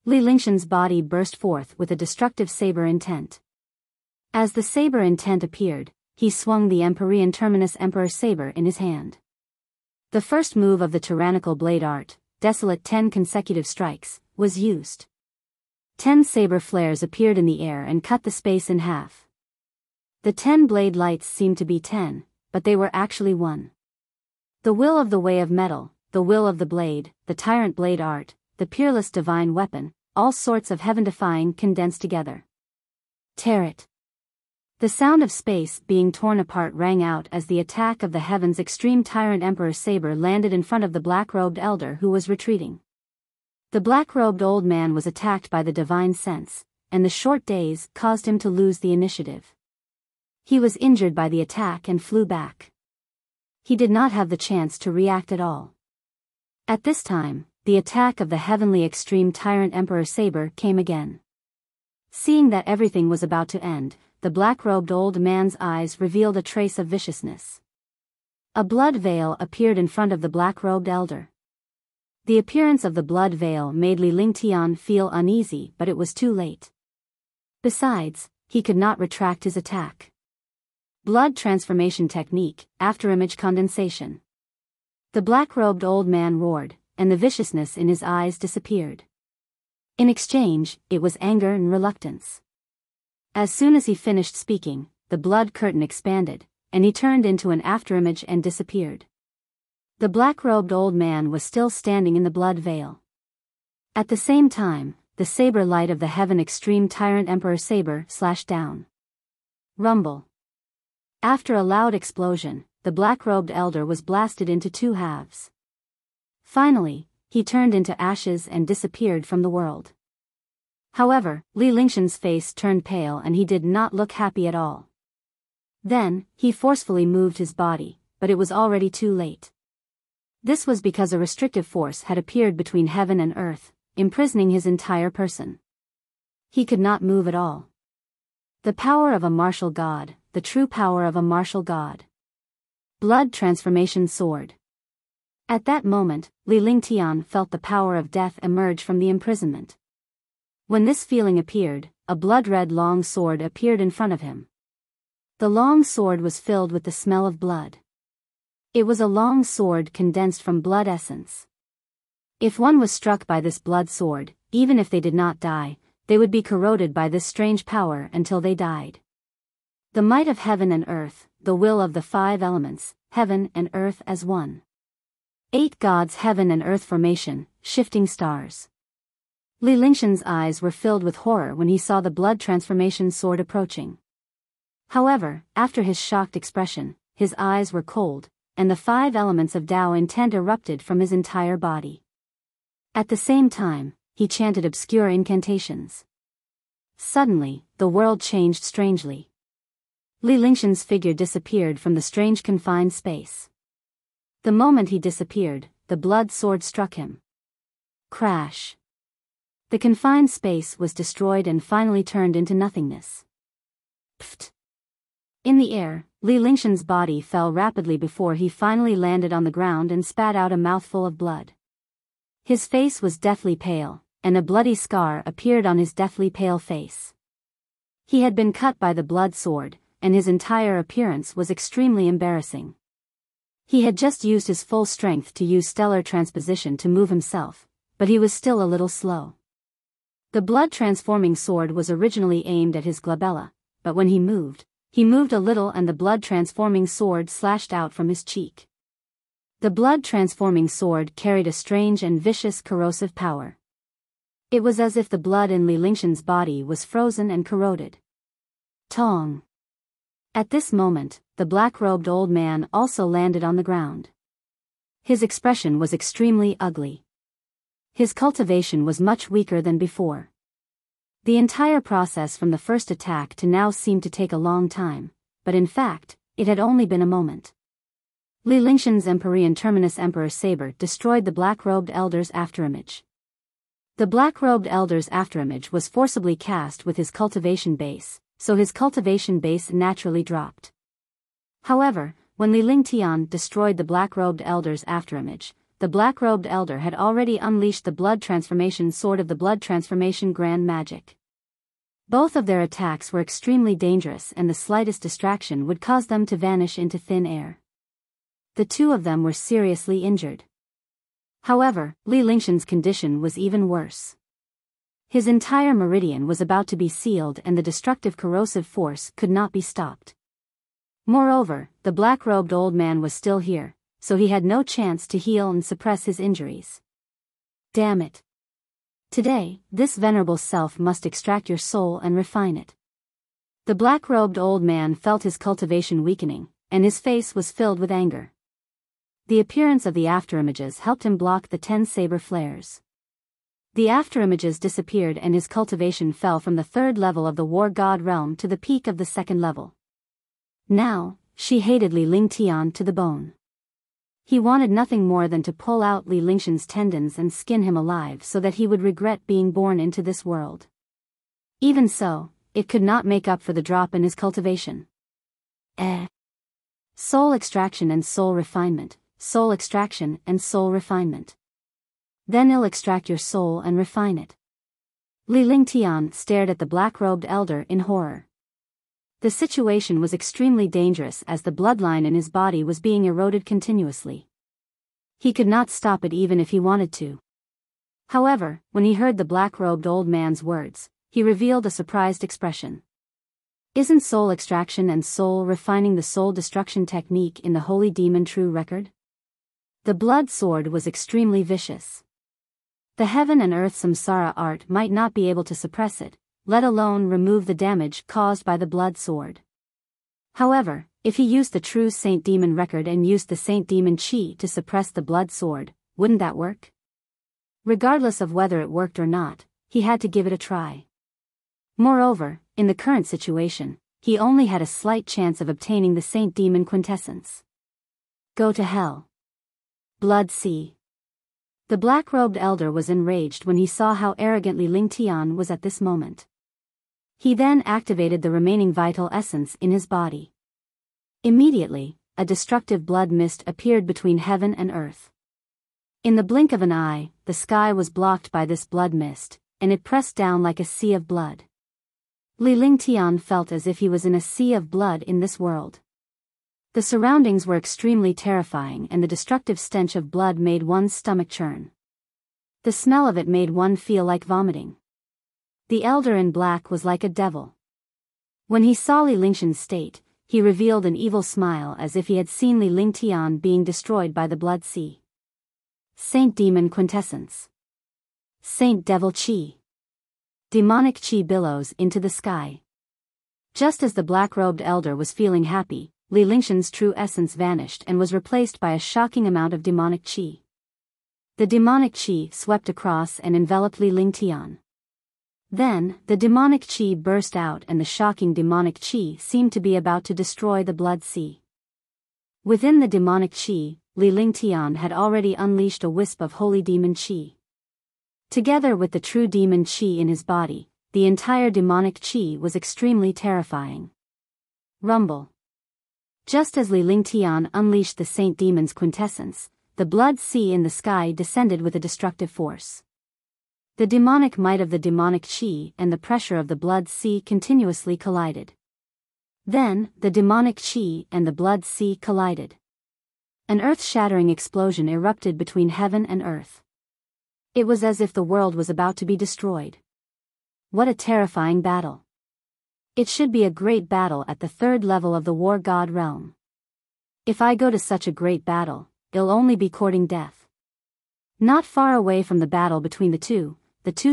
Li Lingshan's body burst forth with a destructive saber intent. As the saber intent appeared, he swung the Empyrean Terminus Emperor Saber in his hand. The first move of the tyrannical blade art, Desolate 10 consecutive strikes, was used. 10 saber flares appeared in the air and cut the space in half. The 10 blade lights seemed to be 10, but they were actually 1. The will of the way of metal, the will of the blade, the tyrant blade art, the peerless divine weapon, all sorts of heaven-defying condensed together. Tear it. The sound of space being torn apart rang out as the attack of the Heaven's Extreme Tyrant Emperor Saber landed in front of the black-robed elder who was retreating. The black-robed old man was attacked by the divine sense, and the short days caused him to lose the initiative. He was injured by the attack and flew back. He did not have the chance to react at all. At this time, the attack of the Heavenly Extreme Tyrant Emperor Saber came again. Seeing that everything was about to end, the black-robed old man's eyes revealed a trace of viciousness. A blood veil appeared in front of the black-robed elder. The appearance of the blood veil made Li Lingtian feel uneasy, but it was too late. Besides, he could not retract his attack. Blood transformation technique, afterimage condensation. The black-robed old man roared, and the viciousness in his eyes disappeared. In exchange, it was anger and reluctance. As soon as he finished speaking, the blood curtain expanded, and he turned into an afterimage and disappeared. The black-robed old man was still standing in the blood veil. At the same time, the saber light of the Heaven Extreme Tyrant Emperor Saber slashed down. Rumble. After a loud explosion, the black-robed elder was blasted into 2 halves. Finally, he turned into ashes and disappeared from the world. However, Li Lingshan's face turned pale and he did not look happy at all. Then, he forcefully moved his body, but it was already too late. This was because a restrictive force had appeared between heaven and earth, imprisoning his entire person. He could not move at all. The power of a martial god, the true power of a martial god. Blood transformation sword. At that moment, Li Lingtian felt the power of death emerge from the imprisonment. When this feeling appeared, a blood-red long sword appeared in front of him. The long sword was filled with the smell of blood. It was a long sword condensed from blood essence. If one was struck by this blood sword, even if they did not die, they would be corroded by this strange power until they died. The might of heaven and earth, the will of the 5 elements, heaven and earth as one. 8 gods, heaven and earth formation, shifting stars. Li Lingshan's eyes were filled with horror when he saw the blood transformation sword approaching. However, after his shocked expression, his eyes were cold, and the 5 elements of Tao intent erupted from his entire body. At the same time, he chanted obscure incantations. Suddenly, the world changed strangely. Li Lingshan's figure disappeared from the strange confined space. The moment he disappeared, the blood sword struck him. Crash. The confined space was destroyed and finally turned into nothingness. Pfft. In the air, Li Lingshan's body fell rapidly before he finally landed on the ground and spat out a mouthful of blood. His face was deathly pale, and a bloody scar appeared on his deathly pale face. He had been cut by the blood sword, and his entire appearance was extremely embarrassing. He had just used his full strength to use stellar transposition to move himself, but he was still a little slow. The blood-transforming sword was originally aimed at his glabella, but when he moved a little and the blood-transforming sword slashed out from his cheek. The blood-transforming sword carried a strange and vicious corrosive power. It was as if the blood in Li Lingshan's body was frozen and corroded. Tong. At this moment, the black-robed old man also landed on the ground. His expression was extremely ugly. His cultivation was much weaker than before. The entire process from the first attack to now seemed to take a long time, but in fact, it had only been a moment. Li Lingshan's Empyrean Terminus Emperor Saber destroyed the black-robed elder's afterimage. The black-robed elder's afterimage was forcibly cast with his cultivation base, so his cultivation base naturally dropped. However, When Li Lingtian destroyed the black-robed elder's afterimage, the black-robed elder had already unleashed the blood transformation sword of the blood transformation grand magic. Both of their attacks were extremely dangerous, and the slightest distraction would cause them to vanish into thin air. The two of them were seriously injured. However, Li Lingshan's condition was even worse. His entire meridian was about to be sealed, and the destructive corrosive force could not be stopped. Moreover, the black-robed old man was still here, so he had no chance to heal and suppress his injuries. Damn it. Today, this venerable self must extract your soul and refine it. The black-robed old man felt his cultivation weakening, and his face was filled with anger. The appearance of the afterimages helped him block the 10 saber flares. The afterimages disappeared, and his cultivation fell from the 3rd level of the war god realm to the peak of the 2nd level. Now, she hated Li Lingtian to the bone. He wanted nothing more than to pull out Li Lingshan's tendons and skin him alive so that he would regret being born into this world. Even so, it could not make up for the drop in his cultivation. Soul extraction and soul refinement, soul extraction and soul refinement. Then I'll extract your soul and refine it. Li Lingtian stared at the black-robed elder in horror. The situation was extremely dangerous, as the bloodline in his body was being eroded continuously. He could not stop it even if he wanted to. However, when he heard the black-robed old man's words, he revealed a surprised expression. Isn't soul extraction and soul refining the soul destruction technique in the Holy Demon True Record? The blood sword was extremely vicious. The heaven and earth samsara art might not be able to suppress it, let alone remove the damage caused by the blood sword. However, if he used the true Saint Demon record and used the Saint Demon Chi to suppress the blood sword, wouldn't that work? Regardless of whether it worked or not, he had to give it a try. Moreover, in the current situation, he only had a slight chance of obtaining the Saint Demon quintessence. Go to hell. Blood Sea. The black-robed elder was enraged when he saw how arrogantly Lingtian was at this moment. He then activated the remaining vital essence in his body. Immediately, a destructive blood mist appeared between heaven and earth. In the blink of an eye, the sky was blocked by this blood mist, and it pressed down like a sea of blood. Li Lingtian felt as if he was in a sea of blood in this world. The surroundings were extremely terrifying, and the destructive stench of blood made one's stomach churn. The smell of it made one feel like vomiting. The elder in black was like a devil. When he saw Li Lingshan's state, he revealed an evil smile as if he had seen Li Lingtian being destroyed by the blood sea. Saint Demon Quintessence. Saint Devil Chi. Demonic Chi billows into the sky. Just as the black-robed elder was feeling happy, Li Lingshan's true essence vanished and was replaced by a shocking amount of demonic Chi. The demonic Chi swept across and enveloped Li Lingtian. Then, the demonic Chi burst out, and the shocking demonic Chi seemed to be about to destroy the blood sea. Within the demonic Chi, Li Lingtian had already unleashed a wisp of holy demon Chi. Together with the true demon Chi in his body, the entire demonic Chi was extremely terrifying. Rumble. Just as Li Lingtian unleashed the Saint Demon's quintessence, the blood sea in the sky descended with a destructive force. The demonic might of the demonic Chi and the pressure of the blood sea continuously collided. Then, the demonic Chi and the blood sea collided. An earth-shattering explosion erupted between heaven and earth. It was as if the world was about to be destroyed. What a terrifying battle. It should be a great battle at the 3rd level of the war god realm. If I go to such a great battle, it'll only be courting death. Not far away from the battle between the two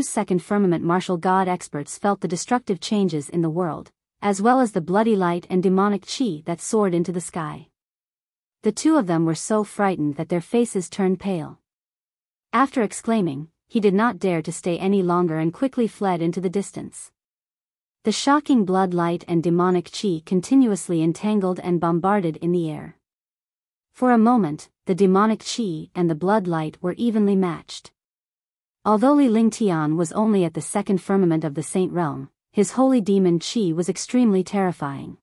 second firmament martial god experts felt the destructive changes in the world, as well as the bloody light and demonic Chi that soared into the sky. The two of them were so frightened that their faces turned pale. After exclaiming, he did not dare to stay any longer and quickly fled into the distance. The shocking blood light and demonic Chi continuously entangled and bombarded in the air. For a moment, the demonic Chi and the blood light were evenly matched. Although Li Lingtian was only at the 2nd firmament of the Saint Realm, his holy demon Chi was extremely terrifying.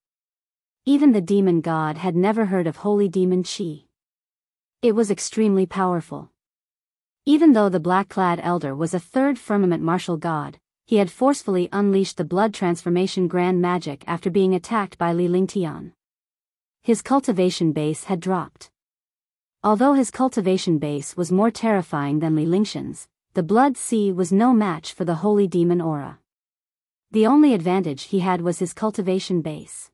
Even the demon god had never heard of holy demon chi. It was extremely powerful. Even though the black-clad elder was a third firmament martial god, he had forcefully unleashed the blood transformation grand magic after being attacked by Li Lingtian. His cultivation base had dropped. Although his cultivation base was more terrifying than Li Lingshan's, the blood sea was no match for the holy demon aura. The only advantage he had was his cultivation base.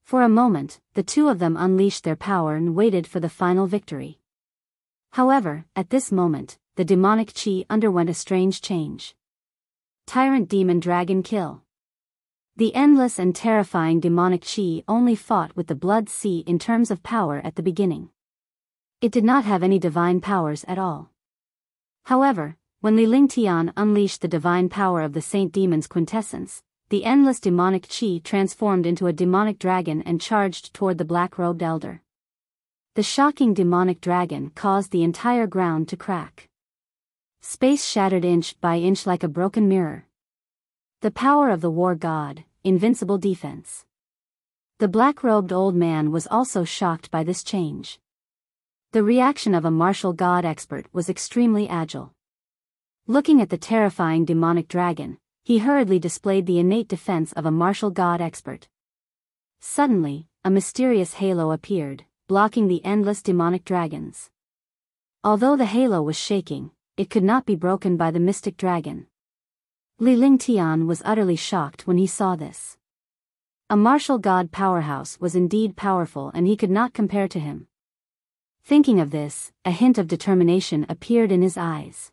For a moment, the two of them unleashed their power and waited for the final victory. However, at this moment, the demonic chi underwent a strange change. Tyrant Demon Dragon Kill. The endless and terrifying demonic chi only fought with the blood sea in terms of power at the beginning. It did not have any divine powers at all. However, when Li Lingtian unleashed the divine power of the Saint Demon's quintessence, the endless demonic chi transformed into a demonic dragon and charged toward the black-robed elder. The shocking demonic dragon caused the entire ground to crack. Space shattered inch by inch like a broken mirror. The power of the war god, invincible defense. The black-robed old man was also shocked by this change. The reaction of a martial god expert was extremely agile. Looking at the terrifying demonic dragon, he hurriedly displayed the innate defense of a martial god expert. Suddenly, a mysterious halo appeared, blocking the endless demonic dragons. Although the halo was shaking, it could not be broken by the mystic dragon. Li Lingtian was utterly shocked when he saw this. A martial god powerhouse was indeed powerful and he could not compare to him. Thinking of this, a hint of determination appeared in his eyes.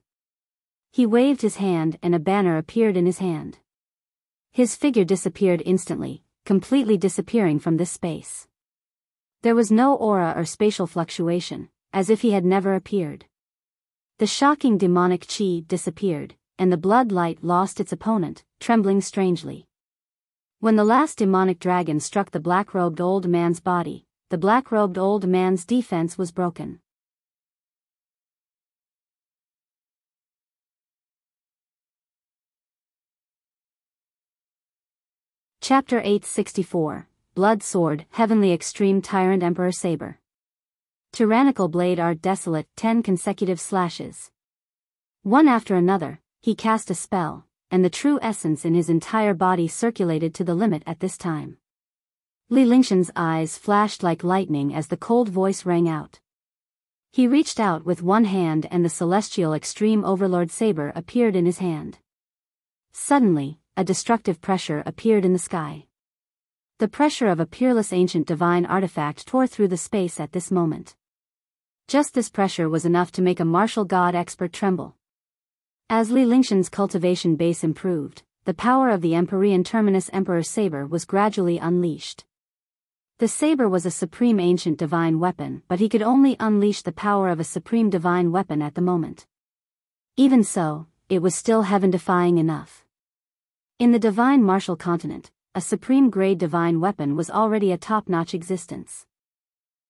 He waved his hand and a banner appeared in his hand. His figure disappeared instantly, completely disappearing from this space. There was no aura or spatial fluctuation, as if he had never appeared. The shocking demonic chi disappeared, and the blood light lost its opponent, trembling strangely. When the last demonic dragon struck the black-robed old man's body, the black-robed old man's defense was broken. Chapter 864, Blood Sword, Heavenly Extreme Tyrant Emperor Saber. Tyrannical Blade Art Desolate, 10 consecutive slashes. One after another, he cast a spell, and the true essence in his entire body circulated to the limit at this time. Li Lingshan's eyes flashed like lightning as the cold voice rang out. He reached out with one hand and the celestial extreme overlord saber appeared in his hand. Suddenly, a destructive pressure appeared in the sky. The pressure of a peerless ancient divine artifact tore through the space at this moment. Just this pressure was enough to make a martial god expert tremble. As Li Lingshan's cultivation base improved, the power of the Empyrean Terminus Emperor Saber was gradually unleashed. The saber was a supreme ancient divine weapon, but he could only unleash the power of a supreme divine weapon at the moment. Even so, it was still heaven-defying enough. In the divine martial continent, a supreme-grade divine weapon was already a top-notch existence.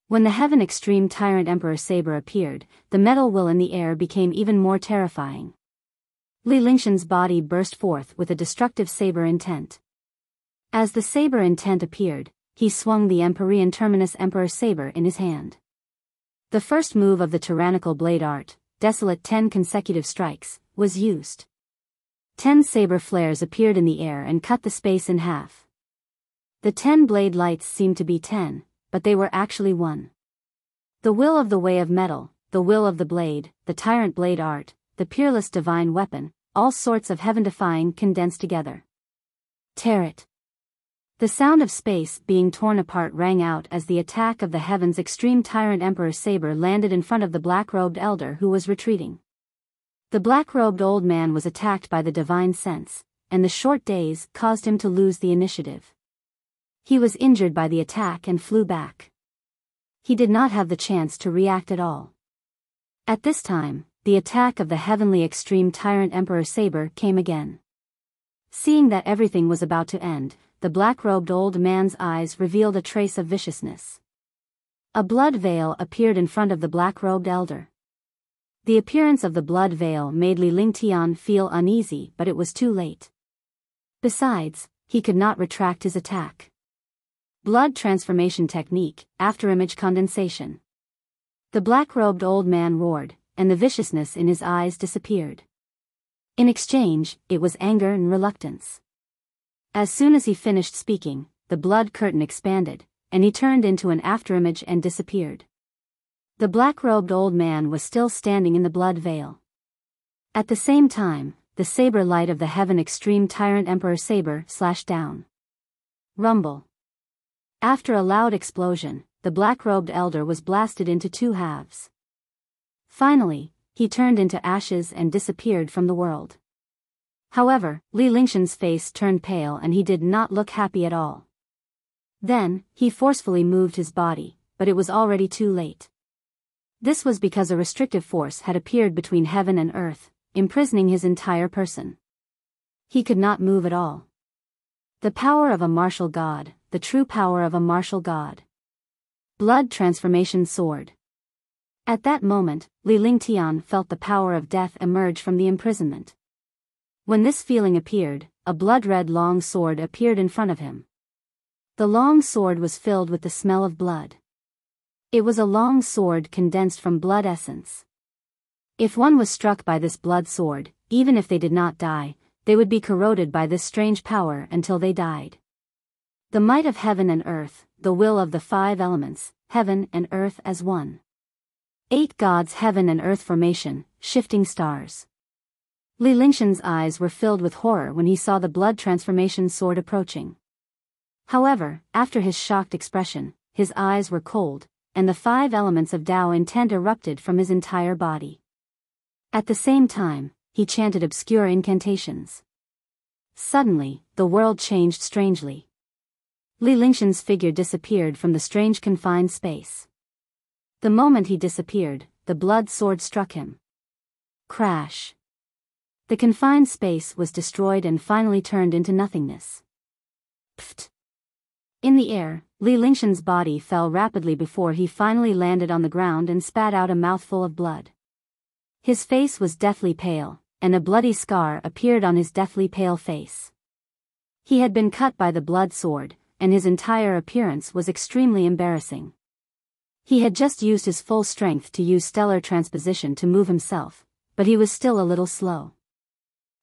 When the Heaven Extreme Tyrant Emperor Saber appeared, the metal will in the air became even more terrifying. Li Lingshan's body burst forth with a destructive saber intent. As the saber intent appeared, he swung the Empyrean Terminus Emperor Saber in his hand. The first move of the tyrannical blade art, Desolate 10 consecutive strikes, was used. 10 saber flares appeared in the air and cut the space in half. The 10 blade lights seemed to be 10, but they were actually 1. The will of the way of metal, the will of the blade, the tyrant blade art, the peerless divine weapon, all sorts of heaven-defying condensed together. Tear it. The sound of space being torn apart rang out as the attack of the heavens extreme tyrant Emperor Saber landed in front of the black-robed elder who was retreating. The black-robed old man was attacked by the divine sense, and the short days caused him to lose the initiative. He was injured by the attack and flew back. He did not have the chance to react at all. At this time, the attack of the heavenly extreme tyrant Emperor Saber came again. Seeing that everything was about to end, the black-robed old man's eyes revealed a trace of viciousness. A blood veil appeared in front of the black-robed elder. The appearance of the blood veil made Li Lingtian feel uneasy, but it was too late. Besides, he could not retract his attack. Blood transformation technique, afterimage condensation. The black-robed old man roared, and the viciousness in his eyes disappeared. In exchange, it was anger and reluctance. As soon as he finished speaking, the blood curtain expanded, and he turned into an afterimage and disappeared. The black-robed old man was still standing in the blood veil. At the same time, the saber light of the heaven extreme tyrant emperor saber slashed down. Rumble. After a loud explosion, the black-robed elder was blasted into two halves. Finally, he turned into ashes and disappeared from the world. However, Li Lingshan's face turned pale and he did not look happy at all. Then, he forcefully moved his body, but it was already too late. This was because a restrictive force had appeared between heaven and earth, imprisoning his entire person. He could not move at all. The power of a martial god, the true power of a martial god. Blood transformation sword. At that moment, Li Lingtian felt the power of death emerge from the imprisonment. When this feeling appeared, a blood-red long sword appeared in front of him. The long sword was filled with the smell of blood. It was a long sword condensed from blood essence. If one was struck by this blood sword, even if they did not die, they would be corroded by this strange power until they died. The might of heaven and earth, the will of the five elements, heaven and earth as one. 8 gods heaven and earth formation, shifting stars. Li Lingshan's eyes were filled with horror when he saw the blood transformation sword approaching. However, after his shocked expression, his eyes were cold, and the 5 elements of Tao intent erupted from his entire body. At the same time, he chanted obscure incantations. Suddenly, the world changed strangely. Li Lingshan's figure disappeared from the strange confined space. The moment he disappeared, the blood sword struck him. Crash. The confined space was destroyed and finally turned into nothingness. Pfft. In the air, Li Lingshan's body fell rapidly before he finally landed on the ground and spat out a mouthful of blood. His face was deathly pale, and a bloody scar appeared on his deathly pale face. He had been cut by the blood sword, and his entire appearance was extremely embarrassing. He had just used his full strength to use stellar transposition to move himself, but he was still a little slow.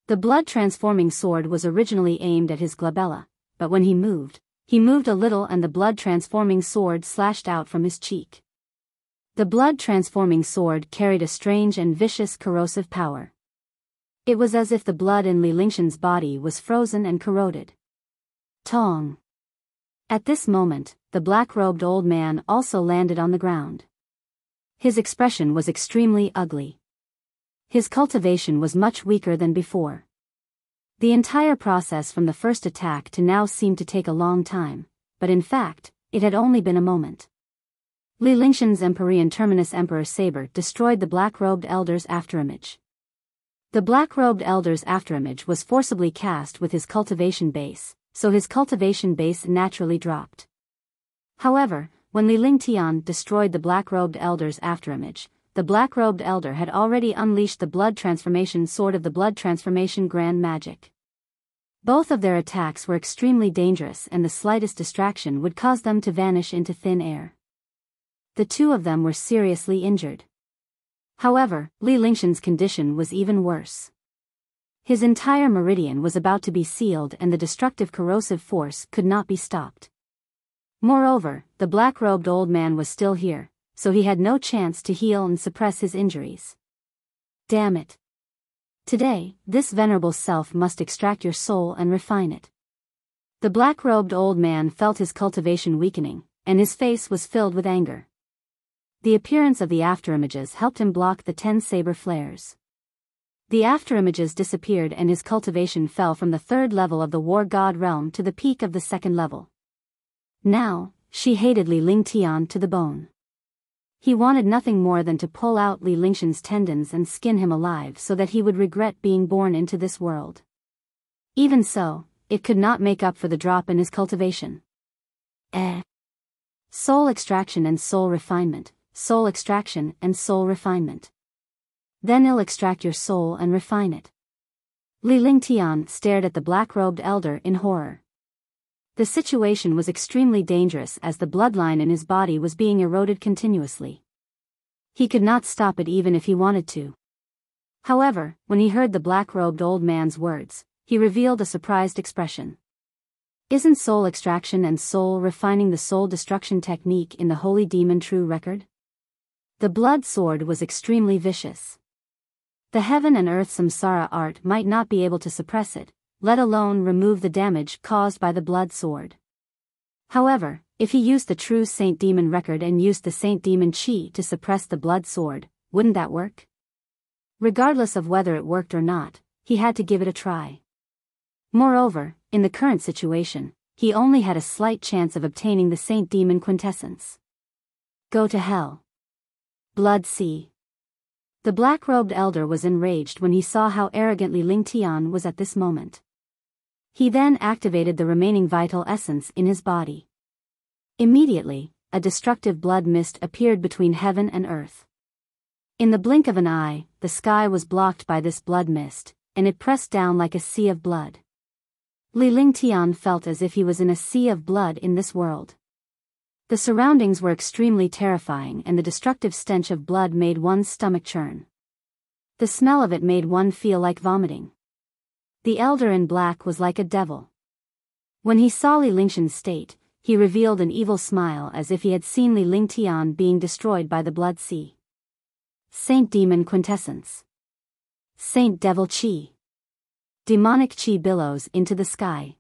The blood-transforming sword was originally aimed at his glabella, but when he moved a little and the blood-transforming sword slashed out from his cheek. The blood-transforming sword carried a strange and vicious corrosive power. It was as if the blood in Li Lingshan's body was frozen and corroded. Tong. At this moment, the black-robed old man also landed on the ground. His expression was extremely ugly. His cultivation was much weaker than before. The entire process from the first attack to now seemed to take a long time, but in fact, it had only been a moment. Li Lingshan's Empyrean Terminus Emperor Saber destroyed the black-robed elder's afterimage. The black-robed elder's afterimage was forcibly cast with his cultivation base, so his cultivation base naturally dropped. However, when Li Lingtian destroyed the black-robed elder's afterimage, the black-robed elder had already unleashed the blood transformation sword of the blood transformation grand magic. Both of their attacks were extremely dangerous and the slightest distraction would cause them to vanish into thin air. The two of them were seriously injured. However, Li Lingshan's condition was even worse. His entire meridian was about to be sealed and the destructive corrosive force could not be stopped. Moreover, the black-robed old man was still here, so he had no chance to heal and suppress his injuries. Damn it. Today, this venerable self must extract your soul and refine it. The black-robed old man felt his cultivation weakening, and his face was filled with anger. The appearance of the afterimages helped him block the 10 saber flares. The afterimages disappeared and his cultivation fell from the 3rd level of the war god realm to the peak of the 2nd level. Now, she hated Li Lingtian to the bone. He wanted nothing more than to pull out Li Lingshan's tendons and skin him alive so that he would regret being born into this world. Even so, it could not make up for the drop in his cultivation. Soul extraction and soul refinement, soul extraction and soul refinement. Then I'll extract your soul and refine it. Li Lingtian stared at the black-robed elder in horror. The situation was extremely dangerous as the bloodline in his body was being eroded continuously. He could not stop it even if he wanted to. However, when he heard the black-robed old man's words, he revealed a surprised expression. Isn't soul extraction and soul refining the soul destruction technique in the holy demon true record? The blood sword was extremely vicious. The heaven and earth samsara art might not be able to suppress it, let alone remove the damage caused by the blood sword. However, if he used the true saint demon record and used the saint demon chi to suppress the blood sword, wouldn't that work? Regardless of whether it worked or not, he had to give it a try. Moreover, in the current situation, he only had a slight chance of obtaining the saint demon quintessence. Go to hell. Blood Sea. The black-robed elder was enraged when he saw how arrogantly Ling Tian was at this moment. He then activated the remaining vital essence in his body. Immediately, a destructive blood mist appeared between heaven and earth. In the blink of an eye, the sky was blocked by this blood mist, and it pressed down like a sea of blood. Li Lingtian felt as if he was in a sea of blood in this world. The surroundings were extremely terrifying and the destructive stench of blood made one's stomach churn. The smell of it made one feel like vomiting. The elder in black was like a devil. When he saw Li Lingshan's state, he revealed an evil smile as if he had seen Li Lingtian being destroyed by the blood sea. Saint Demon Quintessence. Saint Devil Chi. Demonic chi billows into the sky.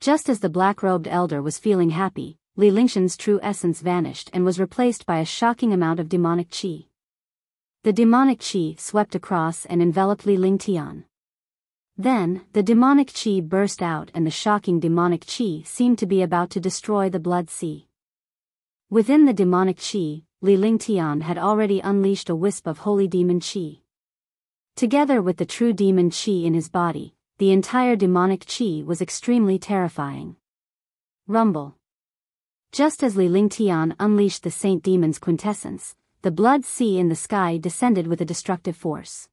Just as the black-robed elder was feeling happy, Li Lingshan's true essence vanished and was replaced by a shocking amount of demonic chi. The demonic chi swept across and enveloped Li Lingtian. Then, the demonic chi burst out and the shocking demonic chi seemed to be about to destroy the blood sea. Within the demonic chi, Li Lingtian had already unleashed a wisp of holy demon chi. Together with the true demon chi in his body, the entire demonic chi was extremely terrifying. Rumble. Just as Li Lingtian unleashed the saint demon's quintessence, the blood sea in the sky descended with a destructive force.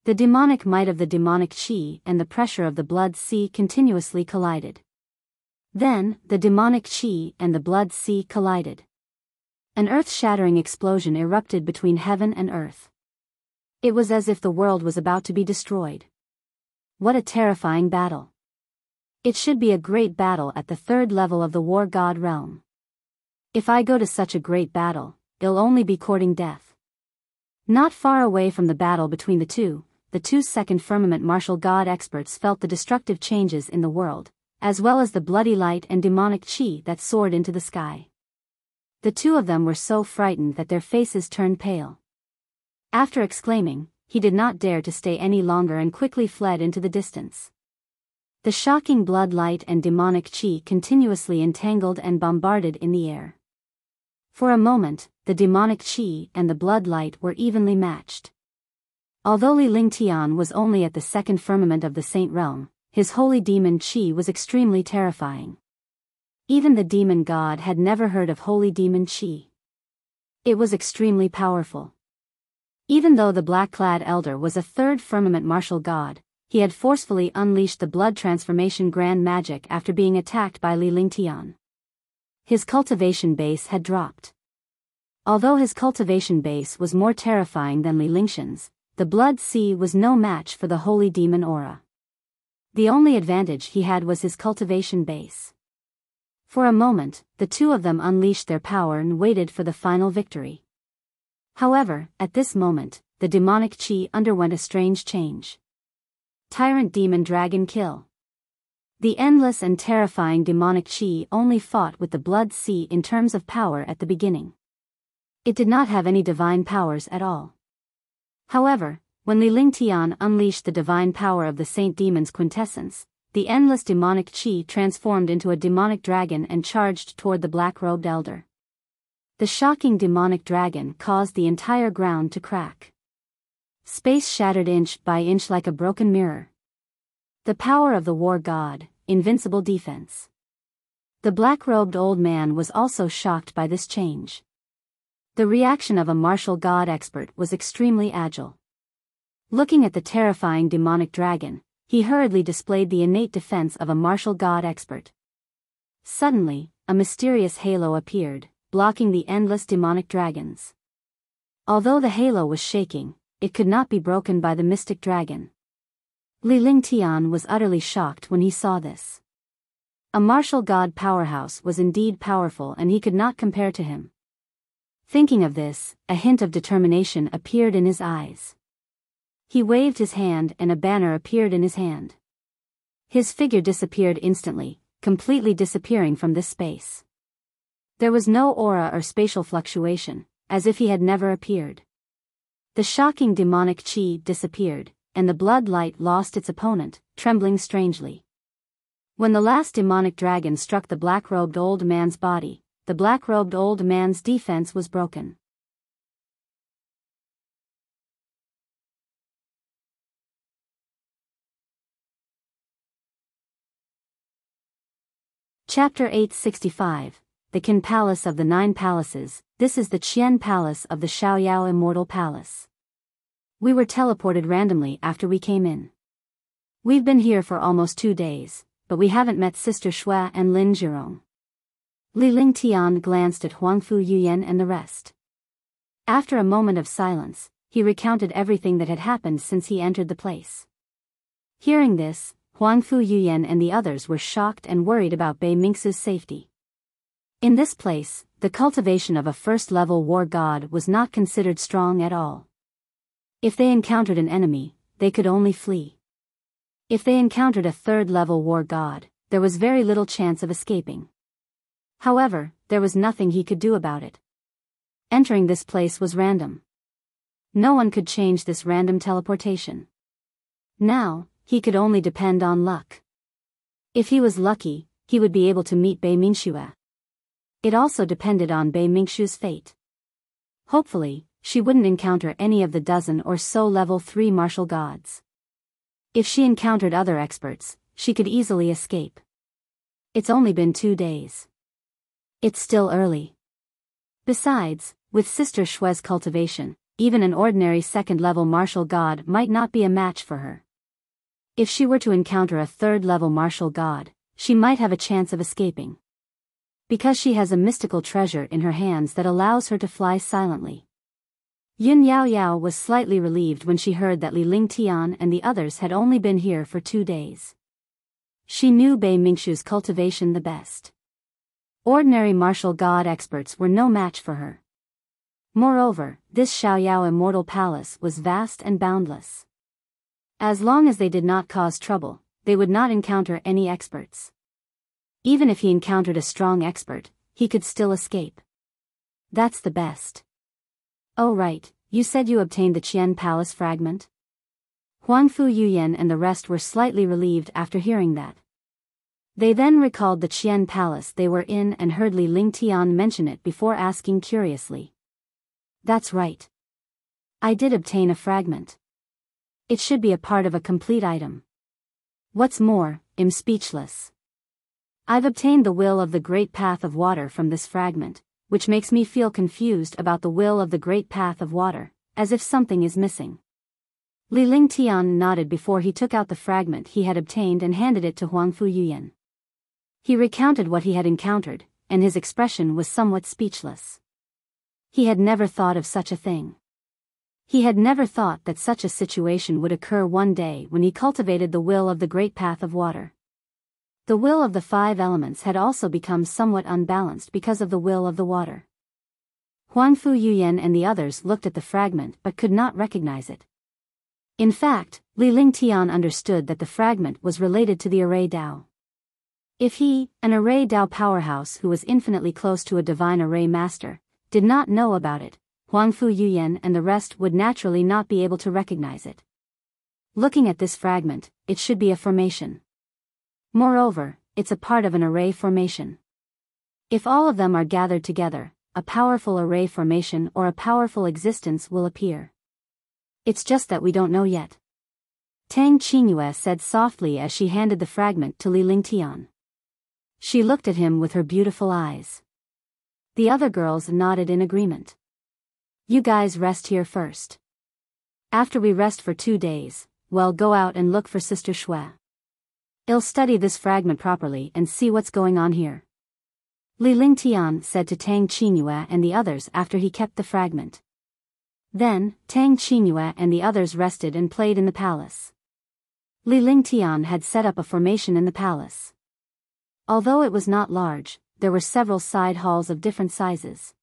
The demonic might of the demonic chi and the pressure of the blood sea continuously collided. Then, the demonic chi and the blood sea collided. An earth-shattering explosion erupted between heaven and earth. It was as if the world was about to be destroyed. What a terrifying battle. It should be a great battle at the third level of the war god realm. If I go to such a great battle, it'll only be courting death. Not far away from the battle between the two second firmament martial god experts felt the destructive changes in the world, as well as the bloody light and demonic chi that soared into the sky. The two of them were so frightened that their faces turned pale. After exclaiming, he did not dare to stay any longer and quickly fled into the distance. The shocking blood light and demonic chi continuously entangled and bombarded in the air. For a moment, the demonic chi and the blood light were evenly matched. Although Li Lingtian was only at the second firmament of the saint realm, his holy demon chi was extremely terrifying. Even the demon god had never heard of holy demon chi. It was extremely powerful. Even though the black-clad elder was a third firmament martial god, he had forcefully unleashed the blood transformation grand magic after being attacked by Li Lingtian. His cultivation base had dropped. Although his cultivation base was more terrifying than Li Lingshan's, the blood sea was no match for the holy demon aura. The only advantage he had was his cultivation base. For a moment, the two of them unleashed their power and waited for the final victory. However, at this moment, the demonic chi underwent a strange change. Tyrant demon dragon kill. The endless and terrifying demonic chi only fought with the blood sea in terms of power at the beginning. It did not have any divine powers at all. However, when Li Lingtian unleashed the divine power of the saint demon's quintessence, the endless demonic chi transformed into a demonic dragon and charged toward the black-robed elder. The shocking demonic dragon caused the entire ground to crack. Space shattered inch by inch like a broken mirror. The power of the war god, invincible defense. The black-robed old man was also shocked by this change. The reaction of a martial god expert was extremely agile. Looking at the terrifying demonic dragon, he hurriedly displayed the innate defense of a martial god expert. Suddenly, a mysterious halo appeared, blocking the endless demonic dragons. Although the halo was shaking, it could not be broken by the mystic dragon. Li Lingtian was utterly shocked when he saw this. A martial god powerhouse was indeed powerful, and he could not compare to him. Thinking of this, a hint of determination appeared in his eyes. He waved his hand and a banner appeared in his hand. His figure disappeared instantly, completely disappearing from this space. There was no aura or spatial fluctuation, as if he had never appeared. The shocking demonic chi disappeared, and the blood light lost its opponent, trembling strangely. When the last demonic dragon struck the black-robed old man's body, the black-robed old man's defense was broken. Chapter 865, The Qin Palace of the Nine Palaces. This is the Qian Palace of the Xiaoyao Immortal Palace. We were teleported randomly after we came in. We've been here for almost 2 days, but we haven't met Sister Shui and Lin Zhirong. Li Lingtian glanced at Huangfu Yuyan and the rest. After a moment of silence, he recounted everything that had happened since he entered the place. Hearing this, Huangfu Yuyan and the others were shocked and worried about Bei Mingsu's safety. In this place, the cultivation of a first-level war god was not considered strong at all. If they encountered an enemy, they could only flee. If they encountered a third-level war god, there was very little chance of escaping. However, there was nothing he could do about it. Entering this place was random. No one could change this random teleportation. Now, he could only depend on luck. If he was lucky, he would be able to meet Bei Mingxue. It also depended on Bei Mingxue's fate. Hopefully, she wouldn't encounter any of the dozen or so level 3 martial gods. If she encountered other experts, she could easily escape. It's only been 2 days. It's still early. Besides, with Sister Shui's cultivation, even an ordinary second-level martial god might not be a match for her. If she were to encounter a third-level martial god, she might have a chance of escaping. Because she has a mystical treasure in her hands that allows her to fly silently. Yun Yaoyao was slightly relieved when she heard that Li Lingtian and the others had only been here for 2 days. She knew Bei Mingxu's cultivation the best. Ordinary martial god experts were no match for her. Moreover, this Xiaoyao Immortal Palace was vast and boundless. As long as they did not cause trouble, they would not encounter any experts. Even if he encountered a strong expert, he could still escape. That's the best. Oh right, you said you obtained the Qian Palace fragment? Huangfu Yuyan and the rest were slightly relieved after hearing that. They then recalled the Qian Palace they were in and heard Li Lingtian mention it before asking curiously. That's right. I did obtain a fragment. It should be a part of a complete item. What's more, I'm speechless. I've obtained the will of the Great Path of Water from this fragment, which makes me feel confused about the will of the Great Path of Water, as if something is missing. Li Lingtian nodded before he took out the fragment he had obtained and handed it to Huangfu Yuyan. He recounted what he had encountered, and his expression was somewhat speechless. He had never thought of such a thing. He had never thought that such a situation would occur one day when he cultivated the will of the Great Path of Water. The will of the 5 elements had also become somewhat unbalanced because of the will of the water. Huangfu Yuyan and the others looked at the fragment but could not recognize it. In fact, Li Lingtian understood that the fragment was related to the Array Dao. If he, an Array Dao powerhouse who was infinitely close to a divine Array master, did not know about it, Huangfu Yuyan and the rest would naturally not be able to recognize it. Looking at this fragment, it should be a formation. Moreover, it's a part of an array formation. If all of them are gathered together, a powerful array formation or a powerful existence will appear. It's just that we don't know yet. Tang Qingyue said softly as she handed the fragment to Li Lingtian. She looked at him with her beautiful eyes. The other girls nodded in agreement. You guys rest here first. After we rest for 2 days, we'll go out and look for Sister Shui. I'll study this fragment properly and see what's going on here. Li Lingtian said to Tang Qingyue and the others after he kept the fragment. Then, Tang Qingyue and the others rested and played in the palace. Li Lingtian had set up a formation in the palace. Although it was not large, there were several side halls of different sizes.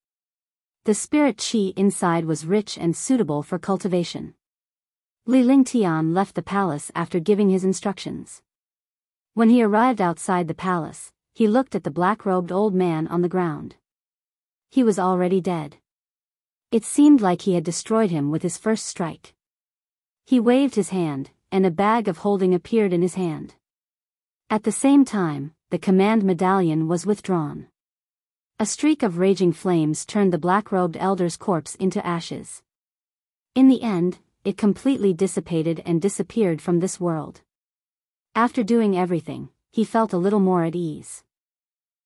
The spirit qi inside was rich and suitable for cultivation. Li Lingtian left the palace after giving his instructions. When he arrived outside the palace, he looked at the black-robed old man on the ground. He was already dead. It seemed like he had destroyed him with his first strike. He waved his hand, and a bag of holding appeared in his hand. At the same time, the command medallion was withdrawn. A streak of raging flames turned the black-robed elder's corpse into ashes. In the end, it completely dissipated and disappeared from this world. After doing everything, he felt a little more at ease.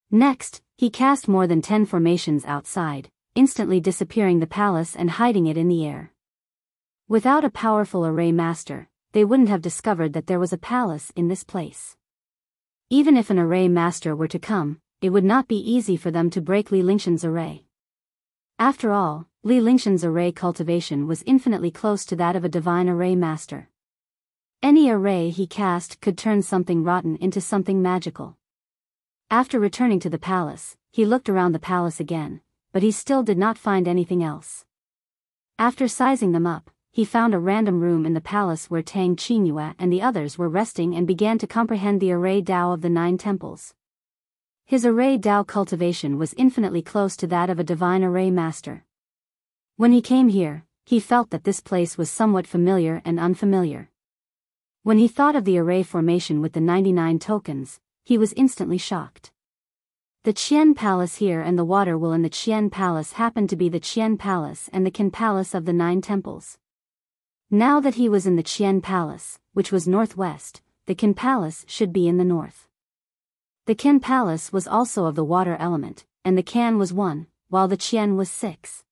Next, he cast more than 10 formations outside, instantly disappearing the palace and hiding it in the air. Without a powerful array master, they wouldn't have discovered that there was a palace in this place. Even if an array master were to come, it would not be easy for them to break Li Lingshan's array. After all, Li Lingshan's array cultivation was infinitely close to that of a divine array master. Any array he cast could turn something rotten into something magical. After returning to the palace, he looked around the palace again, but he still did not find anything else. After sizing them up, he found a random room in the palace where Tang Qingyue and the others were resting and began to comprehend the array Dao of the 9 temples. His array Dao cultivation was infinitely close to that of a divine array master. When he came here, he felt that this place was somewhat familiar and unfamiliar. When he thought of the array formation with the 99 tokens, he was instantly shocked. The Qian Palace here and the water wheel in the Qian Palace happened to be the Qian Palace and the Qin Palace of the 9 temples. Now that he was in the Qian Palace, which was northwest, the Qin Palace should be in the north. The Qin Palace was also of the water element, and the Can was 1, while the Qian was 6.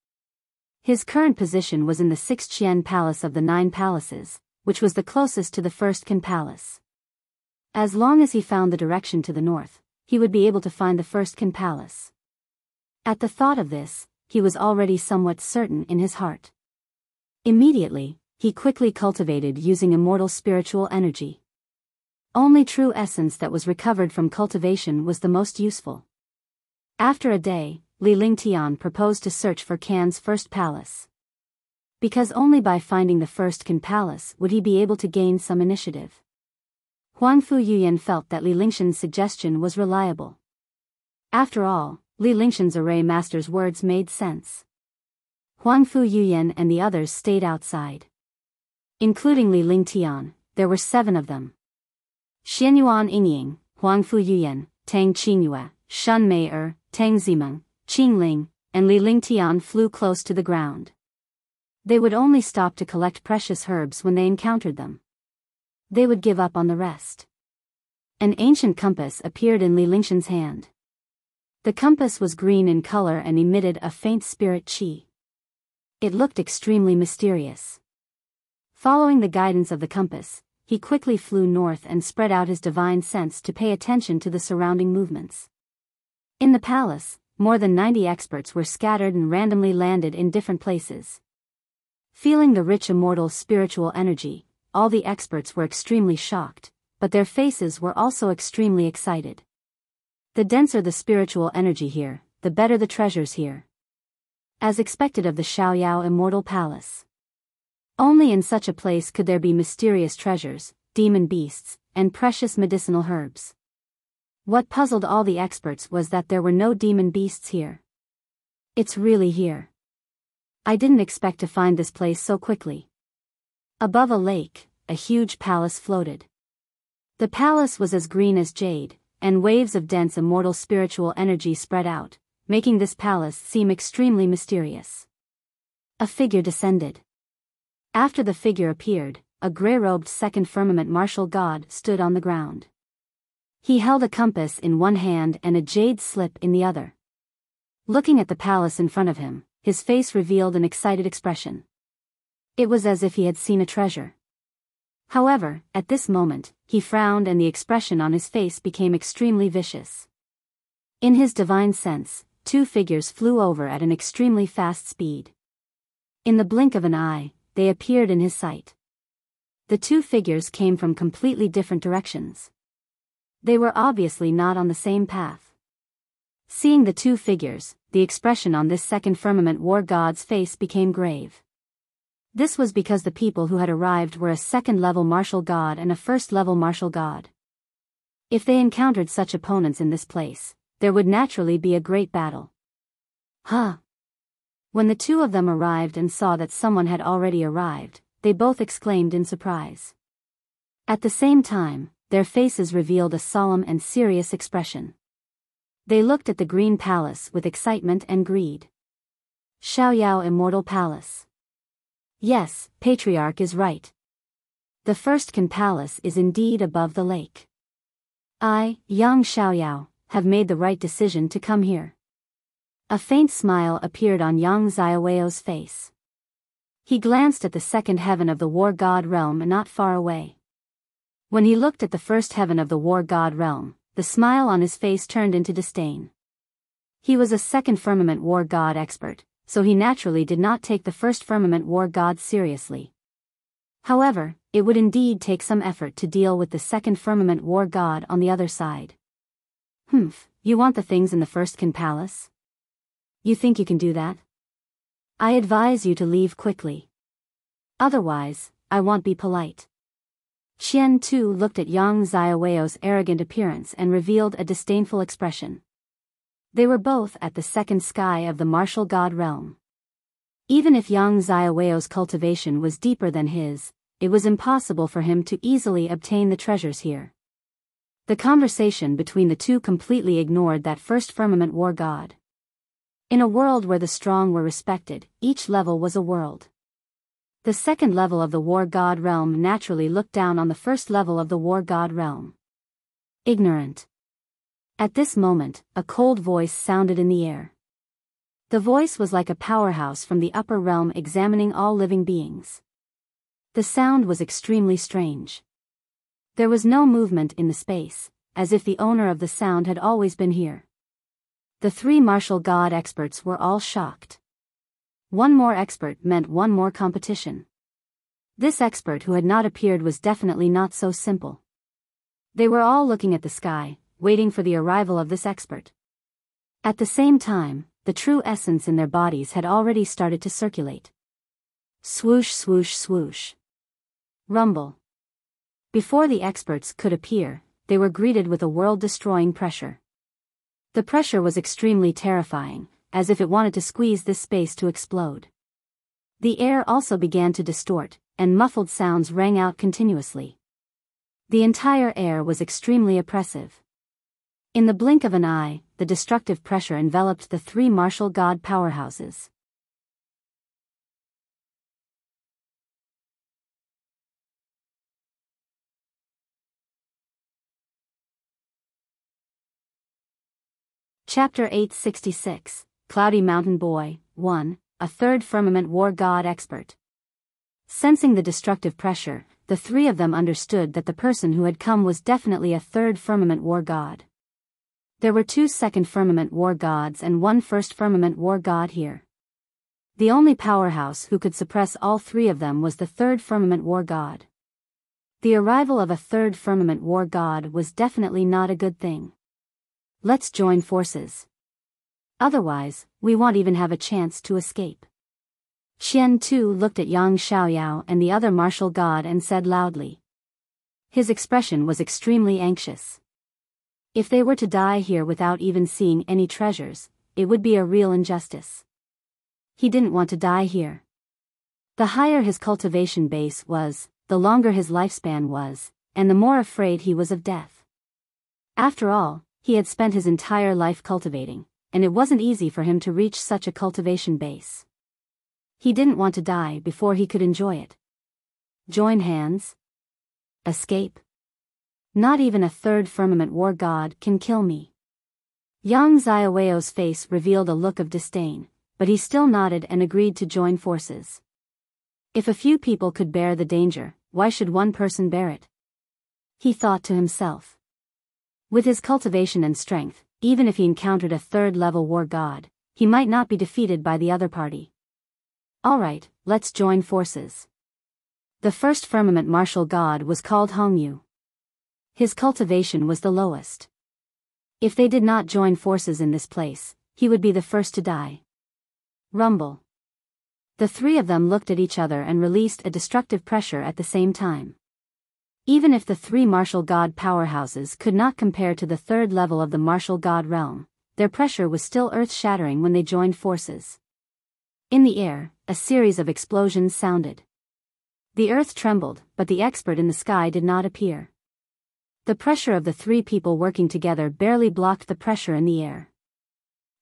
His current position was in the 6th Qian Palace of the 9 palaces, which was the closest to the first Qin Palace. As long as he found the direction to the north, he would be able to find the first Qin Palace. At the thought of this, he was already somewhat certain in his heart. Immediately, he quickly cultivated using immortal spiritual energy. Only true essence that was recovered from cultivation was the most useful. After a day, Li Lingtian proposed to search for Can's first palace. Because only by finding the first Qin Palace would he be able to gain some initiative. Huangfu Yuyan felt that Li Lingshan's suggestion was reliable. After all, Li Lingshan's array master's words made sense. Huangfu Yuyan and the others stayed outside. Including Li Lingtian, there were 7 of them. Xianyuan Yingying, Huangfu Yuyan, Tang Qingyue, Shun Mei Tang Zimeng, Qingling, and Li Lingtian flew close to the ground. They would only stop to collect precious herbs when they encountered them. They would give up on the rest. An ancient compass appeared in Li Lingshan's hand. The compass was green in color and emitted a faint spirit qi. It looked extremely mysterious. Following the guidance of the compass, he quickly flew north and spread out his divine sense to pay attention to the surrounding movements. In the palace, more than 90 experts were scattered and randomly landed in different places. Feeling the rich immortal spiritual energy, all the experts were extremely shocked, but their faces were also extremely excited. The denser the spiritual energy here, the better the treasures here. As expected of the Xiaoyao Immortal Palace. Only in such a place could there be mysterious treasures, demon beasts, and precious medicinal herbs. What puzzled all the experts was that there were no demon beasts here. It's really here. I didn't expect to find this place so quickly. Above a lake, a huge palace floated. The palace was as green as jade, and waves of dense immortal spiritual energy spread out, making this palace seem extremely mysterious. A figure descended. After the figure appeared, a grey-robed second firmament martial god stood on the ground. He held a compass in one hand and a jade slip in the other. Looking at the palace in front of him, his face revealed an excited expression. It was as if he had seen a treasure. However, at this moment, he frowned and the expression on his face became extremely vicious. In his divine sense, two figures flew over at an extremely fast speed. In the blink of an eye, they appeared in his sight. The two figures came from completely different directions. They were obviously not on the same path. Seeing the two figures, the expression on this second firmament war god's face became grave. This was because the people who had arrived were a second-level martial god and a first-level martial god. If they encountered such opponents in this place, there would naturally be a great battle. Huh! When the two of them arrived and saw that someone had already arrived, they both exclaimed in surprise. At the same time, their faces revealed a solemn and serious expression. They looked at the Green Palace with excitement and greed. Xiaoyao Immortal Palace. Yes, Patriarch is right. The First Kan Palace is indeed above the lake. I, young Xiaoyao, have made the right decision to come here. A faint smile appeared on Yang Xiaoyao's face. He glanced at the second heaven of the war god realm not far away. When he looked at the first heaven of the war god realm, the smile on his face turned into disdain. He was a second firmament war god expert, so he naturally did not take the first firmament war god seriously. However, it would indeed take some effort to deal with the second firmament war god on the other side. You want the things in the First Kan Palace? You think you can do that? I advise you to leave quickly. Otherwise, I won't be polite. Qian Tu looked at Yang Xiaoyao's arrogant appearance and revealed a disdainful expression. They were both at the second sky of the martial god realm. Even if Yang Xiaoyao's cultivation was deeper than his, it was impossible for him to easily obtain the treasures here. The conversation between the two completely ignored that first firmament war god. In a world where the strong were respected, each level was a world. The second level of the war god realm naturally looked down on the first level of the war god realm. Ignorant. At this moment, a cold voice sounded in the air. The voice was like a powerhouse from the upper realm examining all living beings. The sound was extremely strange. There was no movement in the space, as if the owner of the sound had always been here. The three martial god experts were all shocked. One more expert meant one more competition. This expert who had not appeared was definitely not so simple. They were all looking at the sky, waiting for the arrival of this expert. At the same time, the true essence in their bodies had already started to circulate. Swoosh swoosh swoosh. Rumble. Before the experts could appear, they were greeted with a world-destroying pressure. The pressure was extremely terrifying, as if it wanted to squeeze this space to explode. The air also began to distort, and muffled sounds rang out continuously. The entire air was extremely oppressive. In the blink of an eye, the destructive pressure enveloped the three martial god powerhouses. Chapter 866, Cloudy Mountain Boy, 1, a third firmament war god expert. Sensing the destructive pressure, the three of them understood that the person who had come was definitely a third firmament war god. There were two second firmament war gods and one first firmament war god here. The only powerhouse who could suppress all three of them was the third firmament war god. The arrival of a third firmament war god was definitely not a good thing. Let's join forces. Otherwise, we won't even have a chance to escape. Qian Tu looked at Yang Xiaoyao and the other martial god and said loudly. His expression was extremely anxious. If they were to die here without even seeing any treasures, it would be a real injustice. He didn't want to die here. The higher his cultivation base was, the longer his lifespan was, and the more afraid he was of death. After all, he had spent his entire life cultivating, and it wasn't easy for him to reach such a cultivation base. He didn't want to die before he could enjoy it. Join hands? Escape? Not even a third firmament war god can kill me. Yang Xiaoyao's face revealed a look of disdain, but he still nodded and agreed to join forces. If a few people could bear the danger, why should one person bear it? He thought to himself. With his cultivation and strength, even if he encountered a third-level war god, he might not be defeated by the other party. Alright, let's join forces. The first firmament martial god was called Hongyu. His cultivation was the lowest. If they did not join forces in this place, he would be the first to die. Rumble. The three of them looked at each other and released a destructive pressure at the same time. Even if the three martial god powerhouses could not compare to the third level of the martial god realm, their pressure was still earth-shattering when they joined forces. In the air, a series of explosions sounded. The earth trembled, but the expert in the sky did not appear. The pressure of the three people working together barely blocked the pressure in the air.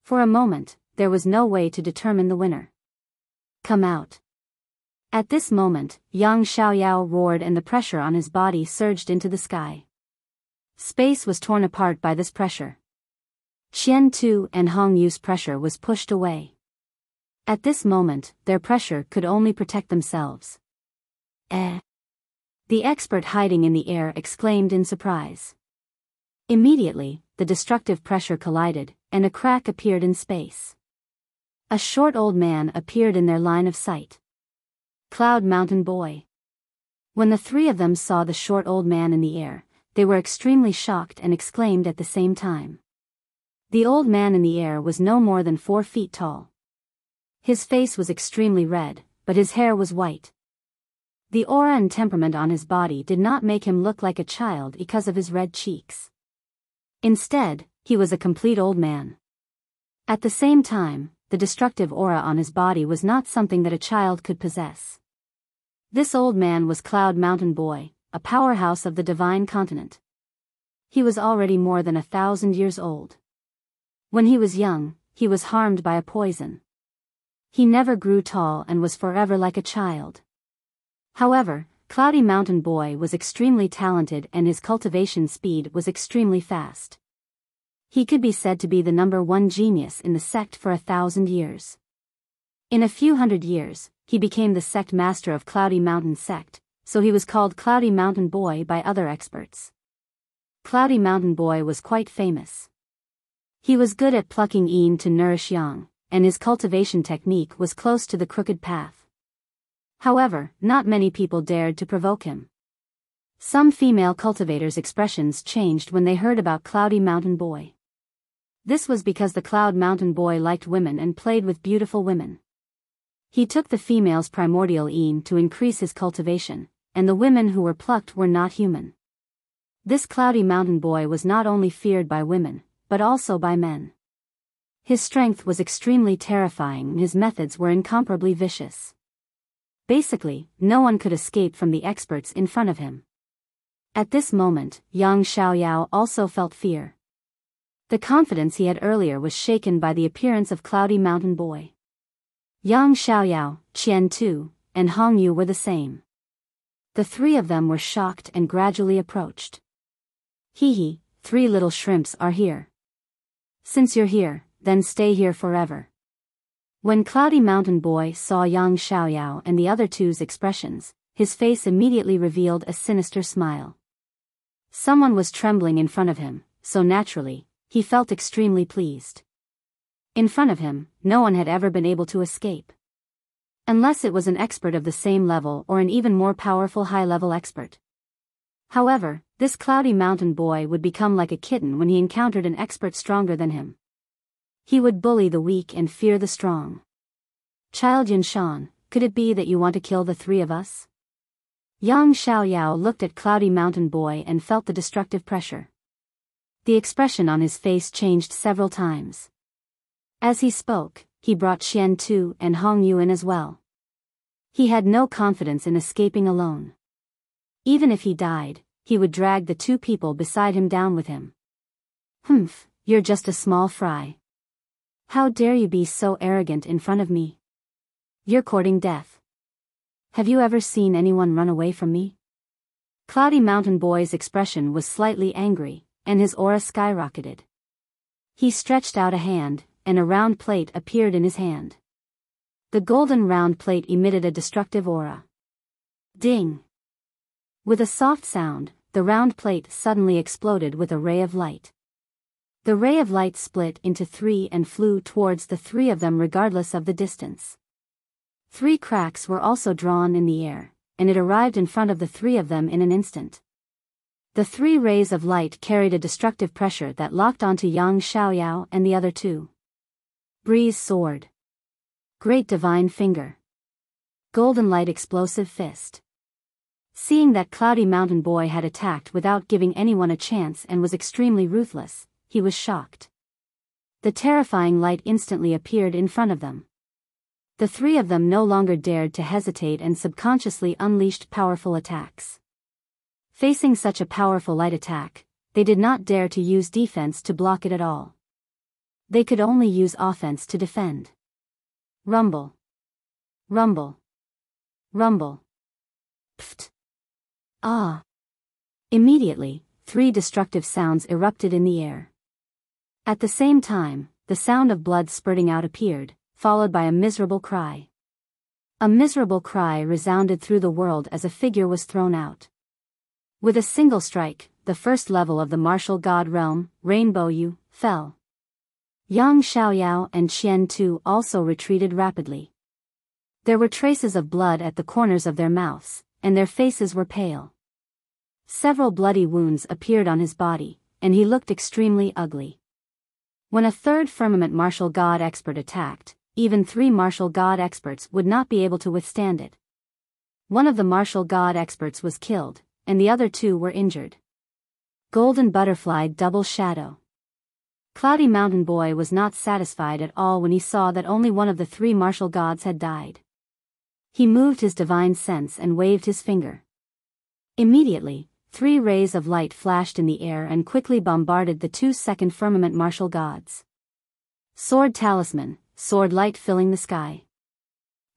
For a moment, there was no way to determine the winner. Come out. At this moment, Yang Xiaoyao roared and the pressure on his body surged into the sky. Space was torn apart by this pressure. Qian Tu and Hong Yu's pressure was pushed away. At this moment, their pressure could only protect themselves. The expert hiding in the air exclaimed in surprise. Immediately, the destructive pressure collided, and a crack appeared in space. A short old man appeared in their line of sight. Cloud Mountain Boy. When the three of them saw the short old man in the air, they were extremely shocked and exclaimed at the same time. The old man in the air was no more than 4 feet tall. His face was extremely red, but his hair was white. The aura and temperament on his body did not make him look like a child because of his red cheeks. Instead, he was a complete old man. At the same time, the destructive aura on his body was not something that a child could possess. This old man was Cloud Mountain Boy, a powerhouse of the divine continent. He was already more than 1,000 years old. When he was young, he was harmed by a poison. He never grew tall and was forever like a child. However, Cloudy Mountain Boy was extremely talented and his cultivation speed was extremely fast. He could be said to be the #1 genius in the sect for 1,000 years. In a few hundred years, he became the sect master of Cloudy Mountain Sect, so he was called Cloudy Mountain Boy by other experts. Cloudy Mountain Boy was quite famous. He was good at plucking yin to nourish yang, and his cultivation technique was close to the crooked path. However, not many people dared to provoke him. Some female cultivators' expressions changed when they heard about Cloudy Mountain Boy. This was because the Cloud Mountain Boy liked women and played with beautiful women. He took the female's primordial yin to increase his cultivation, and the women who were plucked were not human. This Cloudy Mountain Boy was not only feared by women, but also by men. His strength was extremely terrifying and his methods were incomparably vicious. Basically, no one could escape from the experts in front of him. At this moment, Yang Xiaoyao also felt fear. The confidence he had earlier was shaken by the appearance of Cloudy Mountain Boy. Yang Xiaoyao, Qian Tu, and Hong Yu were the same. The three of them were shocked and gradually approached. Hee, 3 little shrimps are here. Since you're here, then stay here forever. When Cloudy Mountain Boy saw Yang Xiaoyao and the other two's expressions, his face immediately revealed a sinister smile. Someone was trembling in front of him, so naturally, he felt extremely pleased. In front of him, no one had ever been able to escape. Unless it was an expert of the same level or an even more powerful high-level expert. However, this Cloudy Mountain Boy would become like a kitten when he encountered an expert stronger than him. He would bully the weak and fear the strong. Child Yanshan, could it be that you want to kill the 3 of us? Yang Xiaoyao looked at Cloudy Mountain Boy and felt the destructive pressure. The expression on his face changed several times. As he spoke, he brought Qian Tu and Hong Yu in as well. He had no confidence in escaping alone. Even if he died, he would drag the 2 people beside him down with him. Humph, you're just a small fry. How dare you be so arrogant in front of me? You're courting death. Have you ever seen anyone run away from me? Cloudy Mountain Boy's expression was slightly angry, and his aura skyrocketed. He stretched out a hand, and a round plate appeared in his hand. The golden round plate emitted a destructive aura. Ding! With a soft sound, the round plate suddenly exploded with a ray of light. The ray of light split into 3 and flew towards the 3 of them regardless of the distance. 3 cracks were also drawn in the air, and it arrived in front of the 3 of them in an instant. The 3 rays of light carried a destructive pressure that locked onto Yang Xiaoyao and the other 2. Breeze sword. Great divine finger. Golden light explosive fist. Seeing that Cloudy Mountain Boy had attacked without giving anyone a chance and was extremely ruthless, he was shocked. The terrifying light instantly appeared in front of them. The 3 of them no longer dared to hesitate and subconsciously unleashed powerful attacks. Facing such a powerful light attack, they did not dare to use defense to block it at all. They could only use offense to defend. Rumble. Rumble. Rumble. Pft. Ah. Immediately, 3 destructive sounds erupted in the air. At the same time, the sound of blood spurting out appeared, followed by a miserable cry. A miserable cry resounded through the world as a figure was thrown out. With a single strike, the first level of the martial god realm, Rainbow Yu, fell. Yang Xiaoyao and Qian Tu also retreated rapidly. There were traces of blood at the corners of their mouths, and their faces were pale. Several bloody wounds appeared on his body, and he looked extremely ugly. When a third firmament martial god expert attacked, even 3 martial god experts would not be able to withstand it. One of the martial god experts was killed, and the other 2 were injured. Golden Butterfly Double Shadow. Cloudy Mountain Boy was not satisfied at all when he saw that only one of the 3 martial gods had died. He moved his divine sense and waved his finger. Immediately, 3 rays of light flashed in the air and quickly bombarded the 2 second firmament martial gods. Sword Talisman, sword light filling the sky.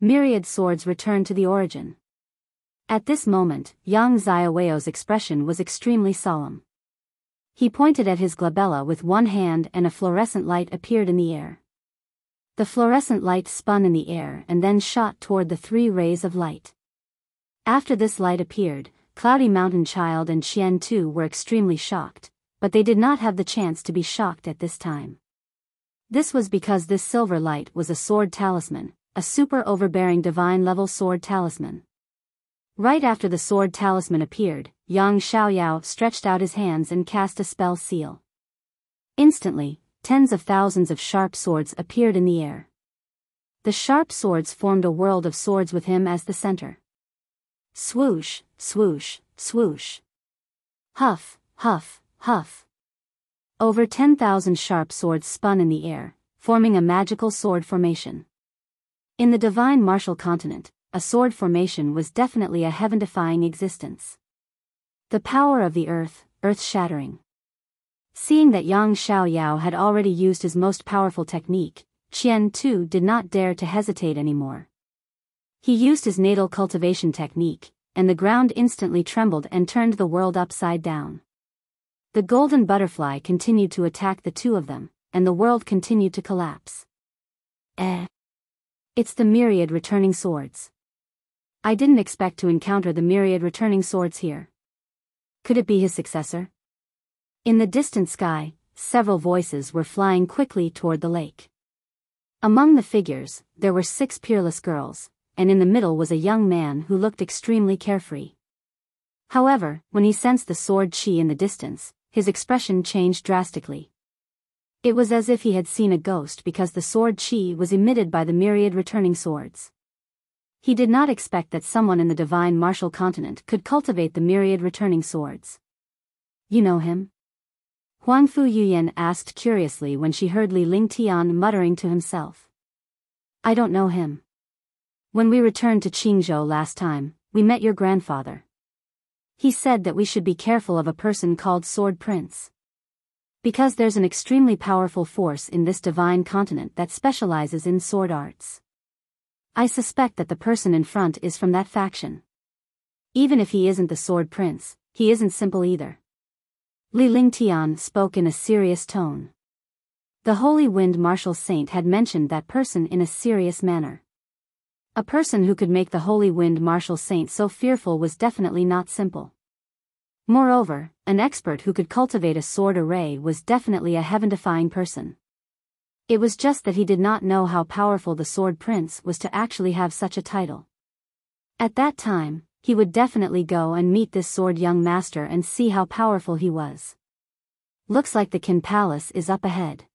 Myriad swords returned to the origin. At this moment, Yang Xiaoweo's expression was extremely solemn. He pointed at his glabella with one hand and a fluorescent light appeared in the air. The fluorescent light spun in the air and then shot toward the 3 rays of light. After this light appeared, Cloudy Mountain Child and Qian Tu were extremely shocked, but they did not have the chance to be shocked at this time. This was because this silver light was a sword talisman, a super overbearing divine level sword talisman. Right after the sword talisman appeared, Yang Xiaoyao stretched out his hands and cast a spell seal. Instantly, tens of thousands of sharp swords appeared in the air. The sharp swords formed a world of swords with him as the center. Swoosh, swoosh, swoosh. Huff, huff, huff. Over 10,000 sharp swords spun in the air, forming a magical sword formation. In the divine martial continent, a sword formation was definitely a heaven-defying existence. The power of the earth, earth-shattering. Seeing that Yang Xiaoyao had already used his most powerful technique, Qian Tu did not dare to hesitate anymore. He used his natal cultivation technique, and the ground instantly trembled and turned the world upside down. The golden butterfly continued to attack the 2 of them, and the world continued to collapse. It's the myriad returning swords. I didn't expect to encounter the myriad returning swords here. Could it be his successor? In the distant sky, several voices were flying quickly toward the lake. Among the figures, there were 6 peerless girls, and in the middle was a young man who looked extremely carefree. However, when he sensed the sword chi in the distance, his expression changed drastically. It was as if he had seen a ghost because the sword chi was emitted by the myriad returning swords. He did not expect that someone in the divine martial continent could cultivate the myriad returning swords. You know him? Huangfu Yuyan asked curiously when she heard Li Lingtian muttering to himself. I don't know him. When we returned to Qingzhou last time, we met your grandfather. He said that we should be careful of a person called Sword Prince. Because there's an extremely powerful force in this divine continent that specializes in sword arts. I suspect that the person in front is from that faction. Even if he isn't the Sword Prince, he isn't simple either. Li Lingtian spoke in a serious tone. The Holy Wind Martial Saint had mentioned that person in a serious manner. A person who could make the Holy Wind Martial Saint so fearful was definitely not simple. Moreover, an expert who could cultivate a sword array was definitely a heaven-defying person. It was just that he did not know how powerful the Sword Prince was to actually have such a title. At that time, he would definitely go and meet this sword young master and see how powerful he was. Looks like the Qin Palace is up ahead,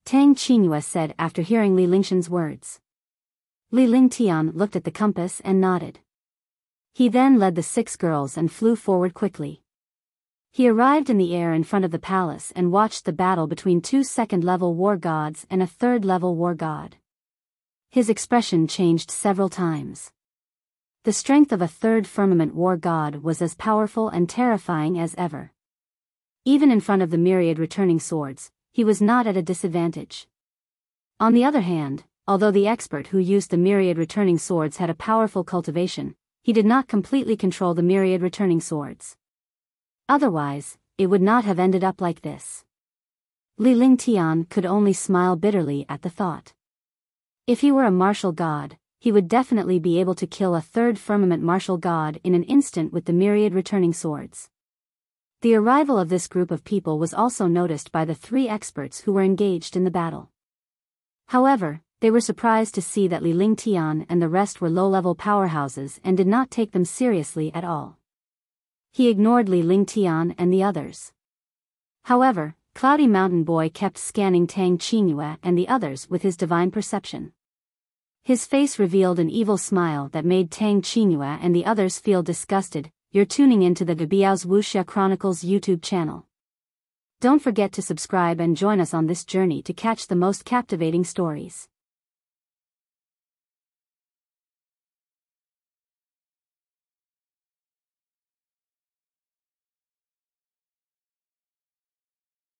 Tang Qingyue said after hearing Li Lingshan's words. Li Lingtian looked at the compass and nodded. He then led the 6 girls and flew forward quickly. He arrived in the air in front of the palace and watched the battle between 2 second-level war gods and a 3rd-level war god. His expression changed several times. The strength of a 3rd firmament war god was as powerful and terrifying as ever. Even in front of the myriad returning swords, he was not at a disadvantage. On the other hand, although the expert who used the myriad returning swords had a powerful cultivation, he did not completely control the myriad returning swords. Otherwise, it would not have ended up like this. Li Lingtian could only smile bitterly at the thought. If he were a martial god, he would definitely be able to kill a 3rd firmament martial god in an instant with the myriad returning swords. The arrival of this group of people was also noticed by the 3 experts who were engaged in the battle. However, they were surprised to see that Li Lingtian and the rest were low-level powerhouses and did not take them seriously at all. He ignored Li Lingtian and the others. However, Cloudy Mountain Boy kept scanning Tang Qingyue and the others with his divine perception. His face revealed an evil smile that made Tang Qingyue and the others feel disgusted. You're tuning into the Biyao's Wuxia Chronicles YouTube channel. Don't forget to subscribe and join us on this journey to catch the most captivating stories.